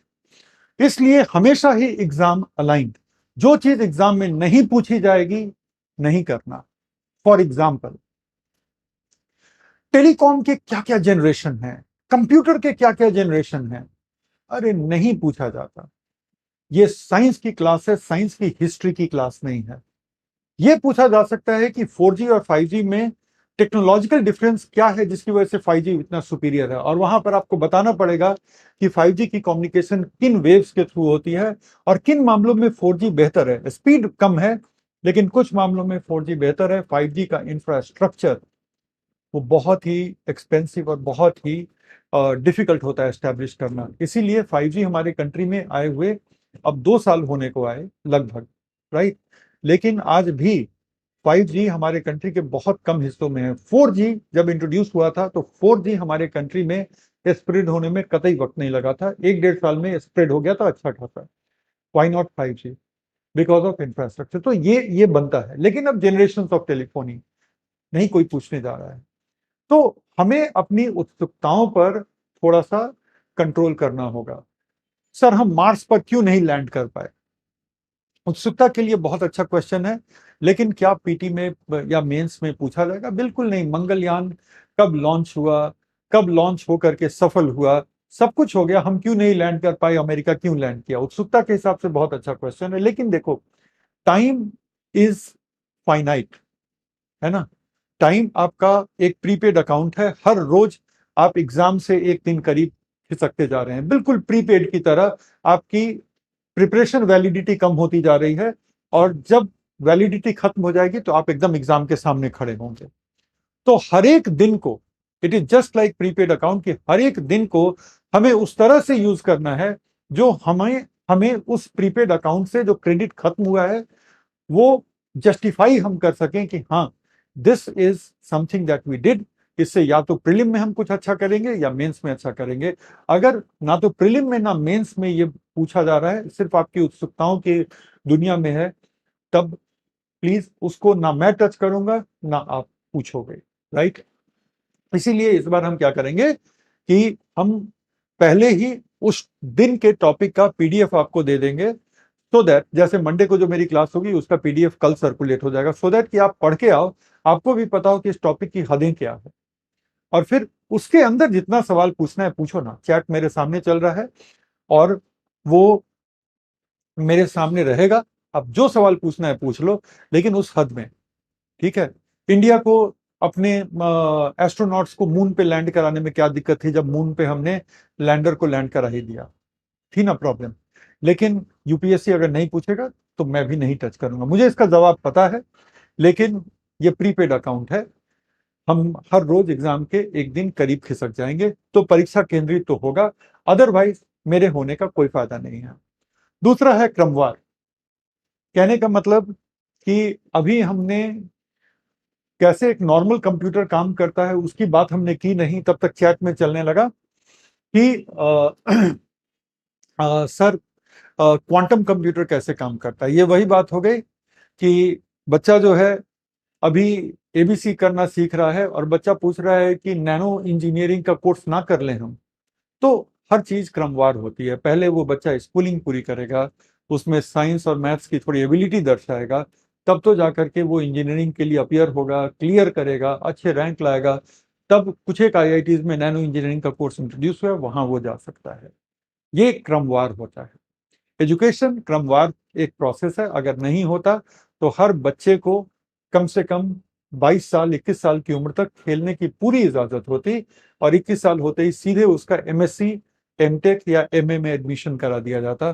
इसलिए हमेशा ही एग्जाम अलाइंड, जो चीज एग्जाम में नहीं पूछी जाएगी नहीं करना। फॉर एग्जाम्पल, टेलीकॉम के क्या क्या जनरेशन है, कंप्यूटर के क्या क्या जनरेशन है, अरे नहीं पूछा जाता। ये साइंस की क्लास है, साइंस की हिस्ट्री की क्लास नहीं है। यह पूछा जा सकता है कि 4G और 5G में टेक्नोलॉजिकल डिफरेंस क्या है जिसकी वजह से 5G इतना सुपीरियर है, और वहां पर आपको बताना पड़ेगा कि 5G की कम्युनिकेशन किन वेव्स के थ्रू होती है और किन मामलों में 4G बेहतर है। स्पीड कम है लेकिन कुछ मामलों में 4G बेहतर है। 5G का इंफ्रास्ट्रक्चर वो बहुत ही एक्सपेंसिव और बहुत ही डिफिकल्ट होता है एस्टेब्लिश करना। इसीलिए 5G हमारे कंट्री में आए हुए अब 2 साल होने को आए लगभग, राइट। लेकिन आज भी 5G हमारे कंट्री के बहुत कम हिस्सों में है। 4G जब इंट्रोड्यूस हुआ था तो 4G हमारे कंट्री में स्प्रेड होने में कतई वक्त नहीं लगा था, 1-1.5 साल में स्प्रेड हो गया था अच्छा खासा। Why not 5G? Because of infrastructure. तो ये बनता है, लेकिन अब जनरेशन ऑफ टेलीफोनी नहीं कोई पूछने जा रहा है। तो हमें अपनी उत्सुकताओं पर थोड़ा सा कंट्रोल करना होगा। सर हम मार्स पर क्यों नहीं लैंड कर पाए? उत्सुकता के लिए बहुत अच्छा क्वेश्चन है, लेकिन क्या पीटी में या मेंस में पूछा जाएगा? बिल्कुल नहीं। मंगलयान कब लॉन्च हुआ, कब लॉन्च होकर के सफल हुआ, सब कुछ हो गया, हम क्यों नहीं लैंड कर पाए, अमेरिका क्यों लैंड किया? उत्सुकता के हिसाब से बहुत अच्छा क्वेश्चन है, लेकिन देखो, टाइम इज फाइनाइट, है ना। टाइम आपका एक प्रीपेड अकाउंट है, हर रोज आप एग्जाम से एक दिन करीब खिसकते जा रहे हैं, बिल्कुल प्रीपेड की तरह। आपकी प्रिपरेशन वैलिडिटी कम होती जा रही है, और जब वैलिडिटी खत्म हो जाएगी तो आप एकदम एग्जाम के सामने खड़े होंगे। तो हर एक दिन को, it is just like prepaid account, की हर एक दिन को हमें उस तरह से यूज करना है जो हमें हमें उस प्रीपेड अकाउंट से जो क्रेडिट खत्म हुआ है वो जस्टिफाई हम कर सकें कि हाँ, this is something that we did. इससे या तो प्रीलिम में हम कुछ अच्छा करेंगे या मेंस में अच्छा करेंगे। अगर ना तो प्रीलिम में ना मेंस में ये पूछा जा रहा है, सिर्फ आपकी उत्सुकताओं की दुनिया में है, तब प्लीज उसको ना मैं टच करूंगा ना आप पूछोगे, राइट। इसीलिए इस बार हम क्या करेंगे कि हम पहले ही उस दिन के टॉपिक का पीडीएफ आपको दे देंगे, सो दैट जैसे मंडे को जो मेरी क्लास होगी उसका पीडीएफ कल सर्कुलेट हो जाएगा, सो दैट कि आप पढ़ के आओ, आपको भी पता हो कि इस टॉपिक की हदें क्या है। और फिर उसके अंदर जितना सवाल पूछना है पूछो ना, चैट मेरे सामने चल रहा है और वो मेरे सामने रहेगा, अब जो सवाल पूछना है पूछ लो, लेकिन उस हद में। ठीक है। इंडिया को अपने एस्ट्रोनॉट्स को मून पे लैंड कराने में क्या दिक्कत थी, जब मून पे हमने लैंडर को लैंड करा ही दिया, थी ना प्रॉब्लम। लेकिन यूपीएससी अगर नहीं पूछेगा तो मैं भी नहीं टच करूंगा, मुझे इसका जवाब पता है, लेकिन ये प्रीपेड अकाउंट है, हम हर रोज एग्जाम के एक दिन करीब खिसक जाएंगे तो परीक्षा केंद्रित तो होगा, अदरवाइज मेरे होने का कोई फायदा नहीं है। दूसरा है क्रमवार। कहने का मतलब कि अभी हमने कैसे एक नॉर्मल कंप्यूटर काम करता है उसकी बात हमने की नहीं, तब तक चैट में चलने लगा कि सर क्वांटम कंप्यूटर कैसे काम करता है। ये वही बात हो गई कि बच्चा जो है अभी एबीसी करना सीख रहा है और बच्चा पूछ रहा है कि नैनो इंजीनियरिंग का कोर्स ना कर लें हम। तो हर चीज क्रमवार होती है, पहले वो बच्चा स्कूलिंग पूरी करेगा, उसमें साइंस और मैथ्स की थोड़ी एबिलिटी दर्शाएगा, तब तो जाकर के वो इंजीनियरिंग के लिए अपियर होगा, क्लियर करेगा, अच्छे रैंक लाएगा, तब कुछ एक आईआईटीज में नैनो इंजीनियरिंग का कोर्स इंट्रोड्यूस हुआ, वहां वो जा सकता है। ये क्रमवार होता है। एजुकेशन क्रमवार एक प्रोसेस है, अगर नहीं होता तो हर बच्चे को कम से कम 22 साल 21 साल की उम्र तक खेलने की पूरी इजाजत होती, और 21 साल होते ही सीधे उसका एमएससी एमटेक या एमए में एडमिशन करा दिया जाता।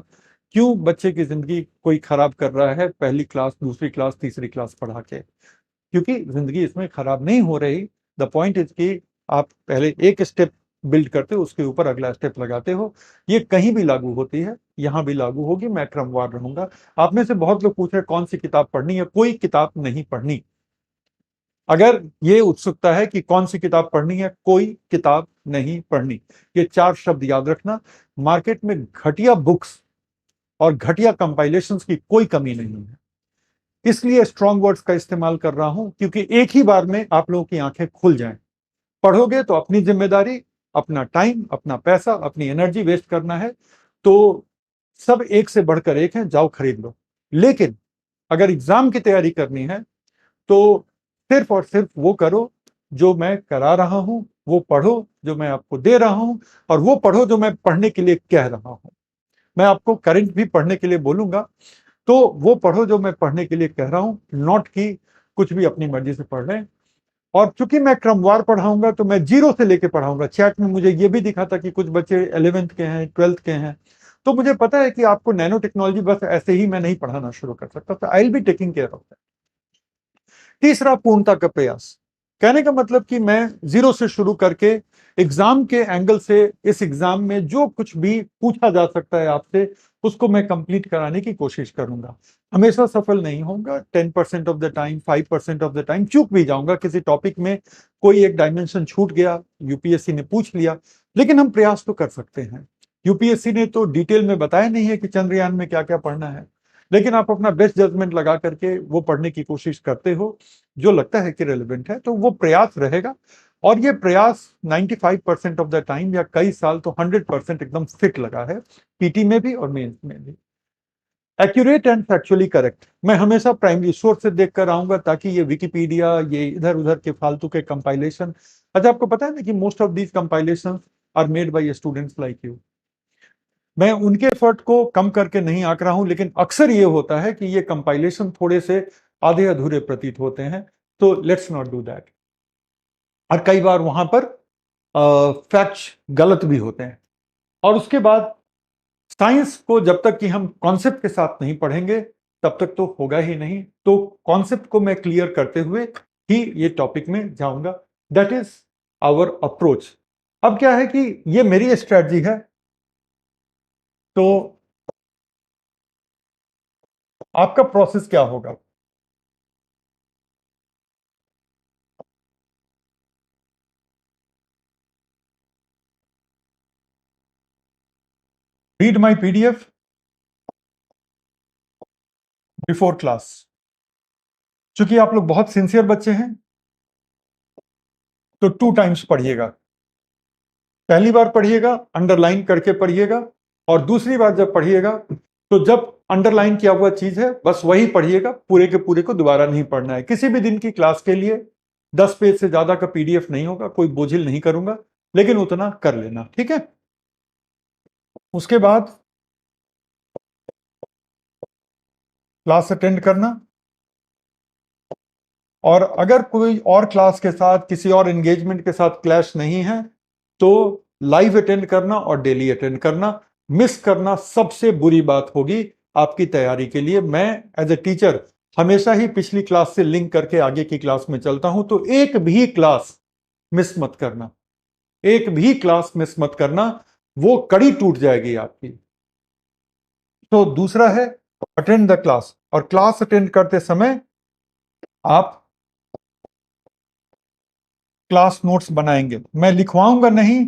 क्यों बच्चे की जिंदगी कोई खराब कर रहा है पहली क्लास दूसरी क्लास तीसरी क्लास पढ़ा के? क्योंकि जिंदगी इसमें खराब नहीं हो रही। द पॉइंट इज कि आप पहले एक स्टेप बिल्ड करते हो, उसके ऊपर अगला स्टेप लगाते हो। ये कहीं भी लागू होती है, यहां भी लागू होगी, मैं क्रमवार रहूंगा। आप में से बहुत लोग पूछ रहे हैं कौन सी किताब पढ़नी है, कोई किताब नहीं पढ़नी। अगर ये उत्सुकता है कि कौन सी किताब पढ़नी है, कोई किताब नहीं पढ़नी। ये 4 शब्द याद रखना। मार्केट में घटिया बुक्स और घटिया कंपाइलेशंस की कोई कमी नहीं है, इसलिए स्ट्रॉन्ग वर्ड्स का इस्तेमाल कर रहा हूं, क्योंकि एक ही बार में आप लोगों की आंखें खुल जाएं। पढ़ोगे तो अपनी जिम्मेदारी, अपना टाइम, अपना पैसा, अपनी एनर्जी वेस्ट करना है, तो सब एक से बढ़कर एक है, जाओ खरीद लो। लेकिन अगर एग्जाम की तैयारी करनी है तो सिर्फ और सिर्फ वो करो जो मैं करा रहा हूं, वो पढ़ो जो मैं आपको दे रहा हूं, और वो पढ़ो जो मैं पढ़ने के लिए कह रहा हूं। मैं आपको करंट भी पढ़ने के लिए बोलूंगा, तो वो पढ़ो जो मैं पढ़ने के लिए कह रहा हूं, नॉट कि कुछ भी अपनी मर्जी से पढ़ लें। और चूंकि मैं क्रमवार पढ़ाऊंगा तो मैं जीरो से लेके पढ़ाऊंगा। चैट में मुझे ये भी दिखा था कि कुछ बच्चे 11th के हैं, 12th के हैं, तो मुझे पता है कि आपको नैनो टेक्नोलॉजी बस ऐसे ही मैं नहीं पढ़ाना शुरू कर सकता, तो I will be taking care of that. तीसरा, पूर्णता का प्रयास। कहने का मतलब कि मैं जीरो से शुरू करके एग्जाम के एंगल से इस एग्जाम में जो कुछ भी पूछा जा सकता है आपसे, उसको मैं कंप्लीट कराने की कोशिश करूंगा। हमेशा सफल नहीं होऊंगा, 10% of the time, 5% of the time चूक भी जाऊंगा, किसी टॉपिक में कोई एक डायमेंशन छूट गया, यूपीएससी ने पूछ लिया, लेकिन हम प्रयास तो कर सकते हैं। यूपीएससी ने तो डिटेल में बताया नहीं है कि चंद्रयान में क्या क्या पढ़ना है, लेकिन आप अपना बेस्ट जजमेंट लगा करके वो पढ़ने की कोशिश करते हो जो लगता है कि रेलिवेंट है, तो वो प्रयास रहेगा। और ये प्रयास 95% ऑफ द टाइम या कई साल तो 100% एकदम फिट लगा है, पीटी में भी और मेंस में भी। एक्यूरेट एंड फैक्चुअली करेक्ट, मैं हमेशा प्राइमरी सोर्स से देख कर आऊंगा, ताकि ये विकिपीडिया, ये इधर उधर के फालतू के कंपाइलेशन, अच्छा आपको पता है ना कि most of these compilation are made by students like you. मैं उनके एफर्ट को कम करके नहीं आंक रहा हूं, लेकिन अक्सर ये होता है कि ये कंपाइलेशन थोड़े से आधे अधूरे प्रतीत होते हैं, तो लेट्स नॉट डू दैट। और कई बार वहां पर फैक्ट्स गलत भी होते हैं। और उसके बाद साइंस को जब तक कि हम कॉन्सेप्ट के साथ नहीं पढ़ेंगे तब तक तो होगा ही नहीं, तो कॉन्सेप्ट को मैं क्लियर करते हुए ही ये टॉपिक में जाऊंगा। That is our approach. अब क्या है कि ये मेरी स्ट्रेटजी है, तो आपका प्रोसेस क्या होगा? Read my PDF before class. चूंकि आप लोग बहुत सिंसियर बच्चे हैं, तो 2 टाइम्स पढ़िएगा। पहली बार पढ़िएगा, अंडरलाइन करके पढ़िएगा, और दूसरी बार जब पढ़िएगा तो जब अंडरलाइन किया हुआ चीज है बस वही पढ़िएगा, पूरे के पूरे को दोबारा नहीं पढ़ना है। किसी भी दिन की क्लास के लिए 10 पेज से ज्यादा का पीडीएफ नहीं होगा, कोई बोझिल नहीं करूंगा, लेकिन उतना कर लेना, ठीक है। उसके बाद क्लास अटेंड करना, और अगर कोई और क्लास के साथ, किसी और एंगेजमेंट के साथ क्लैश नहीं है तो लाइव अटेंड करना और डेली अटेंड करना। मिस करना सबसे बुरी बात होगी आपकी तैयारी के लिए। मैं एज ए टीचर हमेशा ही पिछली क्लास से लिंक करके आगे की क्लास में चलता हूं, तो एक भी क्लास मिस मत करना, एक भी क्लास मिस मत करना, वो कड़ी टूट जाएगी आपकी। तो दूसरा है अटेंड द क्लास, और क्लास अटेंड करते समय आप क्लास नोट्स बनाएंगे। मैं लिखवाऊंगा नहीं,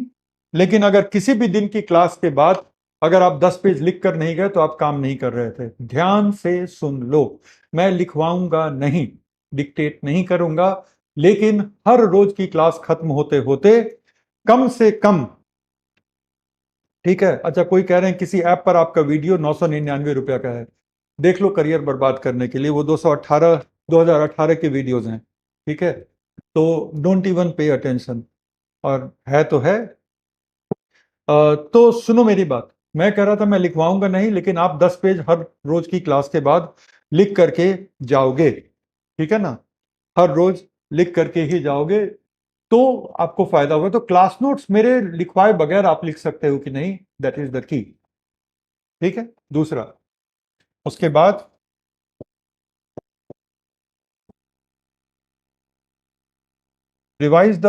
लेकिन अगर किसी भी दिन की क्लास के बाद अगर आप 10 पेज लिख कर नहीं गए तो आप काम नहीं कर रहे थे। ध्यान से सुन लो, मैं लिखवाऊंगा नहीं, डिक्टेट नहीं करूंगा, लेकिन हर रोज की क्लास खत्म होते होते कम से कम, ठीक है। अच्छा, कोई कह रहे हैं किसी ऐप पर आपका वीडियो 999 रुपया का है, देख लो, करियर बर्बाद करने के लिए। वो 2018 के वीडियोज हैं, ठीक है। तो डोंट इवन पे अटेंशन, और है तो है। तो सुनो मेरी बात, मैं कह रहा था मैं लिखवाऊंगा नहीं, लेकिन आप 10 पेज हर रोज की क्लास के बाद लिख करके जाओगे, ठीक है ना। हर रोज लिख करके ही जाओगे तो आपको फायदा होगा। तो क्लास नोट्स मेरे लिखवाए बगैर आप लिख सकते हो कि नहीं, दैट इज द की, ठीक है। दूसरा, उसके बाद रिवाइज द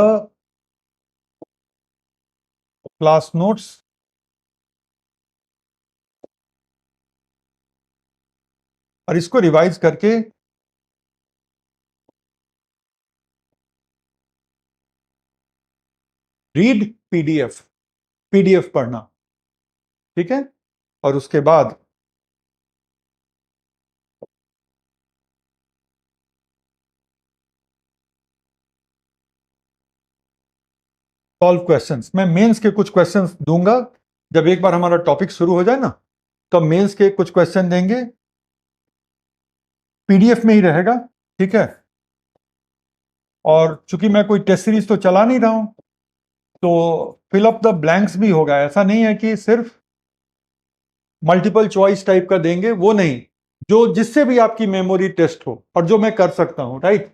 क्लास नोट्स, और इसको रिवाइज करके रीड पीडीएफ, पीडीएफ पढ़ना, ठीक है। और उसके बाद सॉल्व क्वेश्चंस। मैं मेंस के कुछ क्वेश्चंस दूंगा, जब एक बार हमारा टॉपिक शुरू हो जाए ना, तो मेंस के कुछ क्वेश्चन देंगे, पीडीएफ में ही रहेगा, ठीक है। और चूंकि मैं कोई टेस्ट सीरीज तो चला नहीं रहा हूं, तो फिल अप द ब्लैंक्स भी होगा। ऐसा नहीं है कि सिर्फ मल्टीपल चॉइस टाइप का देंगे, वो नहीं, जो जिससे भी आपकी मेमोरी टेस्ट हो और जो मैं कर सकता हूं, राइट।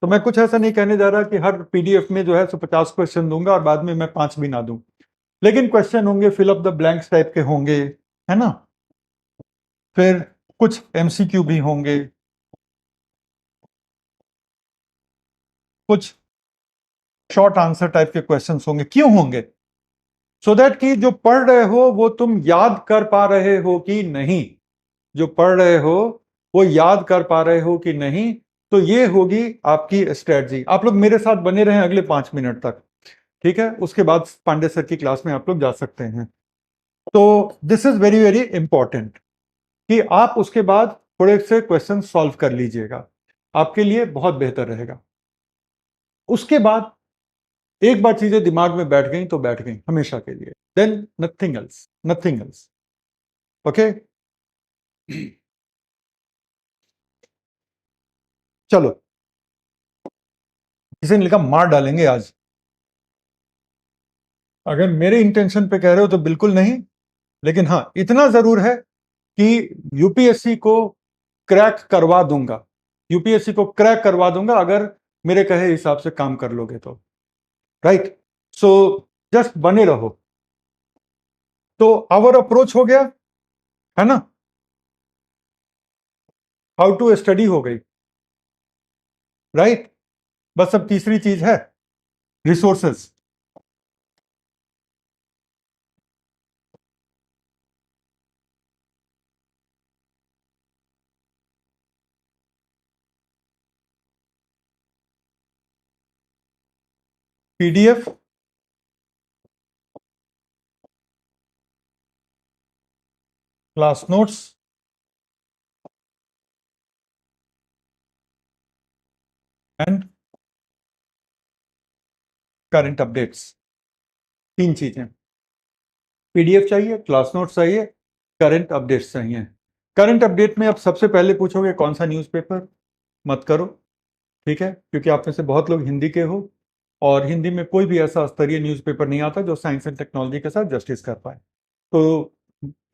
तो मैं कुछ ऐसा नहीं कहने जा रहा कि हर पीडीएफ में जो है 50 क्वेश्चन दूंगा और बाद में मैं 5 भी ना दूं, लेकिन क्वेश्चन होंगे, fill up the blanks type के होंगे, है ना। फिर कुछ एमसीक्यू भी होंगे, कुछ शॉर्ट आंसर टाइप के क्वेश्चंस होंगे। क्यों होंगे? सो दैट कि जो पढ़ रहे हो वो तुम याद कर पा रहे हो कि नहीं, जो पढ़ रहे हो वो याद कर पा रहे हो कि नहीं। तो ये होगी आपकी स्ट्रेटजी। आप लोग मेरे साथ बने रहें अगले 5 मिनट तक, ठीक है। उसके बाद पांडे सर की क्लास में आप लोग जा सकते हैं। तो this is very very important कि आप उसके बाद थोड़े से क्वेश्चन सॉल्व कर लीजिएगा, आपके लिए बहुत बेहतर रहेगा। उसके बाद एक बार चीजें दिमाग में बैठ गई तो बैठ गई हमेशा के लिए, then nothing else, nothing else, okay. चलो, किसी ने लिखा मार डालेंगे आज। अगर मेरे इंटेंशन पे कह रहे हो तो बिल्कुल नहीं, लेकिन हाँ इतना जरूर है कि यूपीएससी को क्रैक करवा दूंगा, यूपीएससी को क्रैक करवा दूंगा अगर मेरे कहे हिसाब से काम कर लोगे तो, राइट। सो जस्ट बने रहो। तो आवर अप्रोच हो गया, है ना। हाउ टू स्टडी हो गई, राइट। बस अब तीसरी चीज है resources. PDF, class notes, and current updates, 3 चीजें। पीडीएफ चाहिए, क्लास नोट चाहिए, करंट अपडेट्स चाहिए। करंट अपडेट में आप सबसे पहले पूछोगे कौन सा न्यूज़पेपर, मत करो, ठीक है, क्योंकि आप में से बहुत लोग हिंदी के हो और हिंदी में कोई भी ऐसा स्तरीय न्यूज़पेपर नहीं आता जो साइंस एंड टेक्नोलॉजी के साथ जस्टिस कर पाए। तो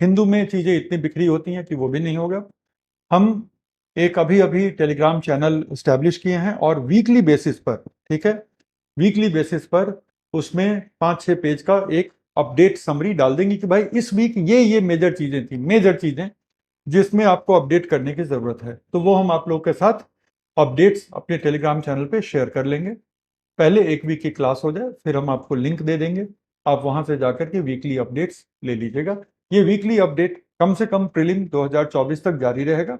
हिंदू में चीज़ें इतनी बिखरी होती हैं कि वो भी नहीं होगा। हम एक अभी अभी टेलीग्राम चैनल इस्टेब्लिश किए हैं और वीकली बेसिस पर, ठीक है, वीकली बेसिस पर उसमें 5-6 पेज का एक अपडेट समरी डाल देंगे कि भाई इस वीक ये मेजर चीजें थी, मेजर चीजें जिसमें आपको अपडेट करने की जरूरत है, तो वो हम आप लोगों के साथ अपडेट्स अपने टेलीग्राम चैनल पे शेयर कर लेंगे। पहले एक वीक की क्लास हो जाए, फिर हम आपको लिंक दे देंगे, आप वहां से जाकर के वीकली अपडेट्स ले लीजिएगा। ये वीकली अपडेट कम से कम प्रीलिम 2024 तक जारी रहेगा,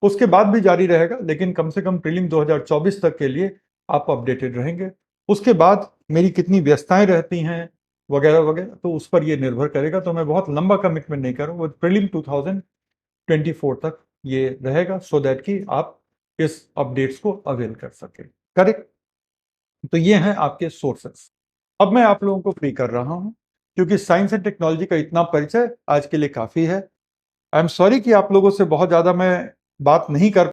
उसके बाद भी जारी रहेगा, लेकिन कम से कम प्रीलिम 2024 तक के लिए आप अपडेटेड रहेंगे। उसके बाद मेरी कितनी व्यस्तताएं रहती हैं वगैरह वगैरह, तो उस पर ये निर्भर करेगा, तो मैं बहुत लंबा कमिटमेंट नहीं करूँ, वो प्रीलिम 2024 तक ये रहेगा, सो दैट कि आप इस अपडेट्स को अवेल कर सके। करेक्ट? तो ये हैं आपके सोर्सेस। अब मैं आप लोगों को फ्री कर रहा हूं, क्योंकि साइंस एंड टेक्नोलॉजी का इतना परिचय आज के लिए काफी है। आई एम सॉरी कि आप लोगों से बहुत ज्यादा मैं बात नहीं कर